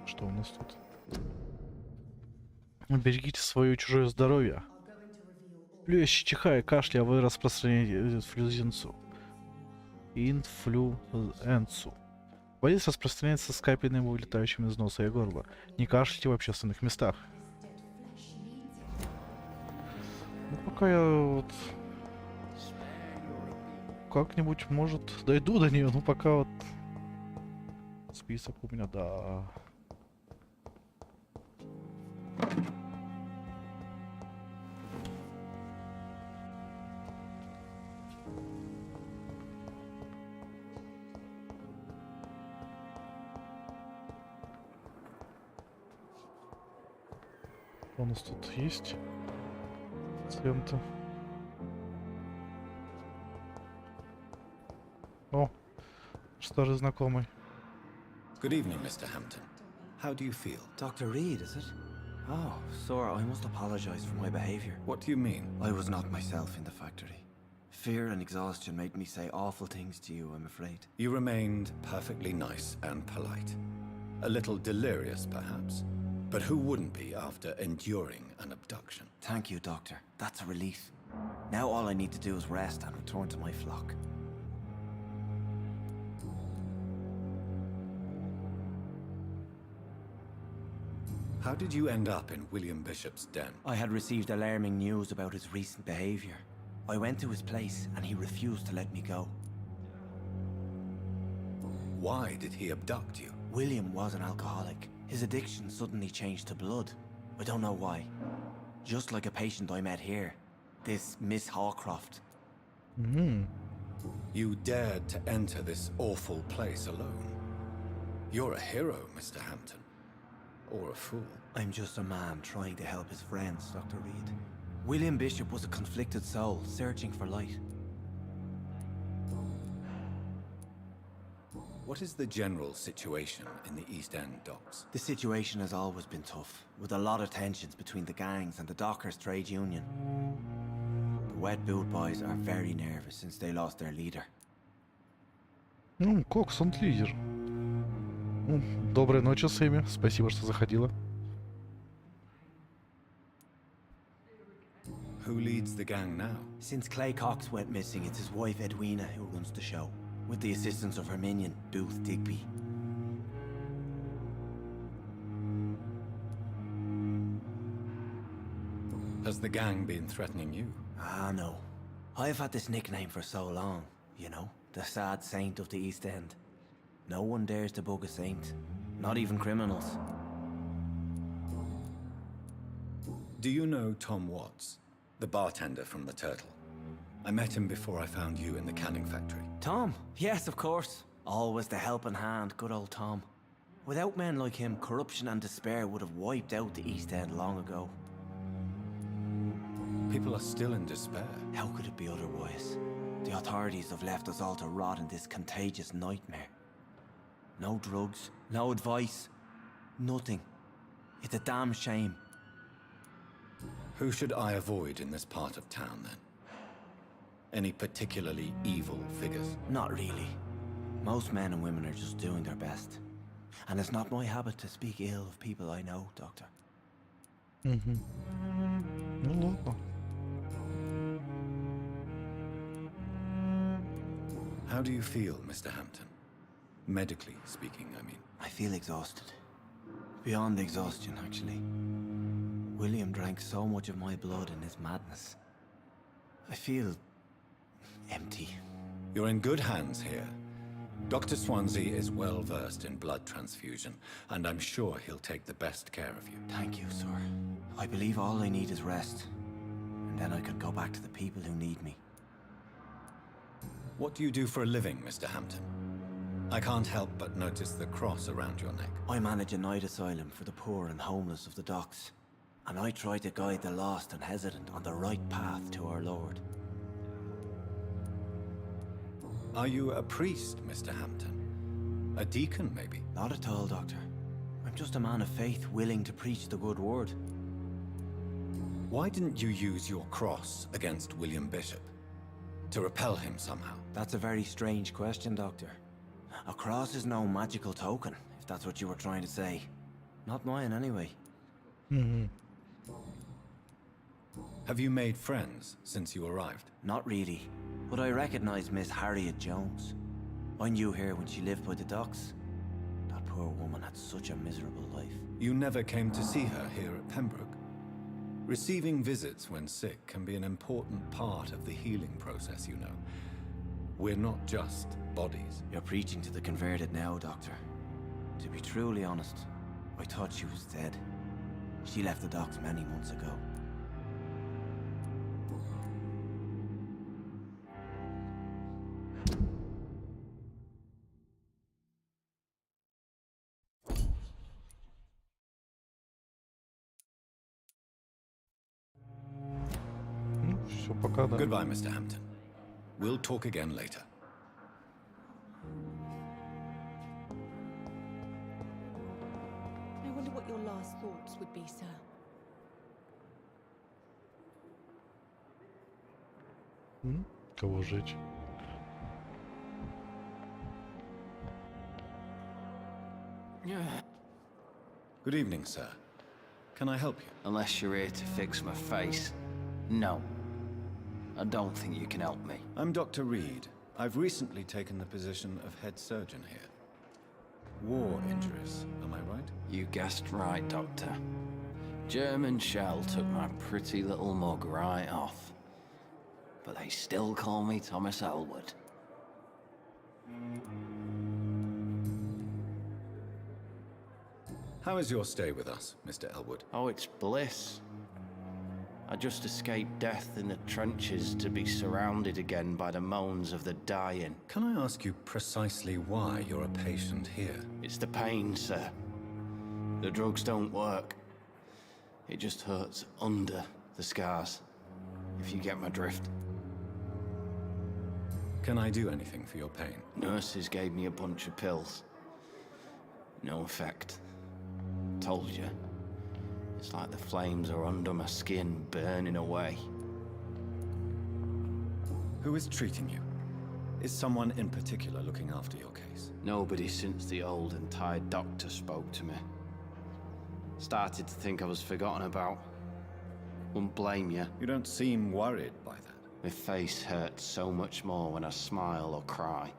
Что у нас тут? Берегите свое и чужое здоровье. Плюющий, чихая, кашля, вы распространяете инфлюенцу. Болезнь распространяется с капельным вылетающим из носа и горла. Не кашляйте в общественных местах. Ну, пока я вот как-нибудь, может, дойду до нее, но пока вот список у меня, да. Что у нас тут есть? Лента. О, старый знакомый. Good evening, Mr. Hampton. How do you feel? Dr. Reed, is it? Oh, sir, I must apologize for my behavior. What do you mean? I was not myself in the factory. Fear and exhaustion made me say awful things to you, I'm afraid. You remained perfectly nice and polite. A little delirious, perhaps. But who wouldn't be after enduring an abduction? Thank you, Doctor. That's a relief. Now all I need to do is rest and return to my flock. How did you end up in William Bishop's den? I had received alarming news about his recent behavior. I went to his place and he refused to let me go. Why did he abduct you? William was an alcoholic. His addiction suddenly changed to blood. I don't know why. Just like a patient I met here. This Miss Hawcroft. You dared to enter this awful place alone. You're a hero, Mr. Hampton. Or a fool. I'm just a man trying to help his friends, Dr. Reed. William Bishop was a conflicted soul, searching for light. What is the general situation in the East End docks? The situation has always been tough, with a lot of tensions between the gangs and the dockers' trade union. The Wet Boot boys are very nervous since they lost their leader. Ну, Кокс, он лидер. Доброй ночи, Сэмми. Спасибо, что заходила. Who leads the gang now? Since Clay Cox went missing, it's his wife Edwina who runs the show, with the assistance of her minion, Booth Digby. Has the gang been threatening you? Ah, no. I've had this nickname for so long, you know, the sad saint of the East End. No one dares to bug a saint, not even criminals. Do you know Tom Watts, the bartender from the Turtle? I met him before I found you in the canning factory. Tom? Yes, of course. Always the helping hand, good old Tom. Without men like him, corruption and despair would have wiped out the East End long ago. People are still in despair. How could it be otherwise? The authorities have left us all to rot in this contagious nightmare. No drugs, no advice, nothing. It's a damn shame. Who should I avoid in this part of town, then? Any particularly evil figures? Not really. Most men and women are just doing their best. And it's not my habit to speak ill of people I know, Doctor. Ну ладно. How do you feel, Mr. Hampton? Medically speaking, I mean. I feel exhausted. Beyond exhaustion, actually. William drank so much of my blood in his madness. I feel empty. You're in good hands here. Dr. Swansea is well versed in blood transfusion, and I'm sure he'll take the best care of you. Thank you, sir. I believe all I need is rest. And then I can go back to the people who need me. What do you do for a living, Mr. Hampton? I can't help but notice the cross around your neck. I manage a night asylum for the poor and homeless of the docks. And I try to guide the lost and hesitant on the right path to our Lord. Are you a priest, Mr. Hampton? A deacon, maybe? Not at all, Doctor. I'm just a man of faith willing to preach the good word. Why didn't you use your cross against William Bishop? To repel him somehow? That's a very strange question, Doctor. A cross is no magical token, if that's what you were trying to say. Not mine, anyway. Have you made friends since you arrived? Not really, but I recognize Miss Harriet Jones. I knew her when she lived by the docks. That poor woman had such a miserable life. You never came to see her here at Pembroke? Receiving visits when sick can be an important part of the healing process, you know. We're not just bodies. You're preaching to the converted now, Doctor. To be truly honest, I thought she was dead. She left the docks many months ago. Все, пока, да. Goodbye, Mr. Hampton. We'll talk again later. I wonder what your last thoughts would be, sir. Кого жечь? Good evening, sir. Can I help you? Unless you're here to fix my face. No. I don't think you can help me. I'm Dr. Reed. I've recently taken the position of head surgeon here. War injuries, am I right? You guessed right, Doctor. German shell took my pretty little mug right off. But they still call me Thomas Elwood. How is your stay with us, Mr. Elwood? Oh, it's bliss. I just escaped death in the trenches to be surrounded again by the moans of the dying. Can I ask you precisely why you're a patient here? It's the pain, sir. The drugs don't work. It just hurts under the scars. if you get my drift. Can I do anything for your pain? Nurses gave me a bunch of pills. No effect. Told you. It's like the flames are under my skin, burning away. Who is treating you? Is someone in particular looking after your case? Nobody since the old and tired doctor spoke to me. Started to think I was forgotten about. Wouldn't blame you. You don't seem worried by that. My face hurts so much more when I smile or cry.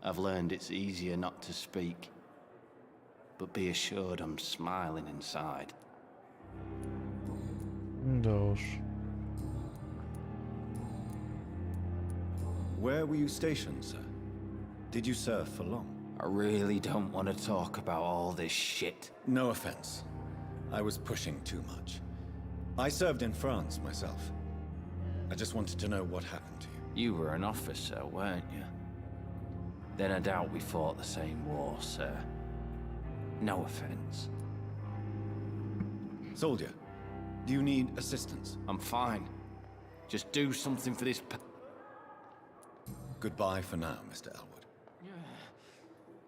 I've learned it's easier not to speak. But be assured I'm smiling inside. Да уж. Where were you stationed, sir? Did you serve for long? I really don't want to talk about all this shit. No offense. I was pushing too much. I served in France myself. I just wanted to know what happened to you. You were an officer, weren't you? Then I doubt we fought the same war, sir. No offense. Soldier, do you need assistance? I'm fine. Just do something for this Goodbye for now, Mr. Elwood.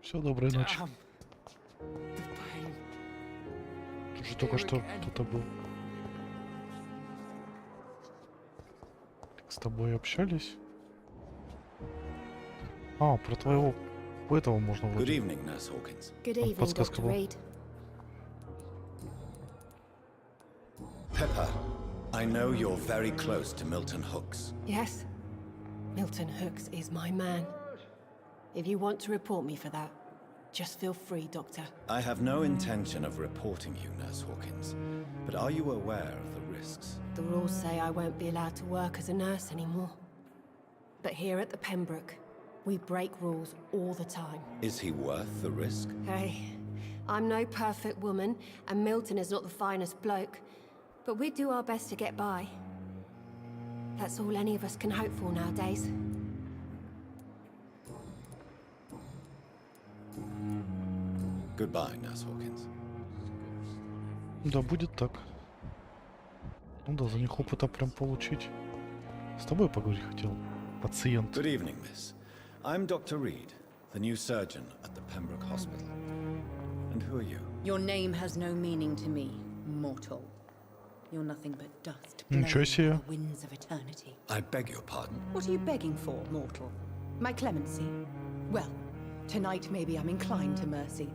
Все, доброй ночи. Тут же только что кто-то был. С тобой общались? А, про твоего... Этого можно вроде. Good evening, Nurse Hawkins. Good evening, Dr. Reed. Pepper, I know you're very close to Milton Hooks. Yes. Milton Hooks is my man. If you want to report me for that, just feel free, Doctor. I have no intention of reporting you, Nurse Hawkins. But are you aware of the risks? The rules say I won't be allowed to work as a nurse anymore. But here at the Pembroke, we break rules all the time. Is he worth the risk? Hey, I'm no perfect woman, and Milton is not the finest bloke. But we do our best to get by. That's all any of us can hope for nowadays. Goodbye, Nurse Hawkins. Да, будет так. Ну да, за них опыта прям получить. С тобой поговорить хотел, пациент. Good evening, miss. I'm Dr. Reed, the new surgeon at the Pembroke Hospital. And who are you? Your name has no meaning to me, mortal. You're nothing but dust Ничего blown себе. on the winds of eternity. I beg your pardon. What are you begging for, mortal? My clemency? Well, tonight maybe I'm inclined to mercy.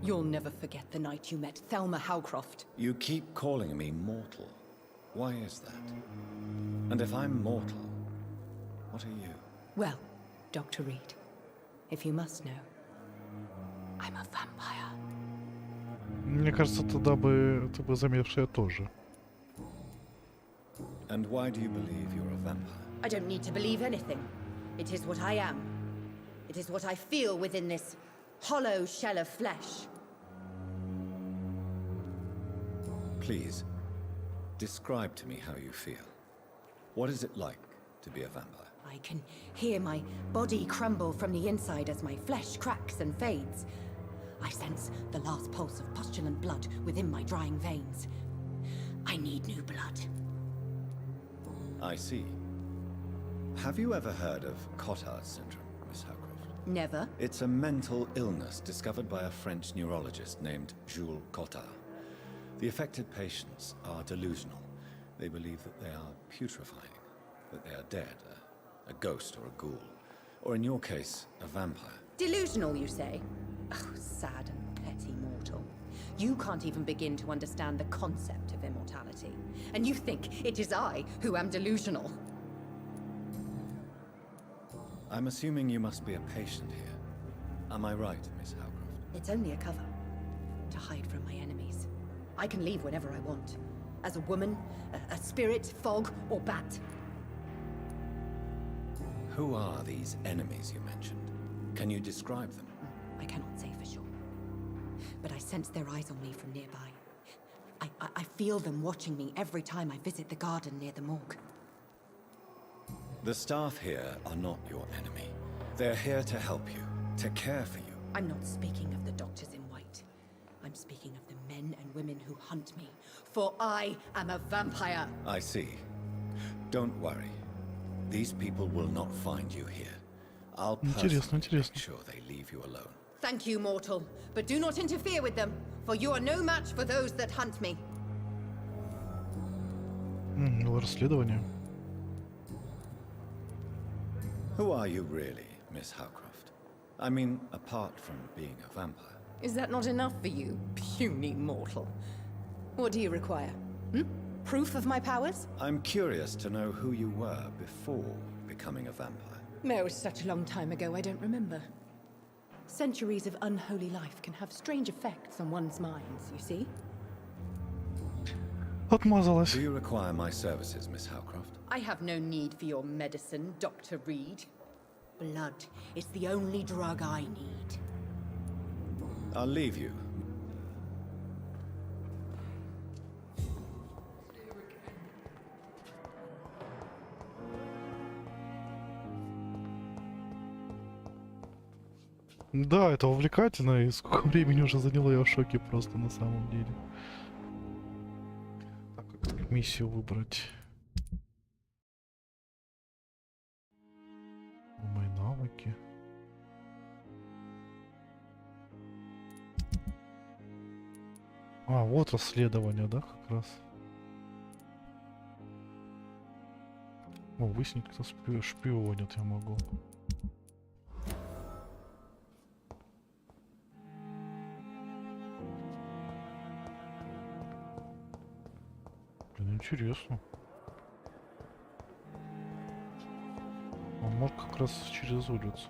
You'll never forget the night you met Thelma Howcroft. You keep calling me mortal. Why is that? And if I'm mortal, what are you? Well, Dr. Reed, if you must know, I'm a vampire. Мне кажется, тогда бы ты бы заметившая тоже. And why do you believe you're a vampire? I don't need to believe anything. It is what I am. It is what I feel within this hollow shell of flesh. Please, describe to me how you feel. What is it like to be a vampire? I can hear my body crumble from the inside as my flesh cracks and fades. I sense the last pulse of postulant blood within my drying veins. I need new blood. I see. Have you ever heard of Cotard's syndrome, Miss Howcroft? Never. It's a mental illness discovered by a French neurologist named Jules Cotard. The affected patients are delusional. They believe that they are putrefying, that they are dead, a ghost or a ghoul, or in your case, a vampire. Delusional, you say? Oh, sad and petty mortal. You can't even begin to understand the concept of immortality. And you think it is I who am delusional. I'm assuming you must be a patient here. Am I right, Miss Howcroft? It's only a cover. To hide from my enemies. I can leave whenever I want. As a woman, a spirit, fog, or bat. Who are these enemies you mentioned? Can you describe them? I cannot say for sure. But I sense their eyes on me from nearby. I feel them watching me every time I visit the garden near the morgue. The staff here are not your enemy. They're here to help you, to care for you. I'm not speaking of the doctors in white. I'm speaking of the men and women who hunt me. For I am a vampire. I see. Don't worry. These people will not find you here. I'll Интересно, personally make интересно. sure they leave you alone. Thank you, mortal. But do not interfere with them, for you are no match for those that hunt me. Расследование. Who are you really, Miss Howcroft? I mean, apart from being a vampire. Is that not enough for you, puny mortal? What do you require? Hmm? Proof of my powers? I'm curious to know who you were before becoming a vampire. No, it's such a long time ago, I don't remember. Centuries of unholy life can have strange effects on one's minds, you see? Отмазалась. Do you require my services, Miss Howcroft? I have no need for your medicine, Dr. Reed. Blood is the only drug I need. I'll leave you. Да, это увлекательно, и сколько времени уже заняло, я в шоке просто на самом деле. Так, как миссию выбрать? Мои навыки. А, вот расследование, да, как раз. О, выяснить, кто шпионит я могу. Блин, интересно. Он может как раз через улицу.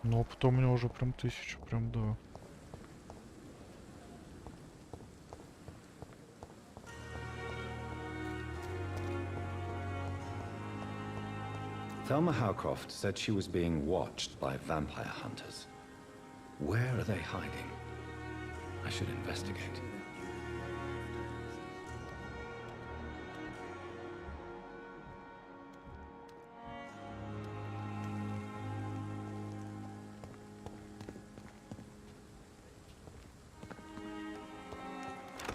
Ну, а потом у меня уже прям 1000, прям да. Thelma Howcroft said she was being watched by vampire hunters. Where are they hiding? I should investigate.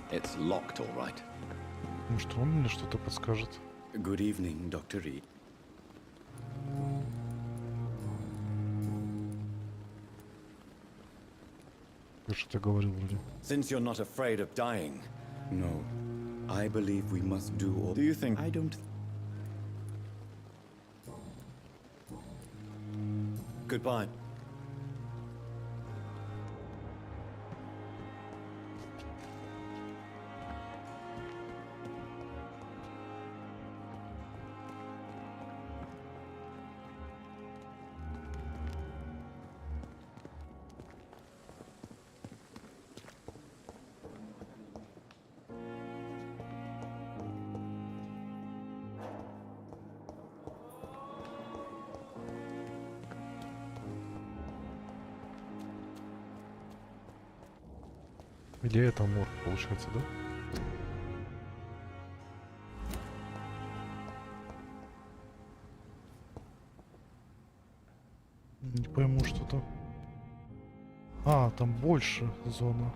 It's locked, all right. Может, он мне что-то подскажет? Good evening, Dr. Reed. Я что-то говорил вроде. Since you're not afraid of dying. No, I believe we must do all... Do you think... I don't... Goodbye. Или это морг, получается, да? Не пойму, что-то. А, там больше зона.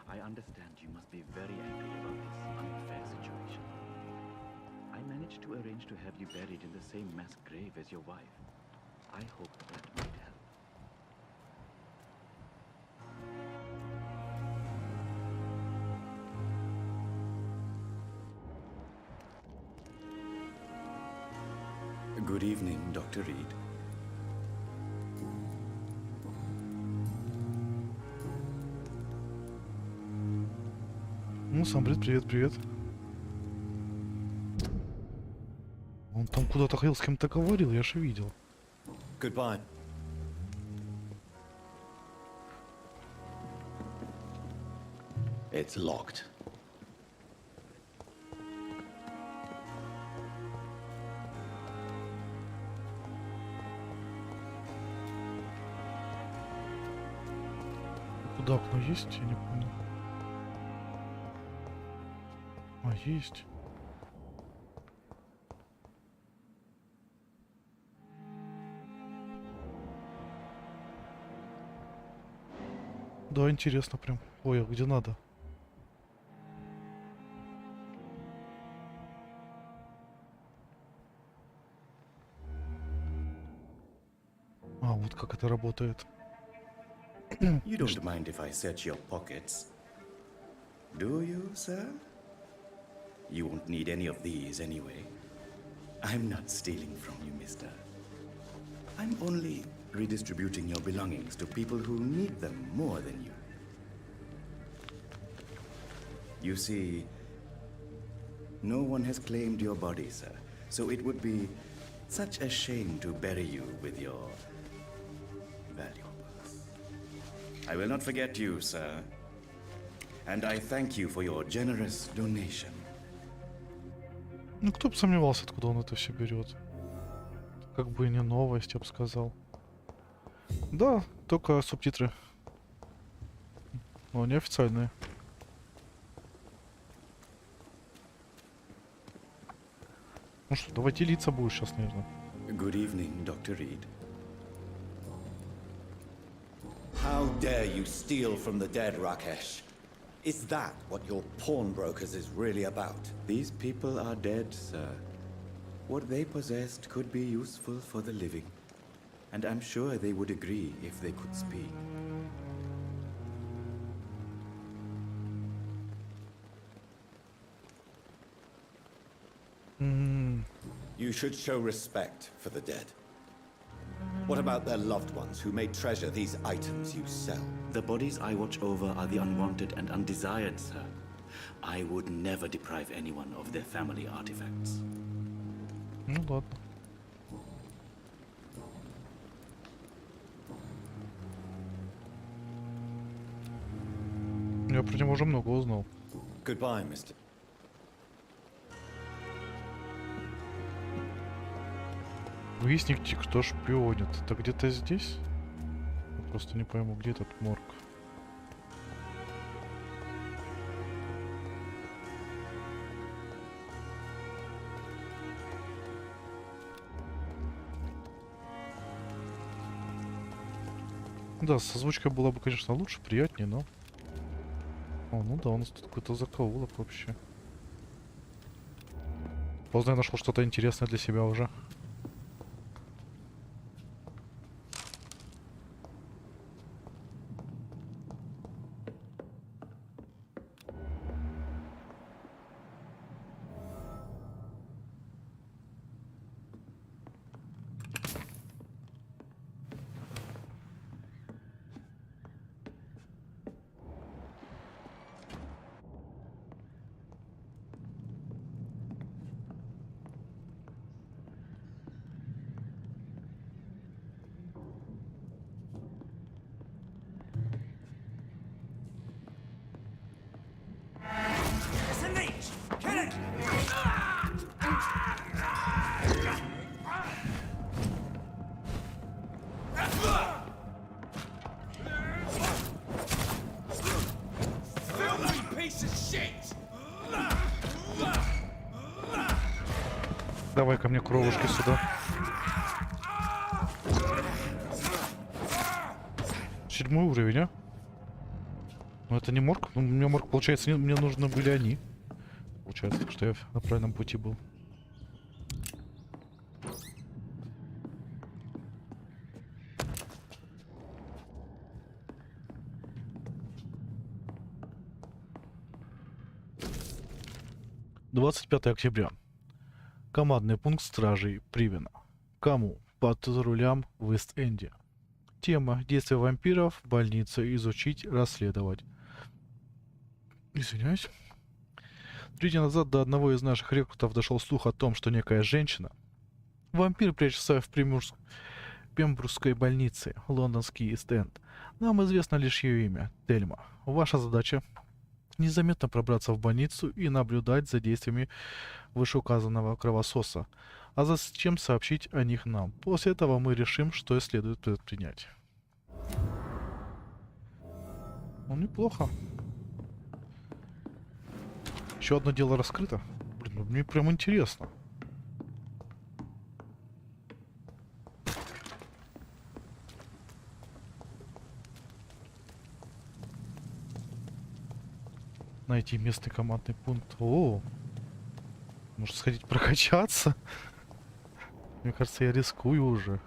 I understand you must be very angry about this unfair situation. I managed to arrange to have you buried in the same mass grave as your wife. I hope that might help. Good evening, Dr. Reed. Ну, Самбрид, привет, привет. Он там куда-то ходил, с кем-то говорил, я же видел. Goodbye. It's locked. Туда окно есть? Я не понял. А, есть. Да, интересно прям. Ой, а где надо? А, вот как это работает. You don't mind if I search your pockets, do you, sir? You won't need any of these anyway. I'm not stealing from you, mister. I'm only redistributing your belongings to people who need them more than you. You see, no one has claimed your body, sir, so it would be such a shame to bury you with your valuables. I will not forget you, sir, and I thank you for your generous donation. Ну, кто бы сомневался, откуда он это все берет. Как бы и не новость, я бы сказал. Да, только субтитры. Но они официальные. Ну что, давай делиться будешь сейчас, наверное. Good evening, Dr. Reed. How dare you steal from the dead, Rakesh? Is that what your pawnbrokers is really about? These people are dead, sir. What they possessed could be useful for the living. And I'm sure they would agree if they could speak. You should show respect for the dead. What about their loved ones who may treasure these items you sell? The bodies I watch over are the unwanted and undesired, sir. I would never deprive anyone of their family artifacts. Ну ладно. Я про него уже много узнал. Goodbye, mister. Выясните, кто шпионит. Это где-то здесь? Я просто не пойму, где этот морг. Да, с озвучкой было бы, конечно, лучше, приятнее, но... О, ну да, у нас тут какой-то закоулок вообще. Поздно я нашел что-то интересное для себя уже. Давай ко мне кровушки сюда. Седьмой уровень, а? Ну это не морг. Ну, мне морг, получается, мне нужны были они. Получается, что я на правильном пути был. «25 октября. Командный пункт стражей Привена. Кому? Патрулям в Ист-Энде. Тема: действия вампиров, больница, изучить, расследовать». Извиняюсь. 3 дня назад до одного из наших рекрутов дошел слух о том, что некая женщина, вампир, прячется в Пембрусской больнице, лондонский Ист-Энд. Нам известно лишь ее имя — Тельма. Ваша задача — незаметно пробраться в больницу и наблюдать за действиями вышеуказанного кровососа, а затем сообщить о них нам. После этого мы решим, что следует предпринять. Ну, неплохо. Еще одно дело раскрыто. Блин, ну мне прям интересно. Найти местный командный пункт. О, может сходить прокачаться? Мне кажется, я рискую уже.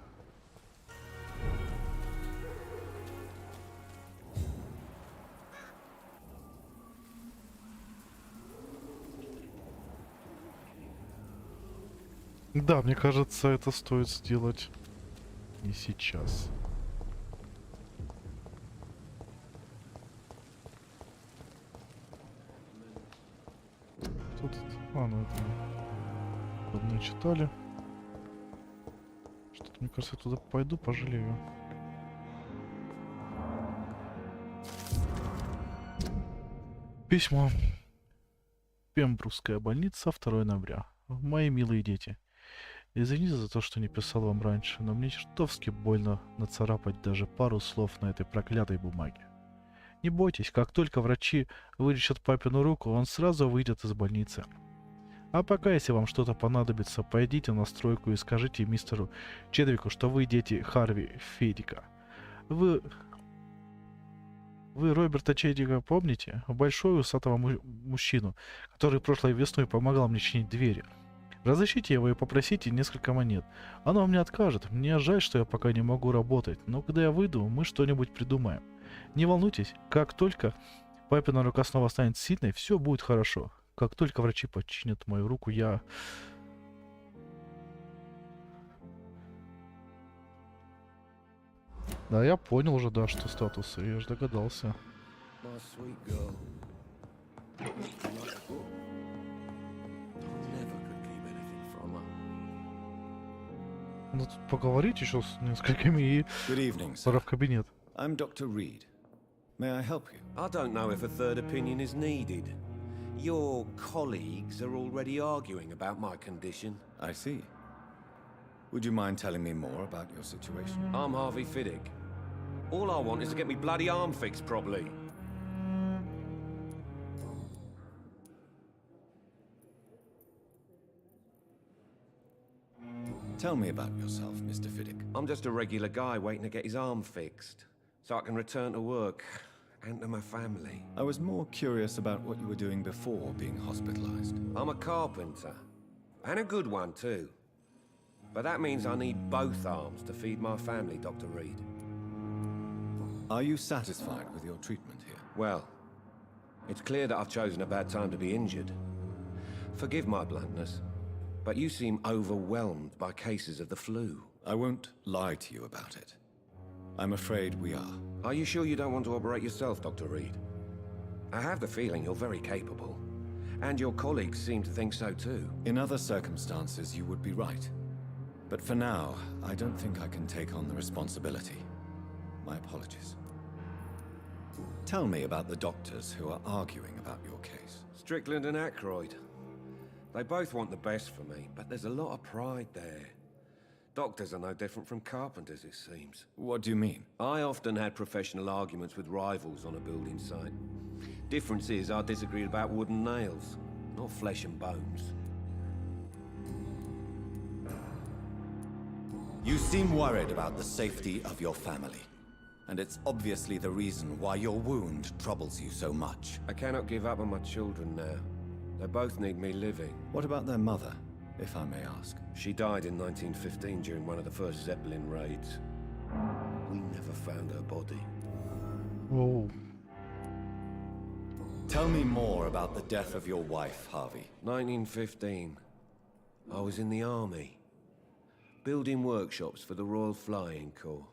Да, мне кажется, это стоит сделать не сейчас. Что тут? А, ну это мы давно читали. Что-то, мне кажется, я туда пойду, пожалею. Письмо. Пембрукская больница, 2 ноября. Мои милые дети. Извините за то, что не писал вам раньше, но мне чертовски больно нацарапать даже пару слов на этой проклятой бумаге. Не бойтесь, как только врачи вылечат папину руку, он сразу выйдет из больницы. А пока, если вам что-то понадобится, пойдите на стройку и скажите мистеру Чедвику, что вы дети Харви Федика. Вы Роберта Чедвика помните? Большой усатого мужчину, который прошлой весной помогал мне чинить двери. Разыщите его и попросите несколько монет. Оно вам не откажет. Мне жаль, что я пока не могу работать, но когда я выйду, мы что-нибудь придумаем. Не волнуйтесь, как только папина рука снова станет сильной, все будет хорошо. Как только врачи починят мою руку, я... Да, я понял уже, да, что статусы, я же догадался. Надо тут поговорить еще с несколькими и пора в кабинет. I'm Dr. Reed. May I help you? I don't know if a third opinion is needed. Your colleagues are already arguing about my condition. I see. Would you mind telling me more about your situation? I'm Harvey Fiddick. All I want is to get me bloody arm fixed properly. Tell me about yourself, Mr. Fiddick. I'm just a regular guy waiting to get his arm fixed, so I can return to work and to my family. I was more curious about what you were doing before being hospitalized. I'm a carpenter, and a good one too. But that means I need both arms to feed my family, Dr. Reed. Are you satisfied with your treatment here? Well, it's clear that I've chosen a bad time to be injured. Forgive my bluntness, but you seem overwhelmed by cases of the flu. I won't lie to you about it. I'm afraid we are. Are you sure you don't want to operate yourself, Dr. Reed? I have the feeling you're very capable, and your colleagues seem to think so too. In other circumstances, you would be right. But for now, I don't think I can take on the responsibility. My apologies. Tell me about the doctors who are arguing about your case. Strickland and Aykroyd. They both want the best for me, but there's a lot of pride there. Doctors are no different from carpenters, it seems. What do you mean? I often had professional arguments with rivals on a building site. Difference is, I disagreed about wood and nails, not flesh and bones. You seem worried about the safety of your family. And it's obviously the reason why your wound troubles you so much. I cannot give up on my children now. They both need me living. What about their mother, if I may ask? She died in 1915 during one of the first Zeppelin raids. We never found her body. Whoa. Tell me more about the death of your wife, Harvey. 1915. I was in the army, building workshops for the Royal Flying Corps.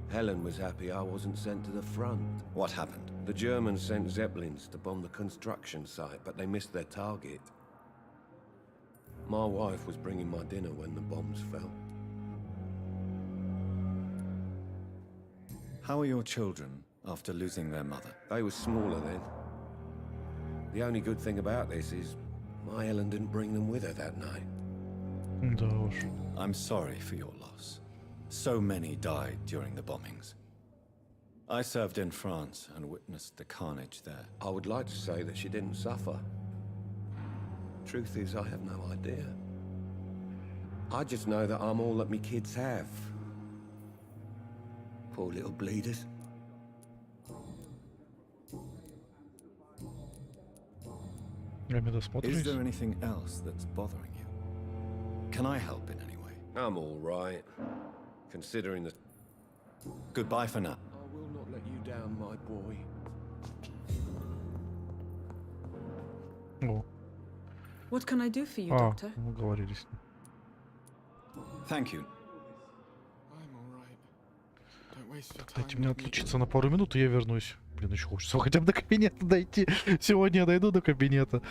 Helen was happy I wasn't sent to the front. What happened? The Germans sent Zeppelins to bomb the construction site, but they missed their target. My wife was bringing my dinner when the bombs fell. How are your children after losing their mother? They were smaller then. The only good thing about this is my Helen didn't bring them with her that night. I'm sorry for your loss. So many died during the bombings. I served in France and witnessed the carnage there. I would like to say that she didn't suffer. Truth is, I have no idea. I just know that I'm all that me kids have. Poor little bleeders. Is there anything else that's bothering you? Can I help in any way? I'm all right, considering the... Goodbye for now. I will not let you down, my boy. О. What can I do for you, А, Doctor? мы говорили с ним. Thank you. Дайте мне отлучиться на пару минут, и я вернусь. Блин, еще хочется хотя бы до кабинета дойти. Сегодня я дойду до кабинета.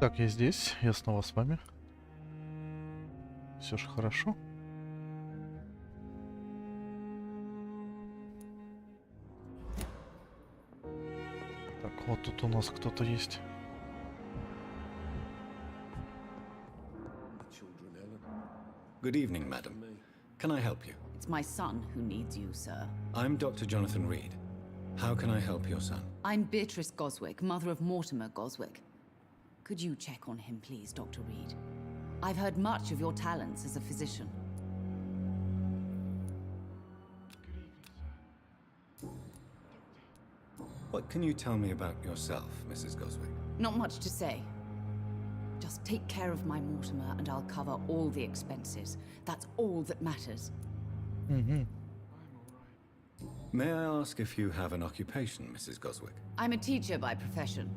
Так, я здесь, я снова с вами. Все же хорошо. Так, вот тут у нас кто-то есть. Good evening, madam. Can I help you? It's my son who needs you, sir. I'm Dr. Jonathan Reed. How can I help your son? I'm Beatrice Goswick, mother of Mortimer Goswick. Could you check on him, please, Dr. Reed? I've heard much of your talents as a physician. What can you tell me about yourself, Mrs. Goswick? Not much to say. Just take care of my Mortimer and I'll cover all the expenses. That's all that matters. May I ask if you have an occupation, Mrs. Goswick? I'm a teacher by profession.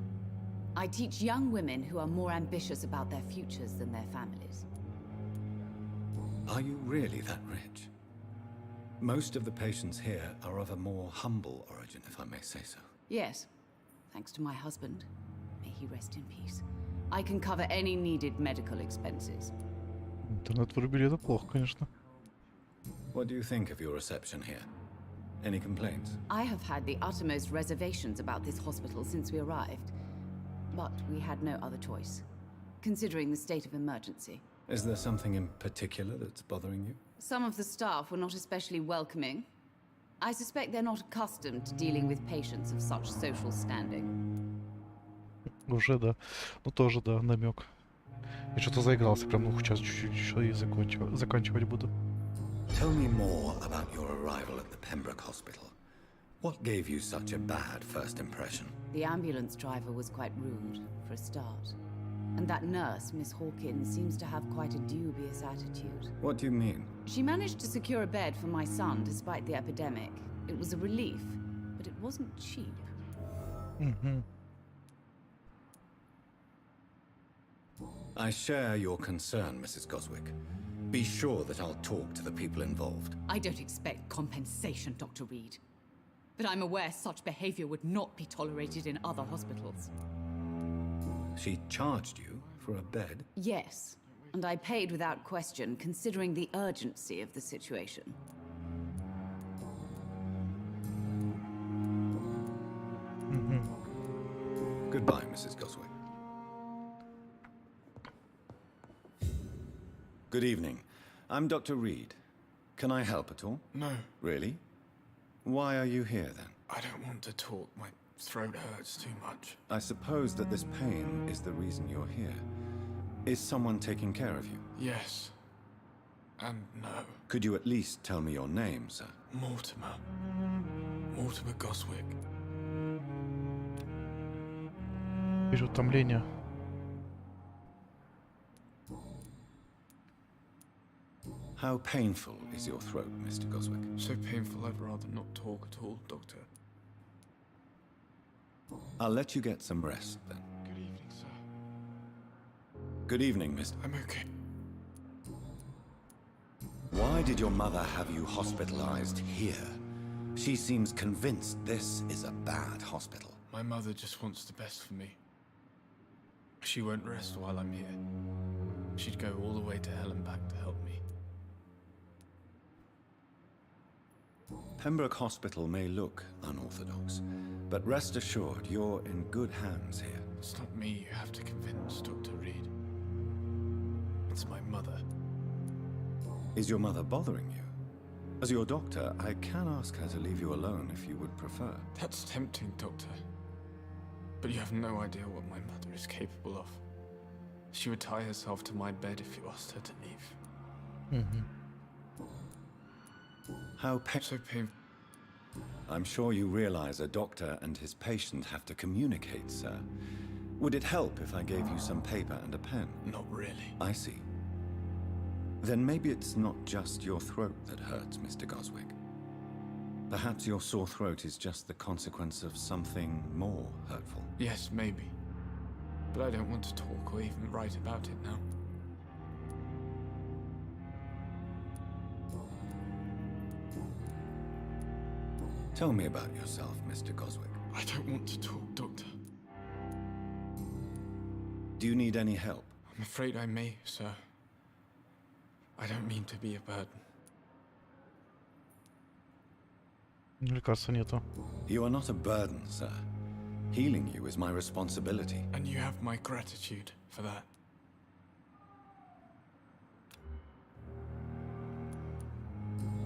I teach young women who are more ambitious about their futures than their families. Are you really that rich? Most of the patients here are of a more humble origin, if I may say so. Yes, thanks to my husband. May he rest in peace. I can cover any needed medical expenses. Интернет вырубили, это плохо, конечно. What do you think of your reception here? Any complaints? I have had the uttermost reservations about this hospital since we arrived. But we had no other choice, considering the state of emergency. Is there something in particular that's bothering you? Some of the staff were not especially welcoming. I suspect they're not accustomed to dealing with patients of such social standing. Уже, да. Ну, тоже, да, намек. Я что-то заигрался, прям, ну, сейчас чуть-чуть еще и заканчивать буду. Tell me more about your arrival at the Pembroke Hospital. What gave you such a bad first impression? The ambulance driver was quite rude, for a start. And that nurse, Miss Hawkins, seems to have quite a dubious attitude. What do you mean? She managed to secure a bed for my son despite the epidemic. It was a relief, but it wasn't cheap. I share your concern, Mrs. Goswick. Be sure that I'll talk to the people involved. I don't expect compensation, Dr. Reed. But I'm aware such behavior would not be tolerated in other hospitals. She charged you for a bed? Yes, and I paid without question, considering the urgency of the situation. Goodbye, Mrs. Goswick. Good evening. I'm Dr. Reed. Can I help at all? No. Really? Why are you here, then? I don't want to talk. My throat hurts too much. I suppose that this pain is the reason you're here. Is someone taking care of you? Yes. And no. Could you at least tell me your name, sir? Mortimer. Mortimer Goswick. Переутомление. How painful is your throat, Mr. Goswick? So painful I'd rather not talk at all, Doctor. I'll let you get some rest, then. Good evening, sir. Good evening, Mr. I'm okay. Why did your mother have you hospitalized here? She seems convinced this is a bad hospital. My mother just wants the best for me. She won't rest while I'm here. She'd go all the way to hell and back to help me. Pembroke Hospital may look unorthodox, but rest assured you're in good hands here. It's not me you have to convince, Dr. Reed. It's my mother. Is your mother bothering you? As your doctor, I can ask her to leave you alone if you would prefer. That's tempting, Doctor. But you have no idea what my mother is capable of. She would tie herself to my bed if you asked her to leave. How so painful. I'm sure you realize a doctor and his patient have to communicate, sir. Would it help if I gave you some paper and a pen? Not really. I see. Then maybe it's not just your throat that hurts, Mr. Goswick. Perhaps your sore throat is just the consequence of something more hurtful. Yes, maybe. But I don't want to talk or even write about it now. Tell me about yourself, Mr. Goswick. I don't want to talk, Doctor. Do you need any help? I'm afraid I may, sir. I don't mean to be a burden. Лекарства нету. You are not a burden, sir. Healing you is my responsibility. And you have my gratitude for that.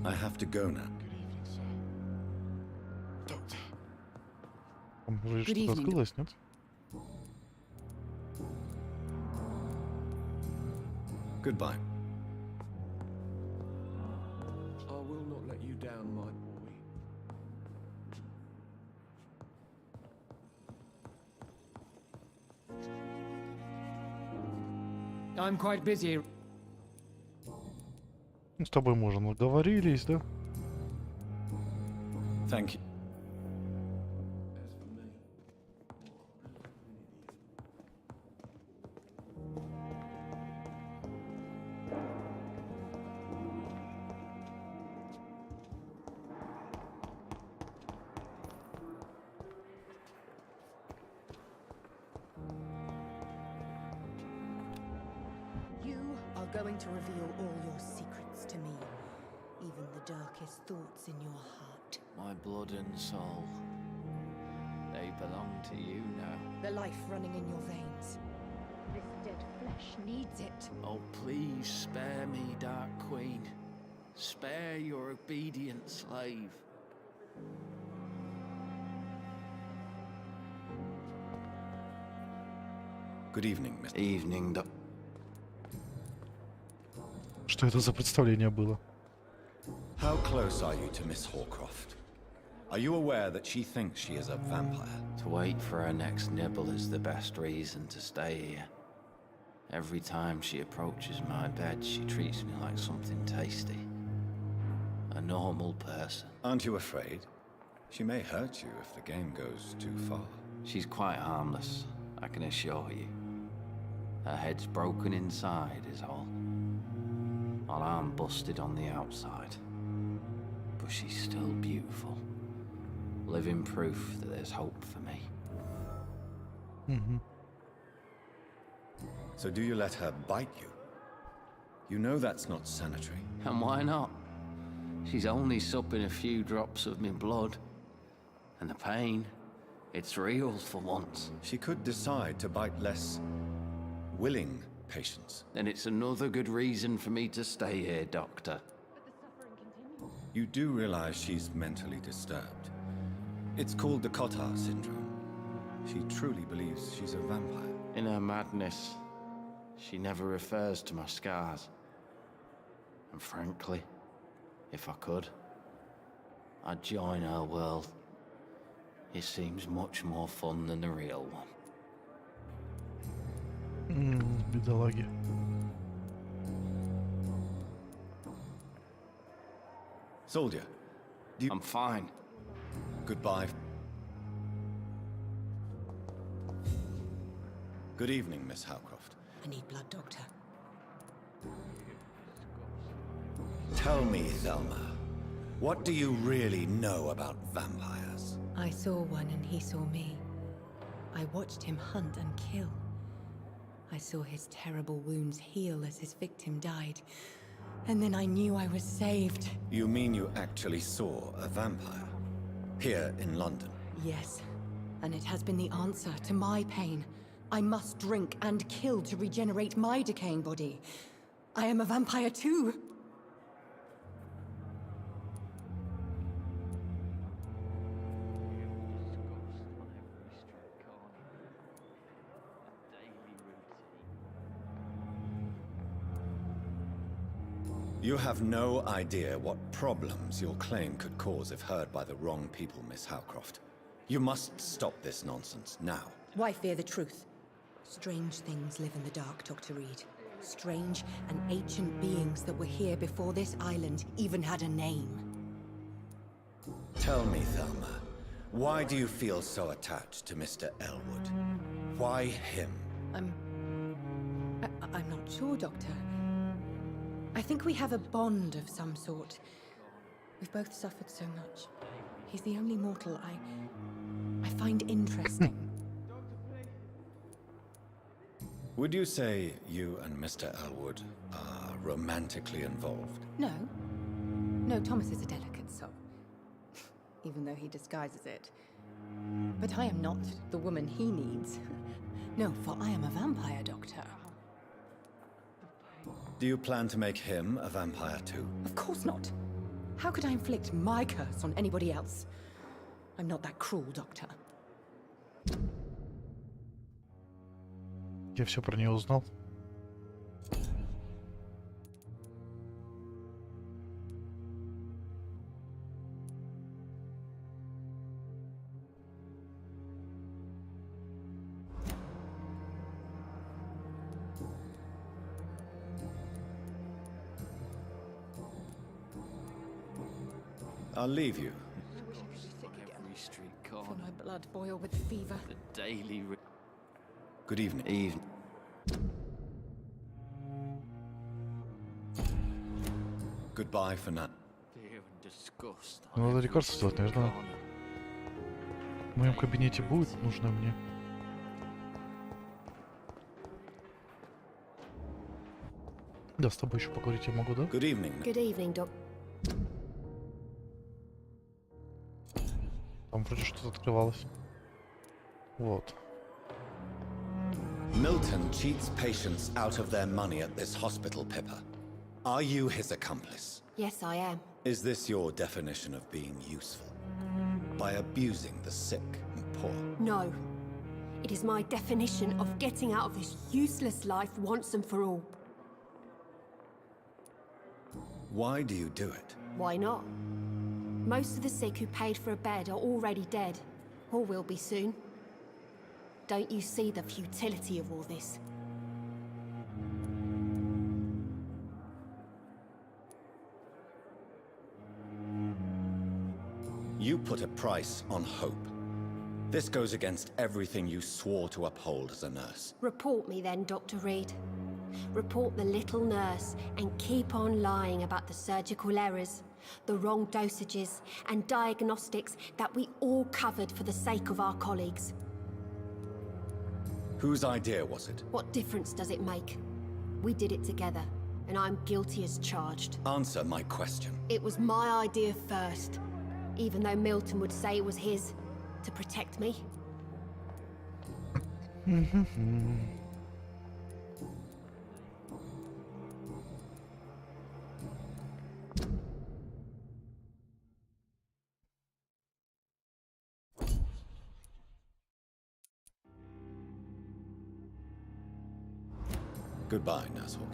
I have to go now. Good evening, sir. Doctor. Вроде что-то открылось, нет? Goodbye. I will not let you down, my boy. I'm quite busy. С тобой мы уже наговорились, да? Thank you. You are going to reveal all your secrets to me, even the darkest thoughts in your heart. My blood and soul, they belong to you now. The life running in your veins. This dead flesh needs it. Oh, please spare me, Dark Queen. Spare your obedient slave. Good evening, Mr. Evening, Что это за представление было? How close are you to Miss Horcroft? Are you aware that she thinks she is a vampire? To wait for her next nibble is the best reason to stay here. Every time she approaches my bed, she treats me like something tasty. A normal person. Aren't you afraid? She may hurt you if the game goes too far. She's quite harmless, I can assure you. Her head's broken inside is all. While I'm busted on the outside. But she's still beautiful. Living proof that there's hope for me. Mm-hmm. So do you let her bite you? You know that's not sanitary. And why not? She's only supping a few drops of me blood. And the pain, it's real for once. She could decide to bite less willing patients. Then it's another good reason for me to stay here, Doctor. You do realize she's mentally disturbed. It's called the Cotard syndrome. She truly believes she's a vampire. In her madness, she never refers to my scars. And frankly, if I could, I'd join her world. It seems much more fun than the real one. Бедолаги. Soldier, I'm fine. Goodbye. Good evening, Miss Howcroft. I need blood, Doctor. Tell me, Thelma, what do you really know about vampires? I saw one and he saw me. I watched him hunt and kill. I saw his terrible wounds heal as his victim died. And then I knew I was saved. You mean you actually saw a vampire? Here in London? Yes. And it has been the answer to my pain. I must drink and kill to regenerate my decaying body. I am a vampire too. You have no idea what problems your claim could cause if heard by the wrong people, Miss Howcroft. You must stop this nonsense now. Why fear the truth? Strange things live in the dark, Dr. Reed. Strange and ancient beings that were here before this island even had a name. Tell me, Thelma, why do you feel so attached to Mr. Elwood? Why him? I'm not sure, Doctor. I think we have a bond of some sort. We've both suffered so much. He's the only mortal I find interesting. Would you say you and Mr. Elwood are romantically involved? No. No, Thomas is a delicate soul. Even though he disguises it. But I am not the woman he needs. No, for I am a vampire doctor. Do you plan to make him a vampire too? Of course not. How could I inflict my curse on anybody else? I'm not that cruel, doctor. Я все про нее узнал. I'll leave you. Every street corner. Feel my blood boil with fever. The daily. Good evening. Goodbye for now. Fear and disgust. Ну, надо лекарство сделать, наверное. В моем кабинете будет нужно мне. Да, с тобой еще поговорить я могу, да? Good evening. Good evening, Doc. Там вроде что-то открывалось. Вот. Milton cheats patients out of their money at this hospital, Pippa. Are you his accomplice? Yes, I am. Is this your definition of being useful? By abusing the sick and poor? No. It is my definition of getting out of this useless life once and for all. Why do you do it? Why not? Most of the sick who paid for a bed are already dead, or will be soon. Don't you see the futility of all this? You put a price on hope. This goes against everything you swore to uphold as a nurse. Report me then, Dr. Reed. Report the little nurse and keep on lying about the surgical errors, the wrong dosages and diagnostics that we all covered for the sake of our colleagues. Whose idea was it? What difference does it make? We did it together, and I'm guilty as charged. Answer my question. It was my idea first, even though Milton would say it was his, to protect me. Goodbye, Nurse Hawk.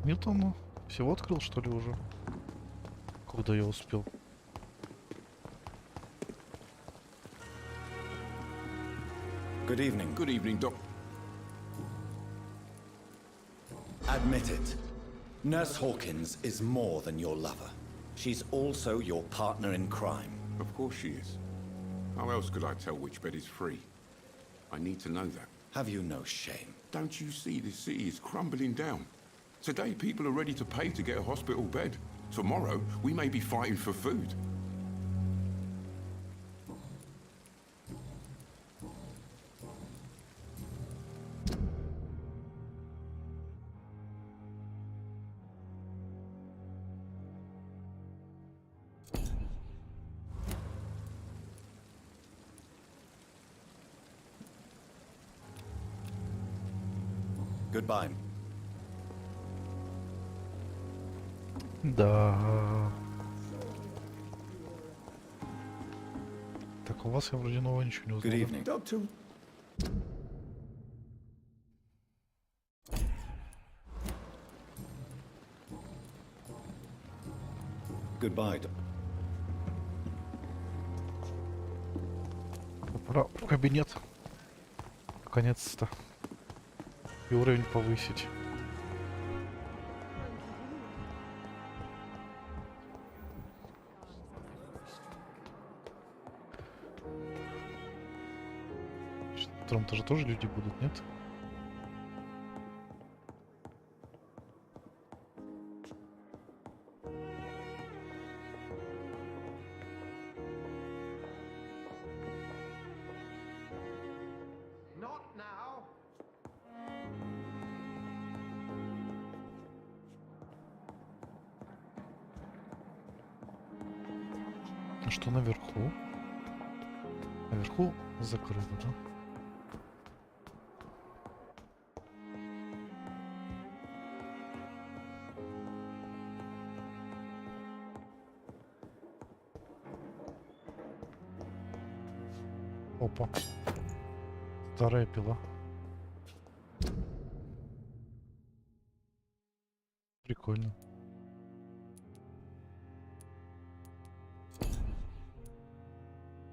Милтон всего открыл, что ли, уже? Когда я успел? Good evening. Good evening, Doc. Admit it. Nurse Hawkins is more than your lover. She's also your partner in crime. Of course she is. How else could I tell which bed is free? I need to know that. Have you no shame? Don't you see the city is crumbling down? Today, people are ready to pay to get a hospital bed. Tomorrow, we may be fighting for food. Goodbye. Да. Так, у вас я вроде нового ничего не узнал. Good evening. Doctor. Goodbye. Пора в кабинет. Наконец-то. И уровень повысить. На втором этаже тоже люди будут, нет? А что наверху? Наверху закрыто, да? Опа. Старая пила. Прикольно.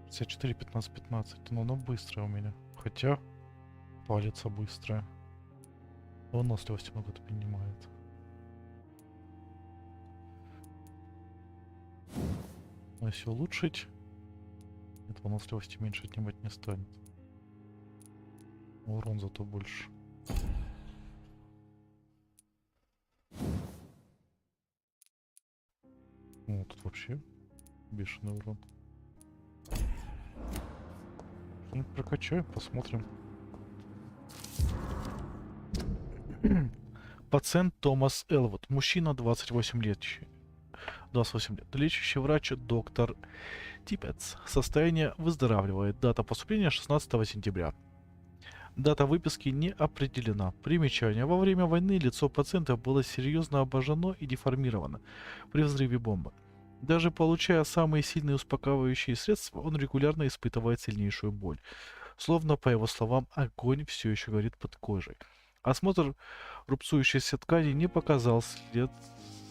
Все 4, 15, 15. Но оно быстрое у меня. Хотя палится быстрая. Выносливости много-то принимает. Но если улучшить, нет, выносливости меньше отнимать не станет. Урон зато больше. О, тут вообще бешеный урон. Что-нибудь прокачаем, посмотрим. Пациент Томас Элвуд. Мужчина, 28 лет. 28 лет. Лечащий врач доктор Типпетс. Состояние выздоравливает. Дата поступления 16 сентября. Дата выписки не определена. Примечание. Во время войны лицо пациента было серьезно обожжено и деформировано при взрыве бомбы. Даже получая самые сильные успокаивающие средства, он регулярно испытывает сильнейшую боль. Словно, по его словам, огонь все еще горит под кожей. Осмотр рубцующейся ткани не показал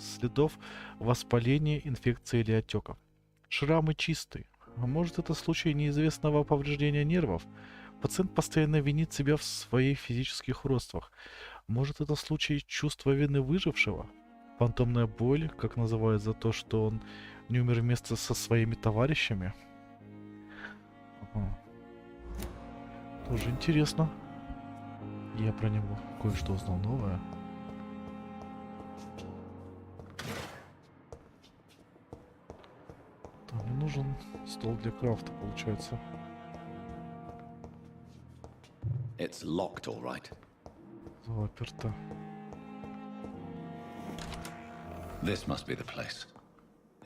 следов воспаления, инфекции или отеков. Шрамы чистые. А может, это случай неизвестного повреждения нервов? Пациент постоянно винит себя в своих физических уродствах. Может, это случай чувства вины выжившего? Фантомная боль, как называют за то, что он не умер вместе со своими товарищами? Ага. Тоже интересно. Я про него кое-что узнал новое. Там мне нужен стол для крафта, получается. It's locked, all right. Заперто. This must be the place.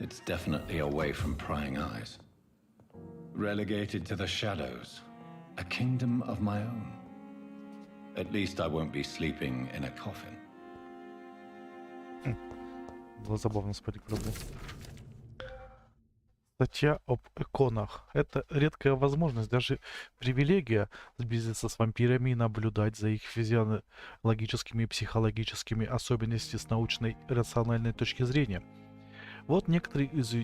It's definitely away from prying eyes. Relegated to the shadows. A kingdom of my own. At least I won't be sleeping in a coffin. Было забавно спать в гробу. Статья об иконах. Это редкая возможность, даже привилегия сблизиться с вампирами и наблюдать за их физиологическими и психологическими особенностями с научной и рациональной точки зрения. Вот некоторые из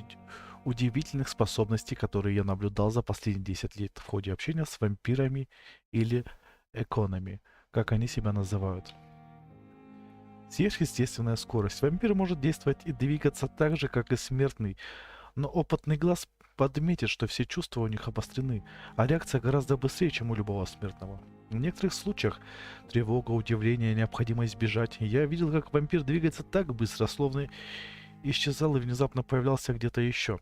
удивительных способностей, которые я наблюдал за последние 10 лет в ходе общения с вампирами или иконами, как они себя называют. Сверхъестественная скорость. Вампир может действовать и двигаться так же, как и смертный, но опытный глаз подметит, что все чувства у них обострены, а реакция гораздо быстрее, чем у любого смертного. В некоторых случаях тревога, удивление, необходимость бежать. Я видел, как вампир двигается так быстро, словно исчезал и внезапно появлялся где-то еще.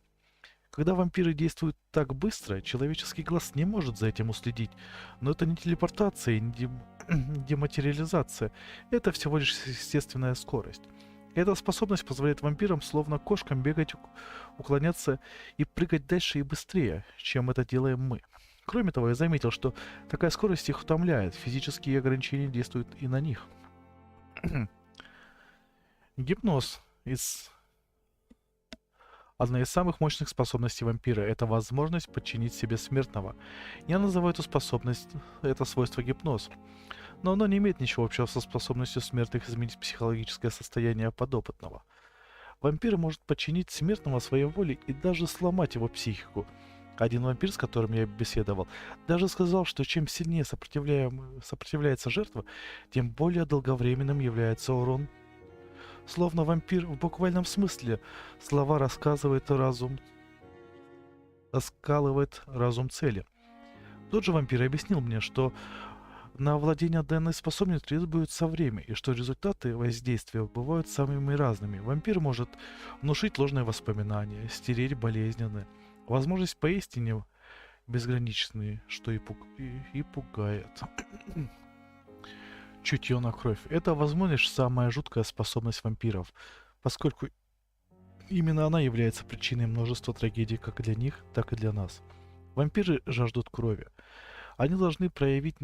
Когда вампиры действуют так быстро, человеческий глаз не может за этим уследить. Но это не телепортация, не дематериализация. Это всего лишь естественная скорость. Эта способность позволяет вампирам, словно кошкам, бегать, уклоняться и прыгать дальше и быстрее, чем это делаем мы. Кроме того, я заметил, что такая скорость их утомляет. Физические ограничения действуют и на них. Гипноз одна из самых мощных способностей вампира – это возможность подчинить себе смертного. Я называю эту способность, это свойство гипноз. Но оно не имеет ничего общего со способностью смертных изменить психологическое состояние подопытного. Вампир может подчинить смертного своей воле и даже сломать его психику. Один вампир, с которым я беседовал, даже сказал, что чем сильнее сопротивляется жертва, тем более долговременным является урон. Словно вампир в буквальном смысле слова раскалывает разум цели. Тот же вампир объяснил мне, что на овладение данной способностью требуется время, и что результаты воздействия бывают самыми разными. Вампир может внушить ложные воспоминания, стереть болезненные. Возможность поистине безграничные, что и пугает. Чутье на кровь. Это, возможно, лишь самая жуткая способность вампиров, поскольку Именно она является причиной множества трагедий как для них, так и для нас. Вампиры жаждут крови. Они должны проявить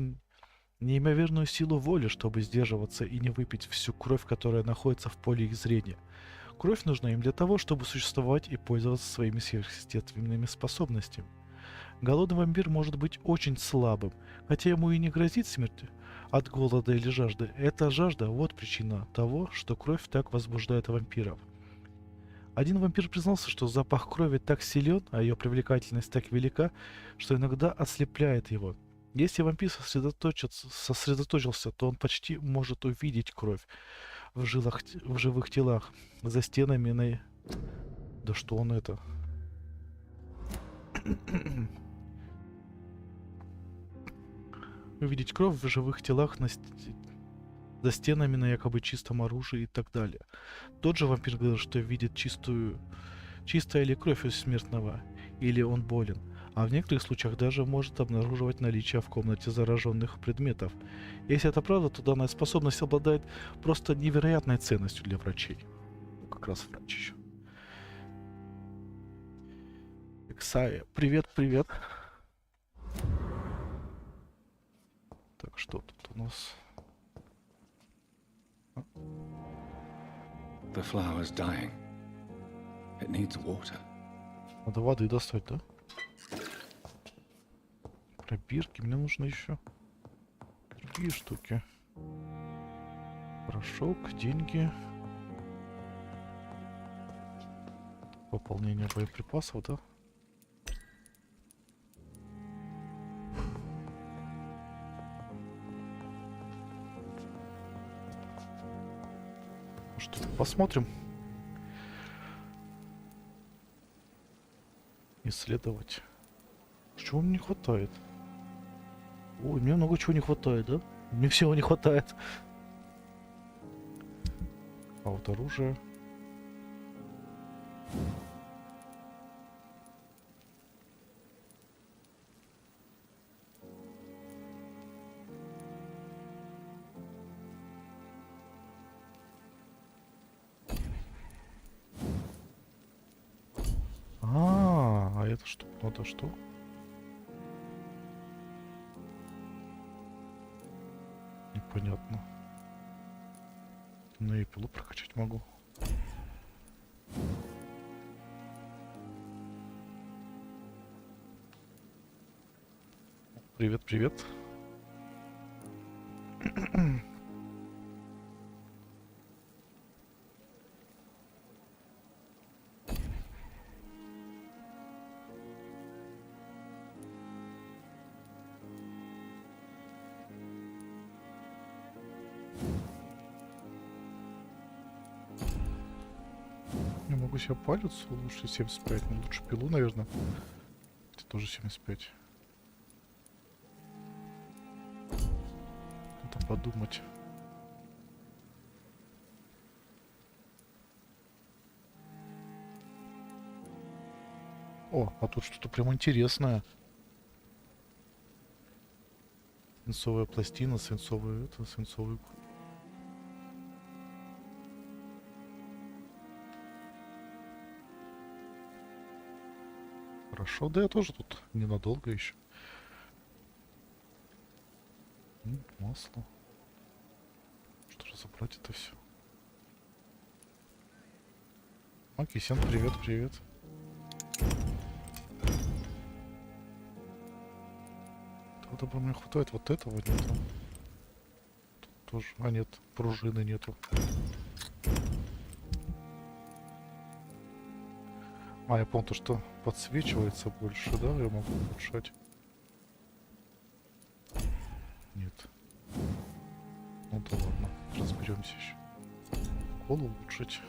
неимоверную силу воли, чтобы сдерживаться и не выпить всю кровь, которая находится в поле их зрения. Кровь нужна им для того, чтобы существовать и пользоваться своими сверхъестественными способностями. Голодный вампир может быть очень слабым, хотя ему и не грозит смерть от голода или жажды. Эта жажда – вот причина того, что кровь так возбуждает вампиров. Один вампир признался, что запах крови так силен, а ее привлекательность так велика, что иногда ослепляет его. Если вампир сосредоточился, то он почти может увидеть кровь в живых телах, за стенами на... Да что он это? Увидеть кровь в живых телах за стенами на якобы чистом оружии и так далее. Тот же вампир говорил, что видит чистая ли кровь у смертного, или он болен, а в некоторых случаях даже может обнаруживать наличие в комнате зараженных предметов. Если это правда, то данная способность обладает просто невероятной ценностью для врачей. Как раз врач еще. Иксая, привет, привет. Так, что тут у нас? The flower's dying. It needs water. Надо воды достать, да? Пробирки, мне нужно еще другие штуки. Порошок, деньги. Пополнение боеприпасов, да? Что, посмотрим. Исследовать. Чего мне не хватает? Ой, мне много чего не хватает, да? Мне всего не хватает. А вот оружие. А это что? Надо что? Непонятно. Ну и пилу прокачать могу. Привет, привет. Я могу себе палец улучшить 75, но лучше пилу, наверное. Это тоже 75. Надо подумать. О, а тут что-то прям интересное. Свинцовая пластина, свинцовый. Хорошо, да я тоже тут ненадолго еще. Масло. Что же забрать это все? Кисен, привет, привет. Добро, мне хватает вот этого, нет. Тут тоже. А нет, пружины нету. А, я помню, что подсвечивается больше, да? Я могу улучшать. Нет. Ну да ладно, разберемся еще. Кол улучшить.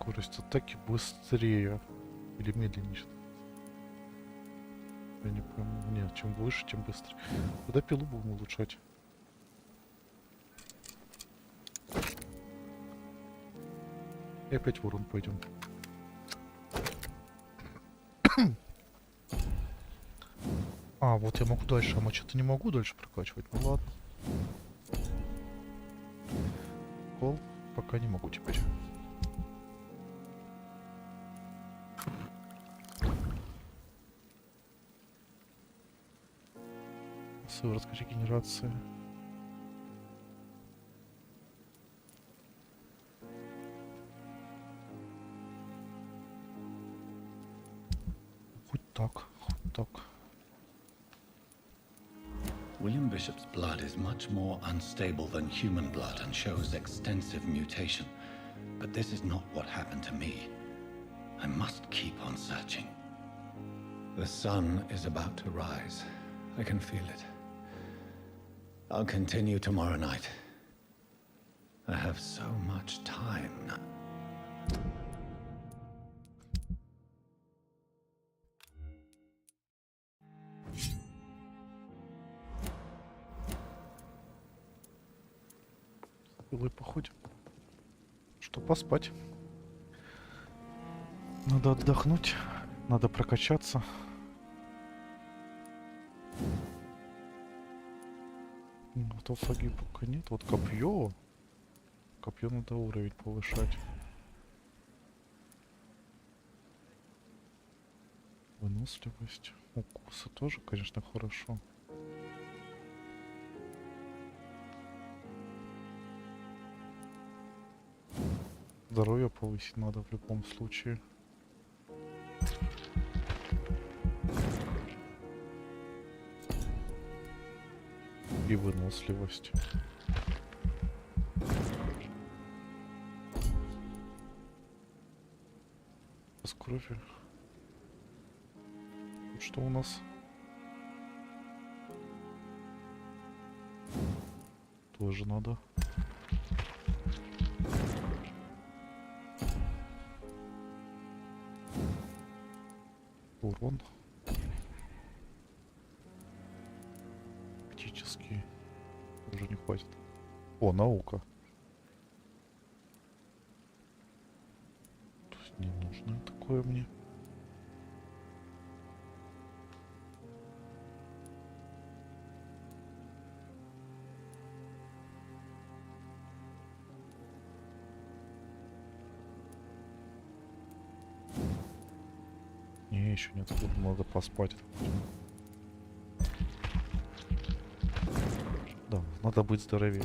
Скорость атаки быстрее. Или медленнее. Я не пойму. Нет, чем выше, тем быстрее. Куда пилу будем улучшать? И опять в урон пойдем. А, вот я могу дальше, а что-то не могу дальше прокачивать. Ну ладно. Пол пока не могу теперь. Сыворотка регенерации. Хоть так, хоть так. William Bishop's blood is much more unstable than human blood and shows extensive mutation. But this is not what happened to me. I must keep on searching. The sun is about to rise. I can feel it. I'll continue tomorrow night. I have so much time now. Силой походим. Что, поспать? Надо отдохнуть, надо прокачаться. Вот флаги пока нет. Вот копье. Копье надо уровень повышать. Выносливость. Укусы тоже, конечно, хорошо. Здоровье повысить надо в любом случае. И выносливость. С крови. Тут что у нас? Тоже надо. Урон. Практически уже не хватит. О, наука. То есть не нужно такое мне. Не, еще нет, надо поспать. Да, надо быть здоровее.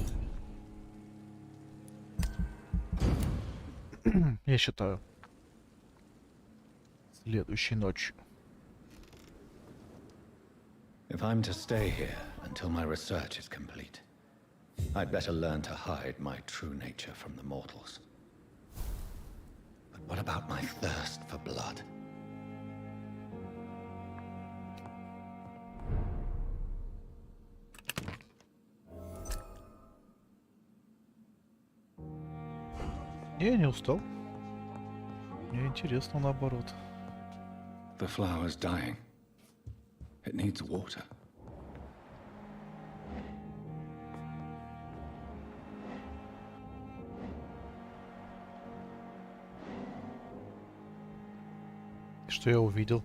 Я считаю. Следующей ночью. If I'm to stay here until my research is complete, I'd better learn to hide my true nature from the mortals. But what about my thirst for blood? Я не устал. Мне интересно наоборот. The flower's dying. It needs water. Что я увидел?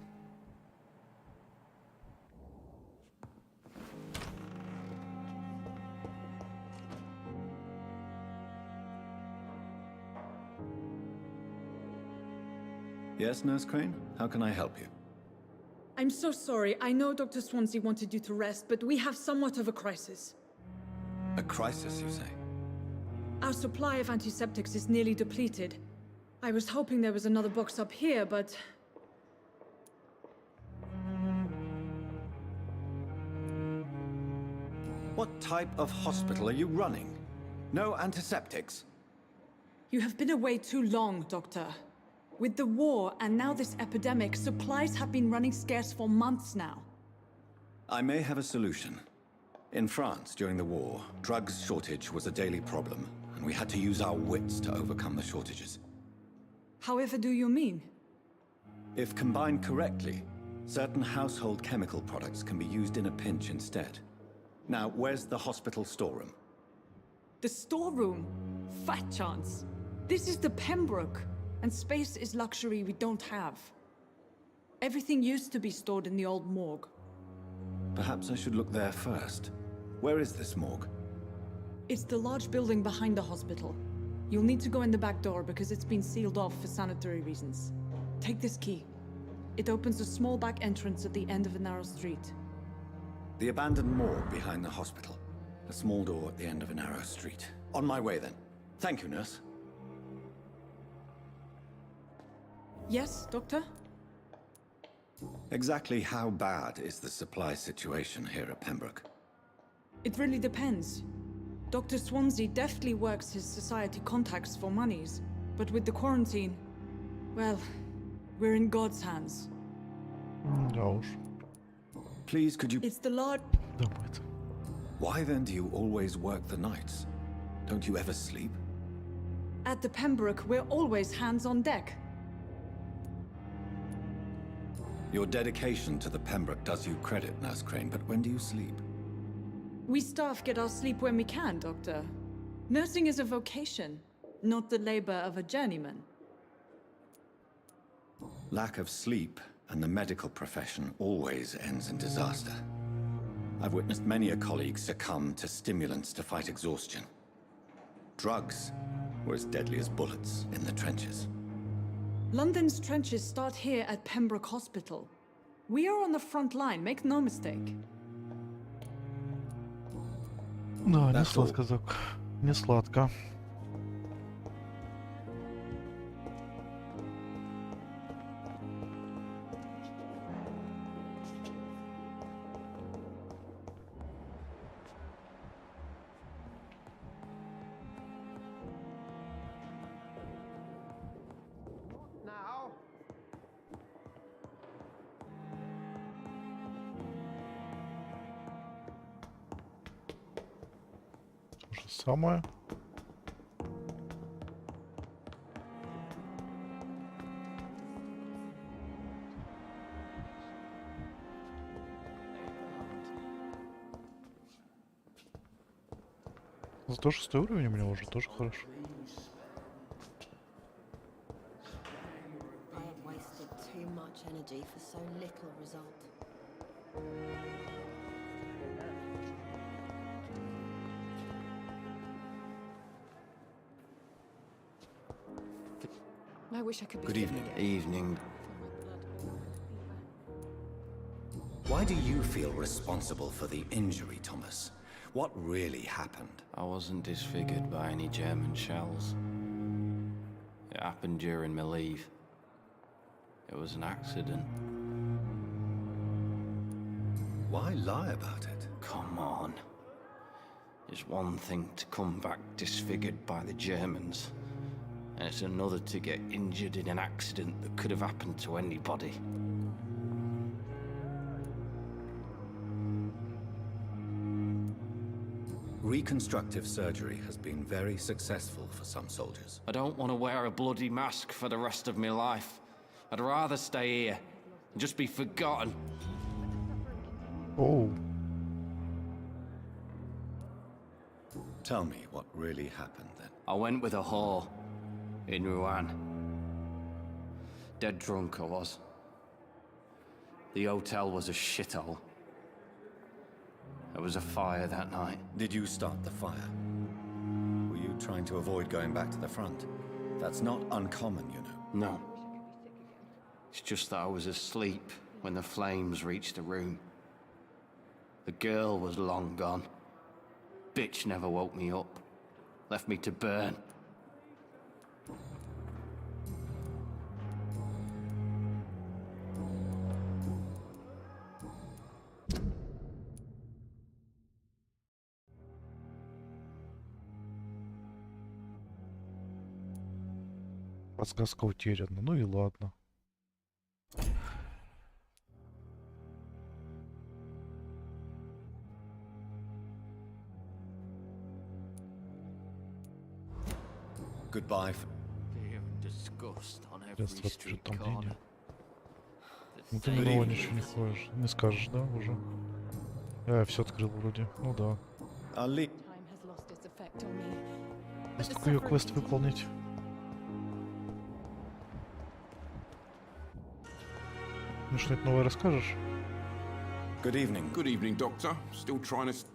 Yes, Nurse Crane? How can I help you? I'm so sorry. I know Dr. Swansea wanted you to rest, but we have somewhat of a crisis. A crisis, you say? Our supply of antiseptics is nearly depleted. I was hoping there was another box up here, but... What type of hospital are you running? No antiseptics? You have been away too long, Doctor. With the war and now this epidemic, supplies have been running scarce for months now. I may have a solution. In France, during the war, drugs shortage was a daily problem, and we had to use our wits to overcome the shortages. However do you mean? If combined correctly, certain household chemical products can be used in a pinch instead. Now, where's the hospital storeroom? The storeroom? Fat chance. This is the Pembroke, and space is luxury we don't have. Everything used to be stored in the old morgue. Perhaps I should look there first. Where is this morgue? It's the large building behind the hospital. You'll need to go in the back door because it's been sealed off for sanitary reasons. Take this key. It opens a small back entrance at the end of a narrow street. The abandoned morgue behind the hospital. A small door at the end of a narrow street. On my way then. Thank you, nurse. Yes, Doctor? Exactly how bad is the supply situation here at Pembroke? It really depends. Dr. Swansea deftly works his society contacts for monies, but with the quarantine, well, we're in God's hands. Да уж. Please, could you... It's the Lord... Why then do you always work the nights? Don't you ever sleep? At the Pembroke, we're always hands on deck. Your dedication to the Pembroke does you credit, Nurse Crane, but when do you sleep? We staff get our sleep when we can, Doctor. Nursing is a vocation, not the labor of a journeyman. Lack of sleep and the medical profession always ends in disaster. I've witnessed many a colleague succumb to stimulants to fight exhaustion. Drugs were as deadly as bullets in the trenches. London's trenches start here at Pembroke Hospital. We are on the front line, make no mistake. Да, не сладко так. Не сладко. То же самое. Зато 6 уровень у меня уже тоже хорошо. I have wasted too much energy for so little result. I wish I could be. Good evening. Evening. Why do you feel responsible for the injury, Thomas? What really happened? I wasn't disfigured by any German shells. It happened during my leave. It was an accident. Why lie about it? Come on. It's one thing to come back disfigured by the Germans, and it's another to get injured in an accident that could have happened to anybody. Reconstructive surgery has been very successful for some soldiers. I don't want to wear a bloody mask for the rest of my life. I'd rather stay here and just be forgotten. Oh. Tell me what really happened then. I went with a whore in Rouen. Dead drunk I was. The hotel was a shithole. There was a fire that night. Did you start the fire? Were you trying to avoid going back to the front? That's not uncommon, you know. No. It's just that I was asleep when the flames reached the room. The girl was long gone. Bitch never woke me up. Left me to burn. Подсказка утеряна. Ну и ладно. Goodbye. Fear and disgust on every Средства street притомления. corner. Ну ты нового ничего не ходишь. Не скажешь, да, уже? Я все открыл вроде. Ну да. Есть только ее квест выполнить. Ну что-нибудь новое расскажешь? Good evening. Good evening, Doctor. Still trying to...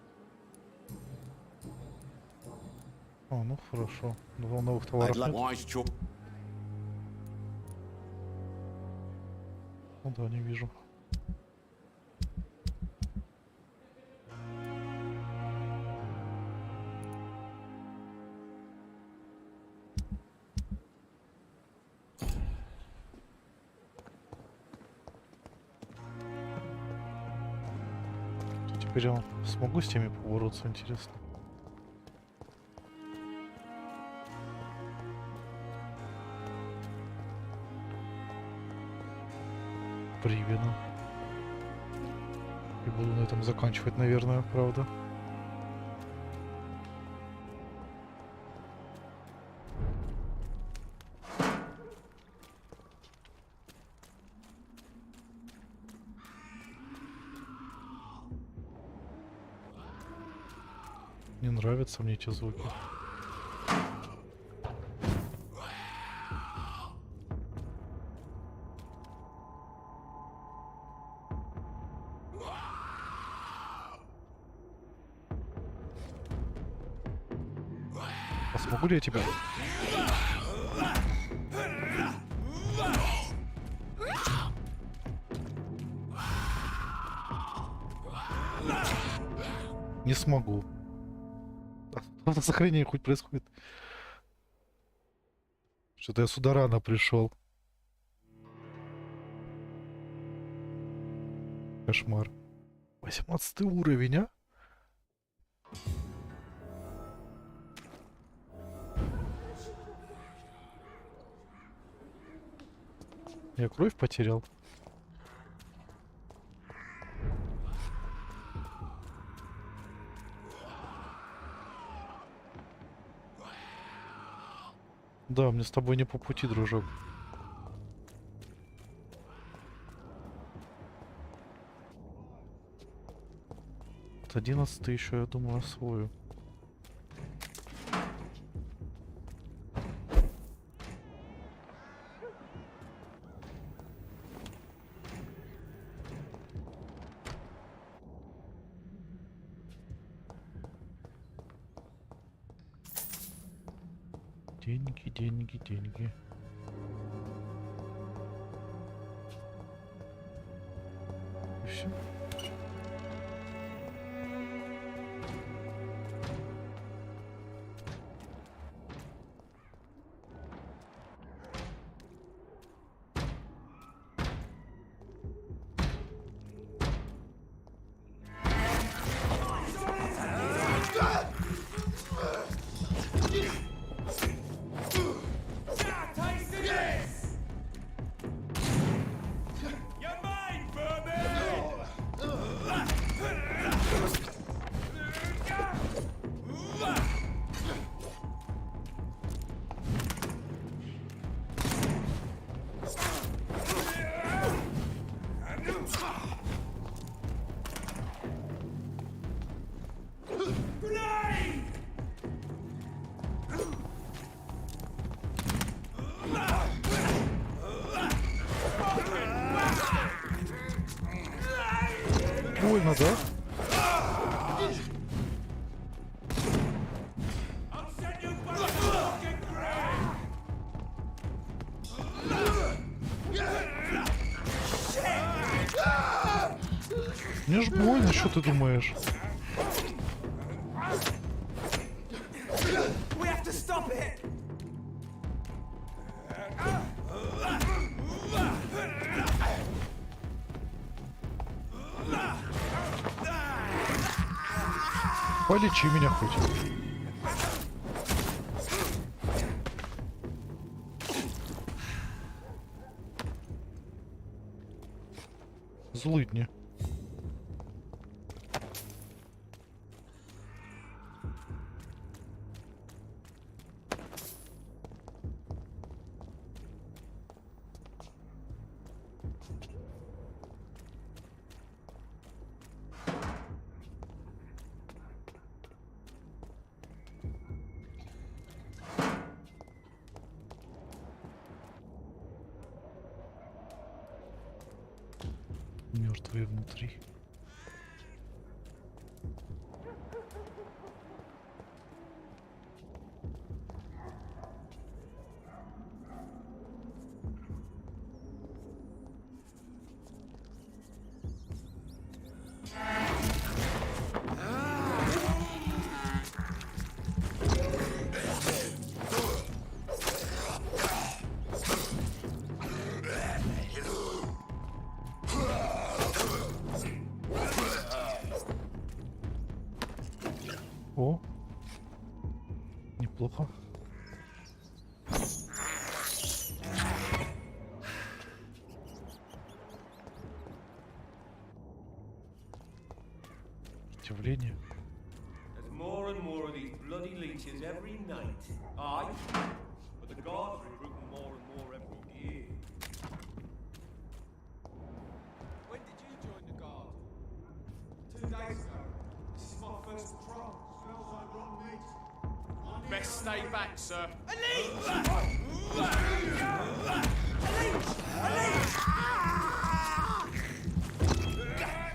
О, ну хорошо. Новых товаров нет. Ну да, не вижу. Теперь я смогу с теми побороться, интересно. Привидно. И буду на этом заканчивать, наверное, правда. Не нравятся мне эти звуки. А смогу ли я тебя? Не смогу. Что за хрень хоть происходит? Что-то я сюда рано пришел. Кошмар. 18 уровень, а? Я кровь потерял. Да, мне с тобой не по пути, дружок. Вот 11 еще, я думаю, освою. Деньги, деньги, деньги. И все. Больно, да? Мне ж больно, что ты думаешь? Полечи меня хоть. Злыдни. мертвые внутри. О, неплохо. Сопротивление. There's more and more of these bloody leeches every night. Aye, but the guards recruit more and more every year. When did you join the guard? 2 days ago. This is my first patrol. Smells like rotten meat. Best stay back, sir. Christ! He's dead!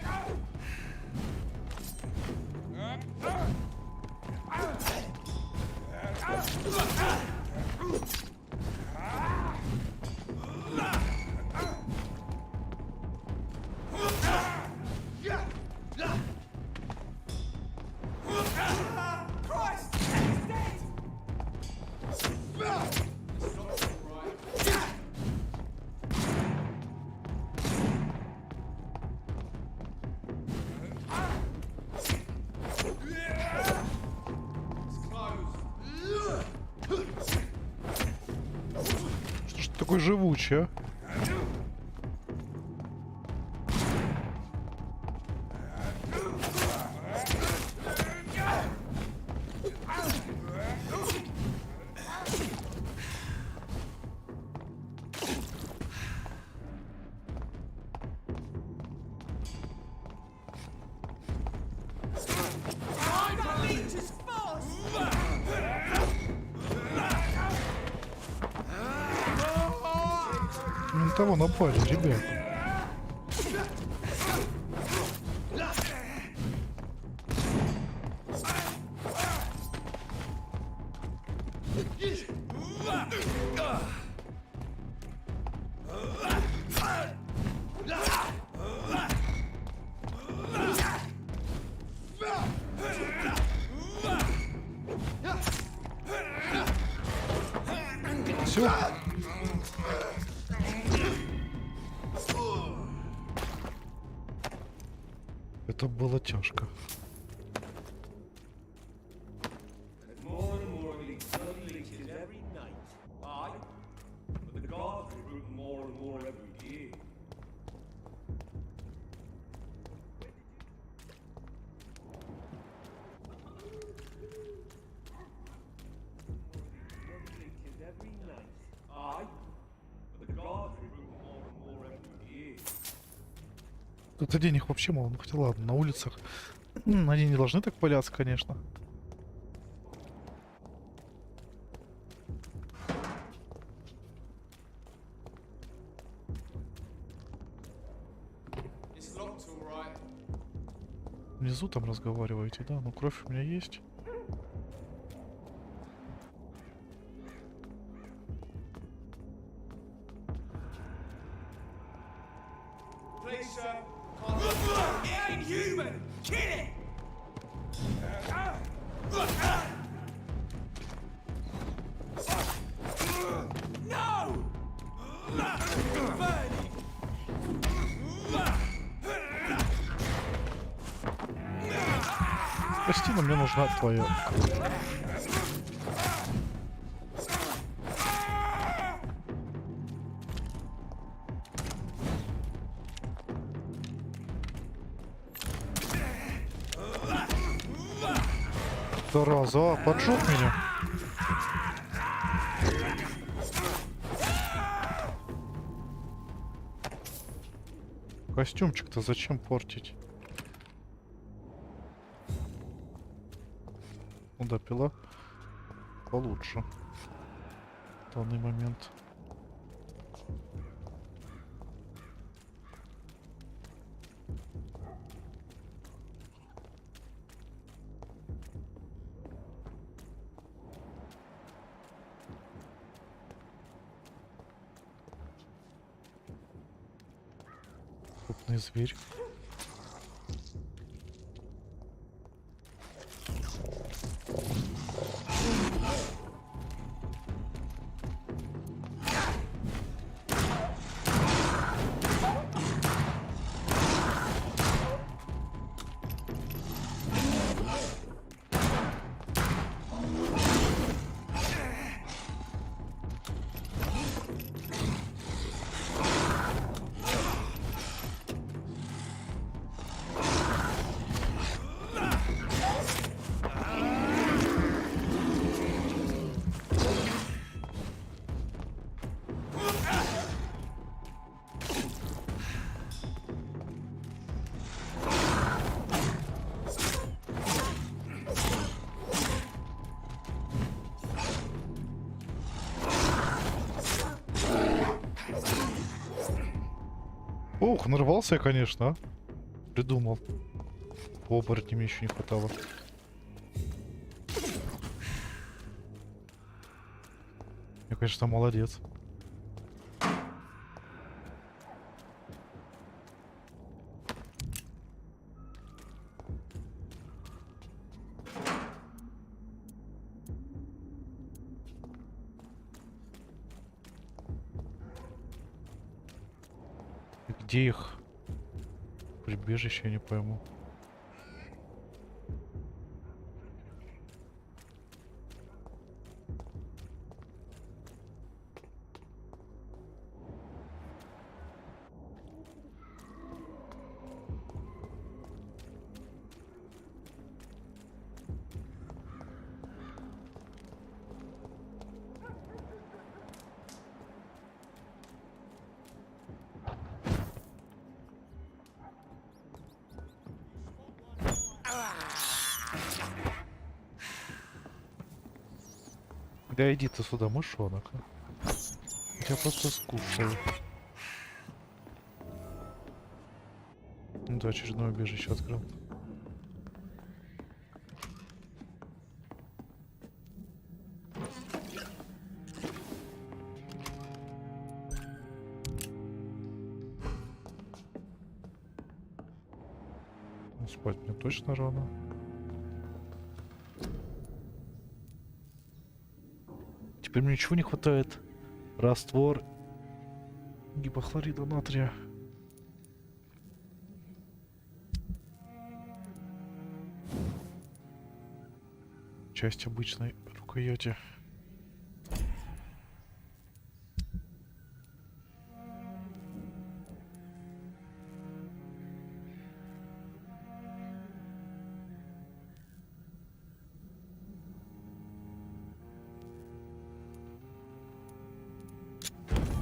Что ж ты такой живучий, а? На того напали, ребят. Все. Это было тяжко. There's more and more of these bloody leeches every night. Aye, but the guards recruit more and more every year. Every night. Aye, but the guards recruit more and more every year. Тут денег вообще мало. Ну хотя ладно, на улицах они не должны так валяться, конечно. It's locked, all right. Внизу там разговариваете, да? Ну кровь у меня есть. Please, sir. Can't... It ain't human! Kill it! No! Burn it! Кристина, мне нужна твоя кровь. Зараза, поджег меня. Костюмчик-то зачем портить? Ну да, пила получше в данный момент. Опасный зверь. Ох, нарвался я, конечно, а. Придумал. Оборотни мне еще не хватало. Я, конечно, молодец. Где их прибежище, я не пойму. Да иди ты сюда, мышонок. Я просто скушаю. Ну да, очередное убежище открыл. Спать мне точно рано. Теперь мне ничего не хватает. Раствор гипохлорида натрия. Часть обычной рукояти.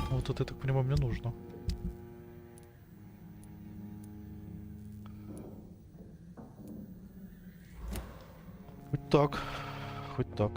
Вот это, я так понимаю, мне нужно. Хоть так, хоть так.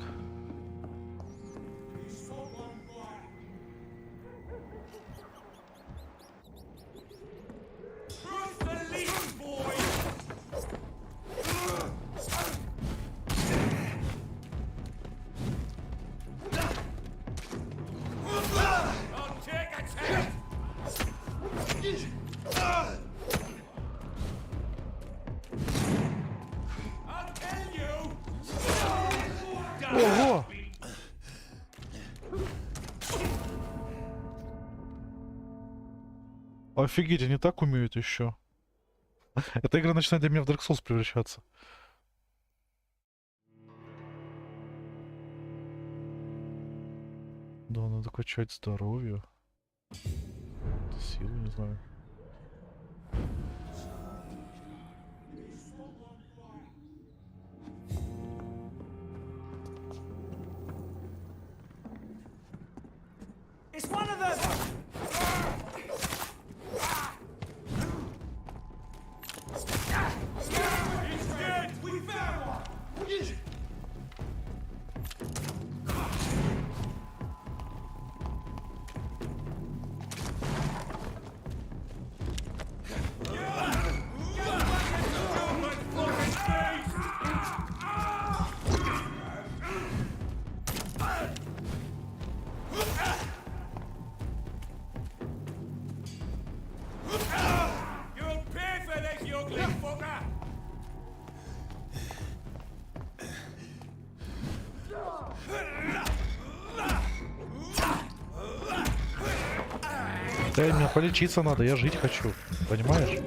Ого! Офигеть, они так умеют еще. Эта игра начинает для меня в Dark Souls превращаться. Да, надо качать здоровье. Силу, не знаю. It's one of them! He's dead! We found one! Да, мне полечиться надо, я жить хочу. Понимаешь?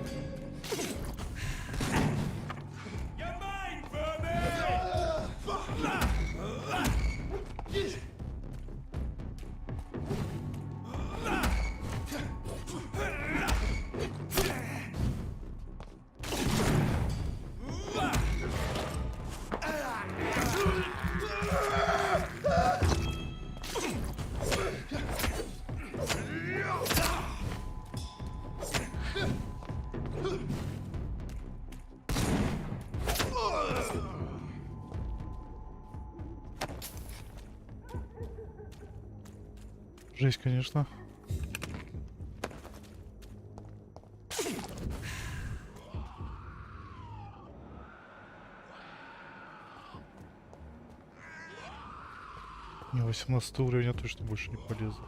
Жесть, конечно. Не, 18 уровень я точно больше не полезу.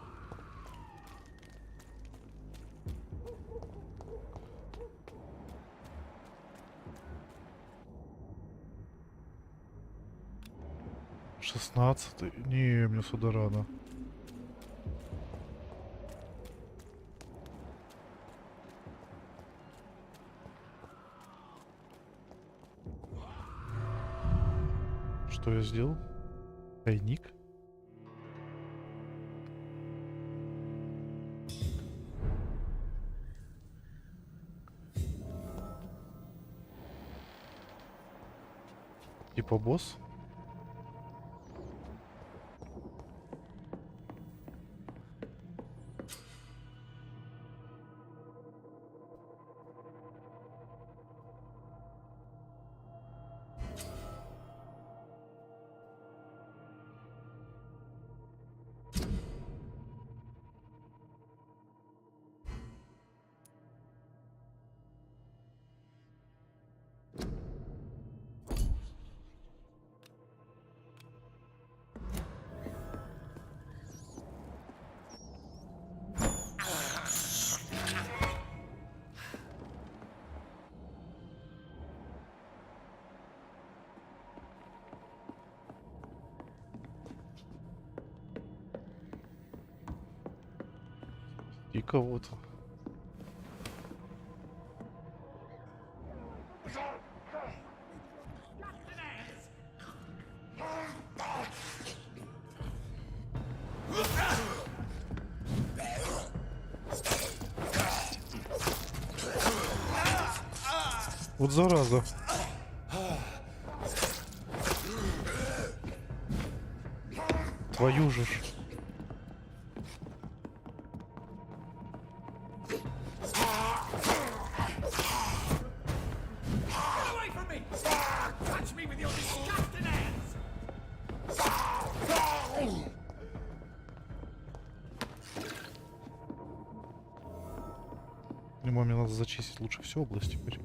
Шестнадцатый. Не, мне сюда рано. Что я сделал? Тайник? Типа босс? И кого-то. Вот зараза. Твою же ж. Мне надо зачистить лучше всю область теперь.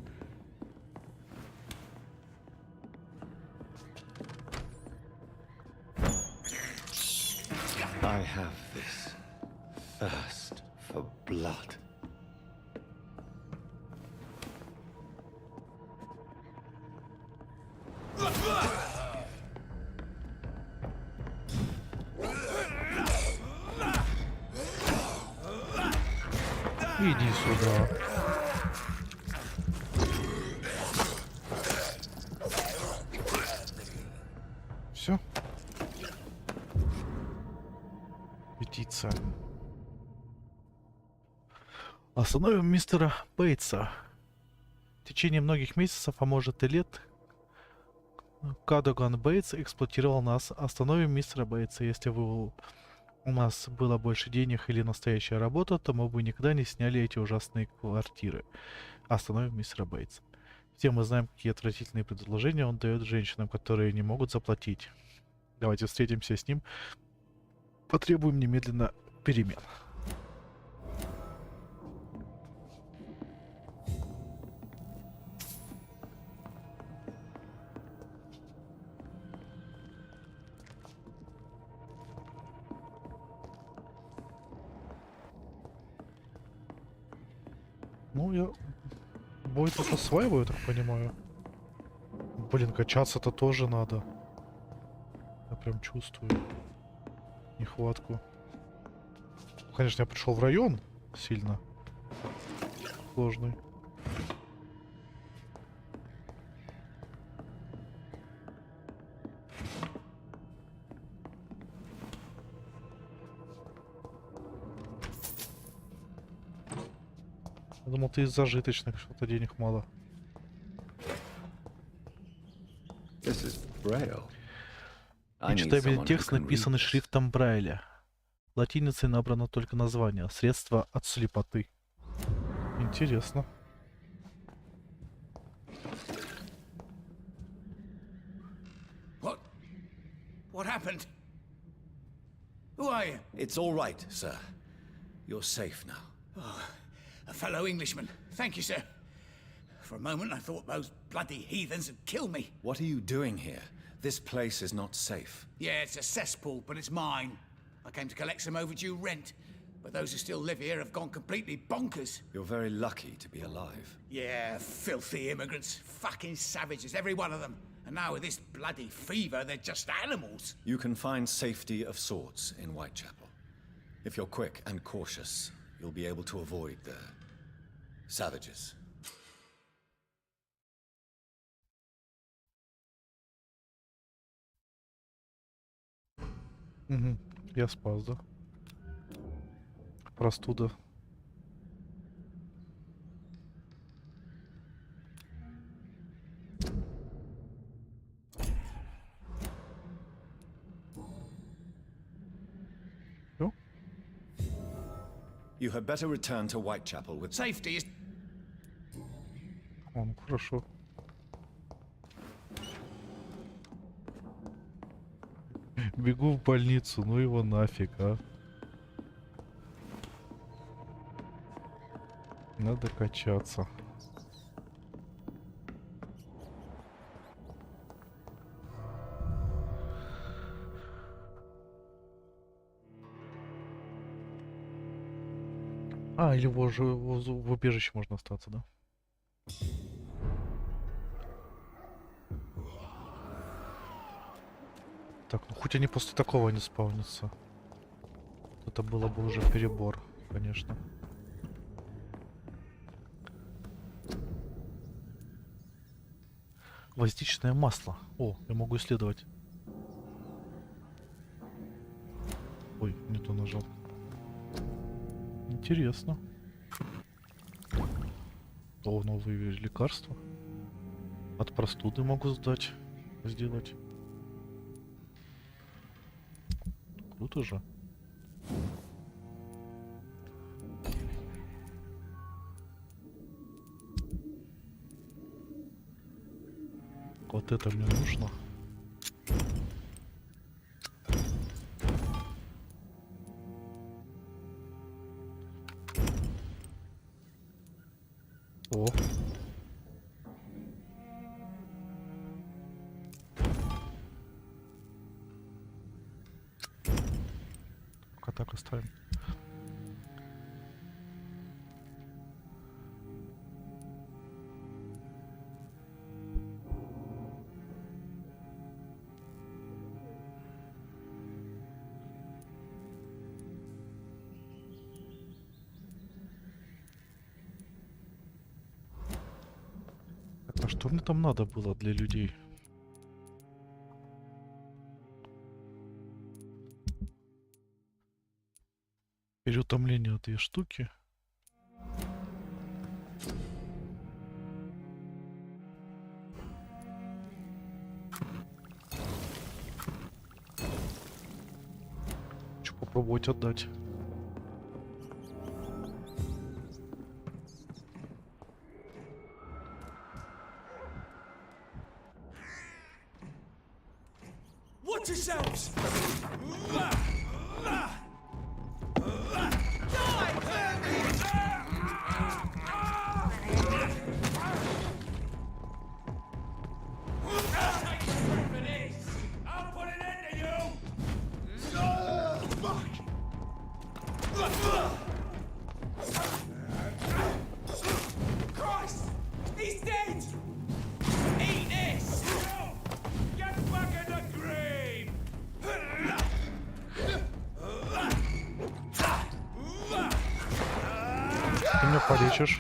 I have this thirst for blood. Иди сюда. Все. Петиция. Остановим мистера Бейтса. В течение многих месяцев, а может и лет, Кадоган Бейтс эксплуатировал нас. Остановим мистера Бейтса. Если у нас было больше денег или настоящая работа, то мы бы никогда не сняли эти ужасные квартиры. Остановим мистера Бейтса. Все мы знаем, какие отвратительные предложения он дает женщинам, которые не могут заплатить. Давайте встретимся с ним. Потребуем немедленно перемен. Ну, я бой тут осваиваю, так понимаю. Блин, качаться-то тоже надо. Я прям чувствую нехватку. Конечно, я пришел в район, сильно сложный. Я думал, ты из зажиточных, что-то денег мало. Нечитабельный текст, написанный шрифтом Брайля. Латиницей набрано только название. Средство от слепоты. Интересно. What happened? Who are you? It's all right, sir. You're safe now. Oh, a fellow Englishman. Thank you, sir. For a moment, I thought those bloody heathens had killed me. What are you doing here? This place is not safe. Yeah, it's a cesspool, but it's mine. I came to collect some overdue rent, but those who still live here have gone completely bonkers. You're very lucky to be alive. Yeah, filthy immigrants. Fucking savages, every one of them. And now with this bloody fever, they're just animals. You can find safety of sorts in Whitechapel. If you're quick and cautious, you'll be able to avoid the savages. Угу. Я спас, да? Простуда. You had better return to Whitechapel with safety is... Ну, хорошо. Бегу в больницу, ну его нафиг, а. Надо качаться. А, или в убежище можно остаться, да? Так, ну хоть они после такого не спавнятся. Это было бы уже перебор, конечно. Гвоздичное масло. О, я могу исследовать. Ой, не то нажал. Интересно. О, новые лекарства. От простуды могу сделать. Круто же. Вот это мне нужно. О. Пока так оставим. А что мне там надо было для людей? Переутомление 2 штуки. Хочу попробовать отдать. Watch yourselves! Christ! He's dead! Eat this! Get back in the grave! меня полечишь.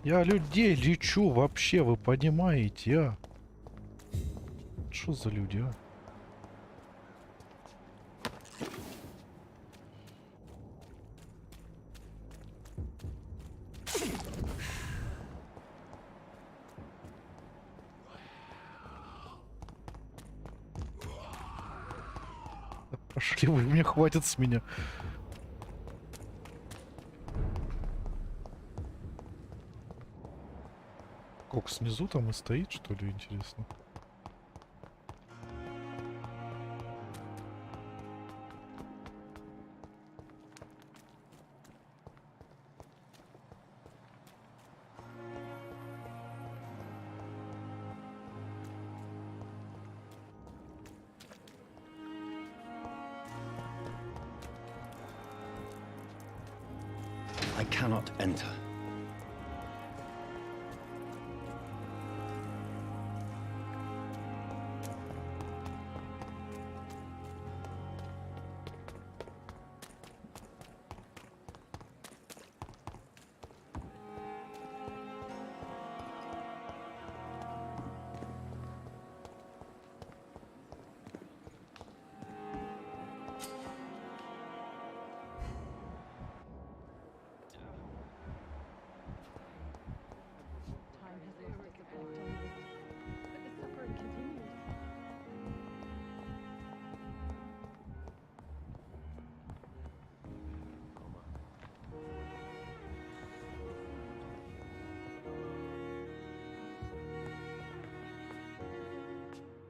Я людей лечу вообще, вы понимаете, а? Что за люди, а? Да пошли вы, мне хватит с меня. Кок снизу там и стоит, что ли, интересно? I cannot enter.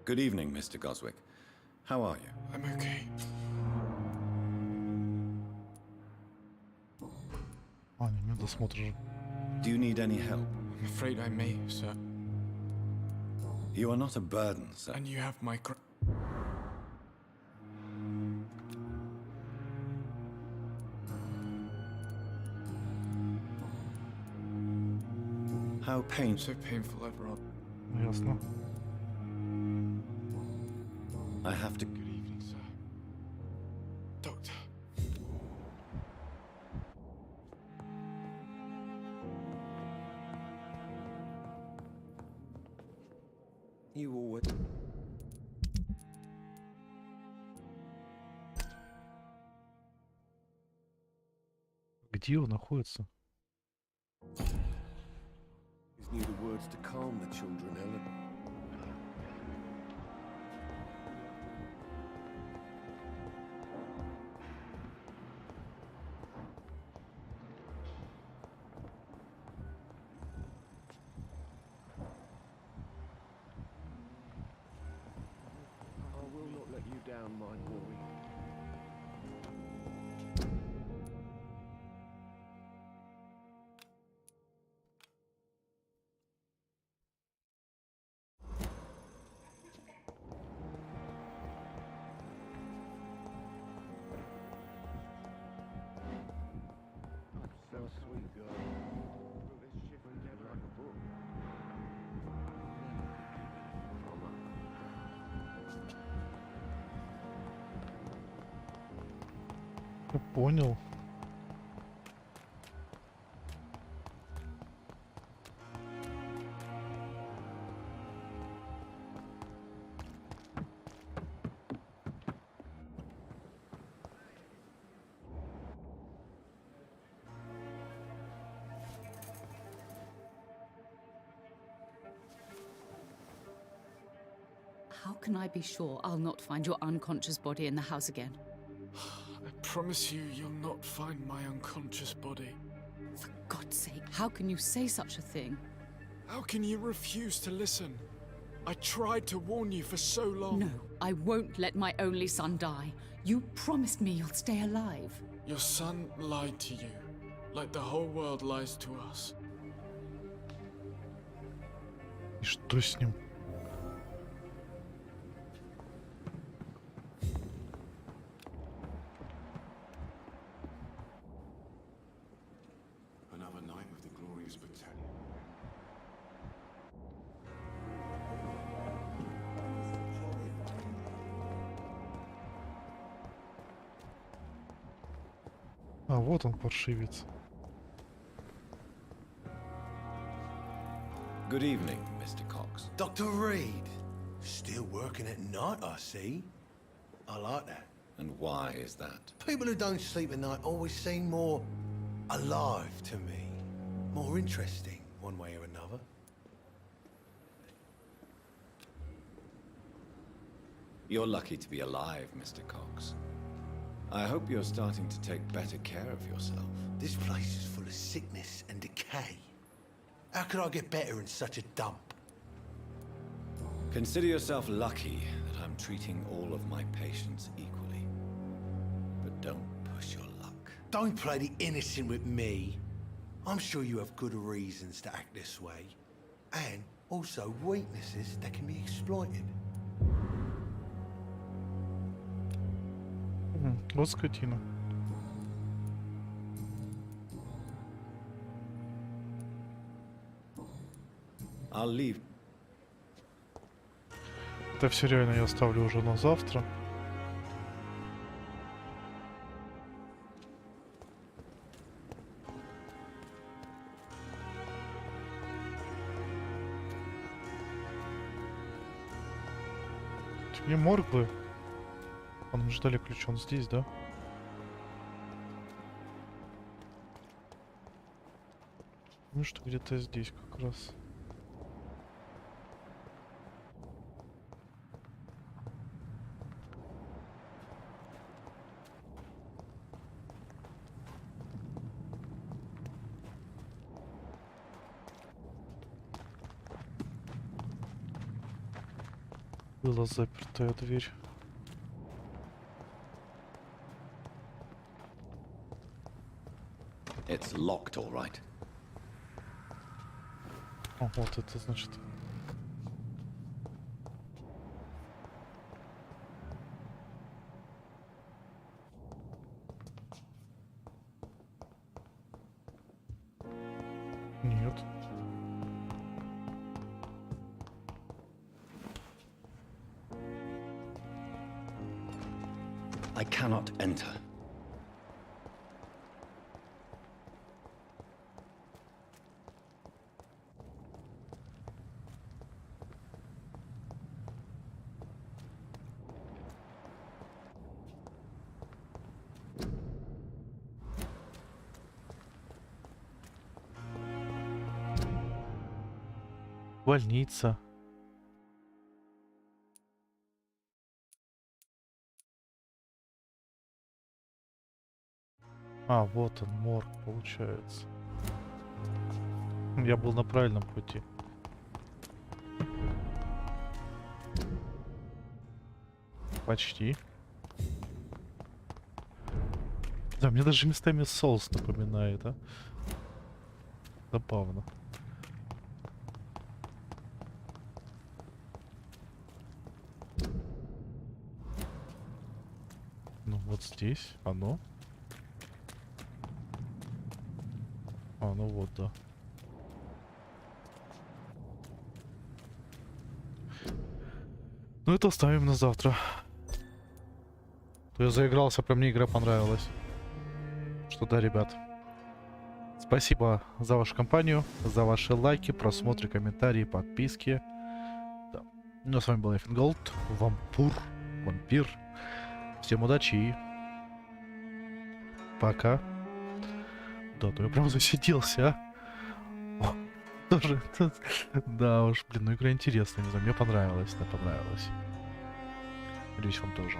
Good evening, Mr. Goswick. How are you? I'm okay. А, не, медосмотр же. Do you need any help? I'm afraid I may, sir. You are not a burden, sir. And you have my How painful. So painful, I'd rather. Ясно. I have to... Good evening, sir. Doctor. You always... Где он находится? knew the words to calm the children, Helen. I will not let you down, my boy. So sweet, girl. Wrote this shit together like a book. Я понял. How can I be sure I'll not find your unconscious body in the house again? I promise you, you'll not find my unconscious body. For God's sake, how can you say such a thing? How can you refuse to listen? I tried to warn you for so long. No, I won't let my only son die. You promised me you'll stay alive. Your son lied to you, like the whole world lies to us. И что с ним? А, вот он, паршивец. Good evening, Mr. Cox. Dr. Reed. Still working at night, I see. I like that. And why is that? People who don't sleep at night always seem more alive to me. More interesting, one way or another. You're lucky to be alive, Mr. Cox. I hope you're starting to take better care of yourself. This place is full of sickness and decay. How could I get better in such a dump? Consider yourself lucky that I'm treating all of my patients equally. But don't push your luck. Don't play the innocent with me. I'm sure you have good reasons to act this way. And also weaknesses that can be exploited. Вот скотина. I'll leave. Это все реально я оставлю уже на завтра. Мне морг бы. Он мы ждали ключ, он здесь, да? Ну что где-то здесь как раз. Была запертая дверь. It's locked, all right. О, вот это значит. Нет. I cannot enter. Больница. А, вот он, морг, получается. Я был на правильном пути. Почти. Да, мне даже местами соус напоминает, а? Забавно. Ну вот здесь оно. А, ну вот, да. Ну это оставим на завтра. То я заигрался, прям мне игра понравилась. Что да, ребят. Спасибо за вашу компанию, за ваши лайки, просмотры, комментарии, подписки. Да. Ну а с вами был я, Fingolt, Vampyr. Всем удачи и пока. Да, то я прям засиделся, а? О, тоже. Да уж, блин, ну игра интересная, не знаю, мне понравилась, да, понравилась. Надеюсь, вам тоже.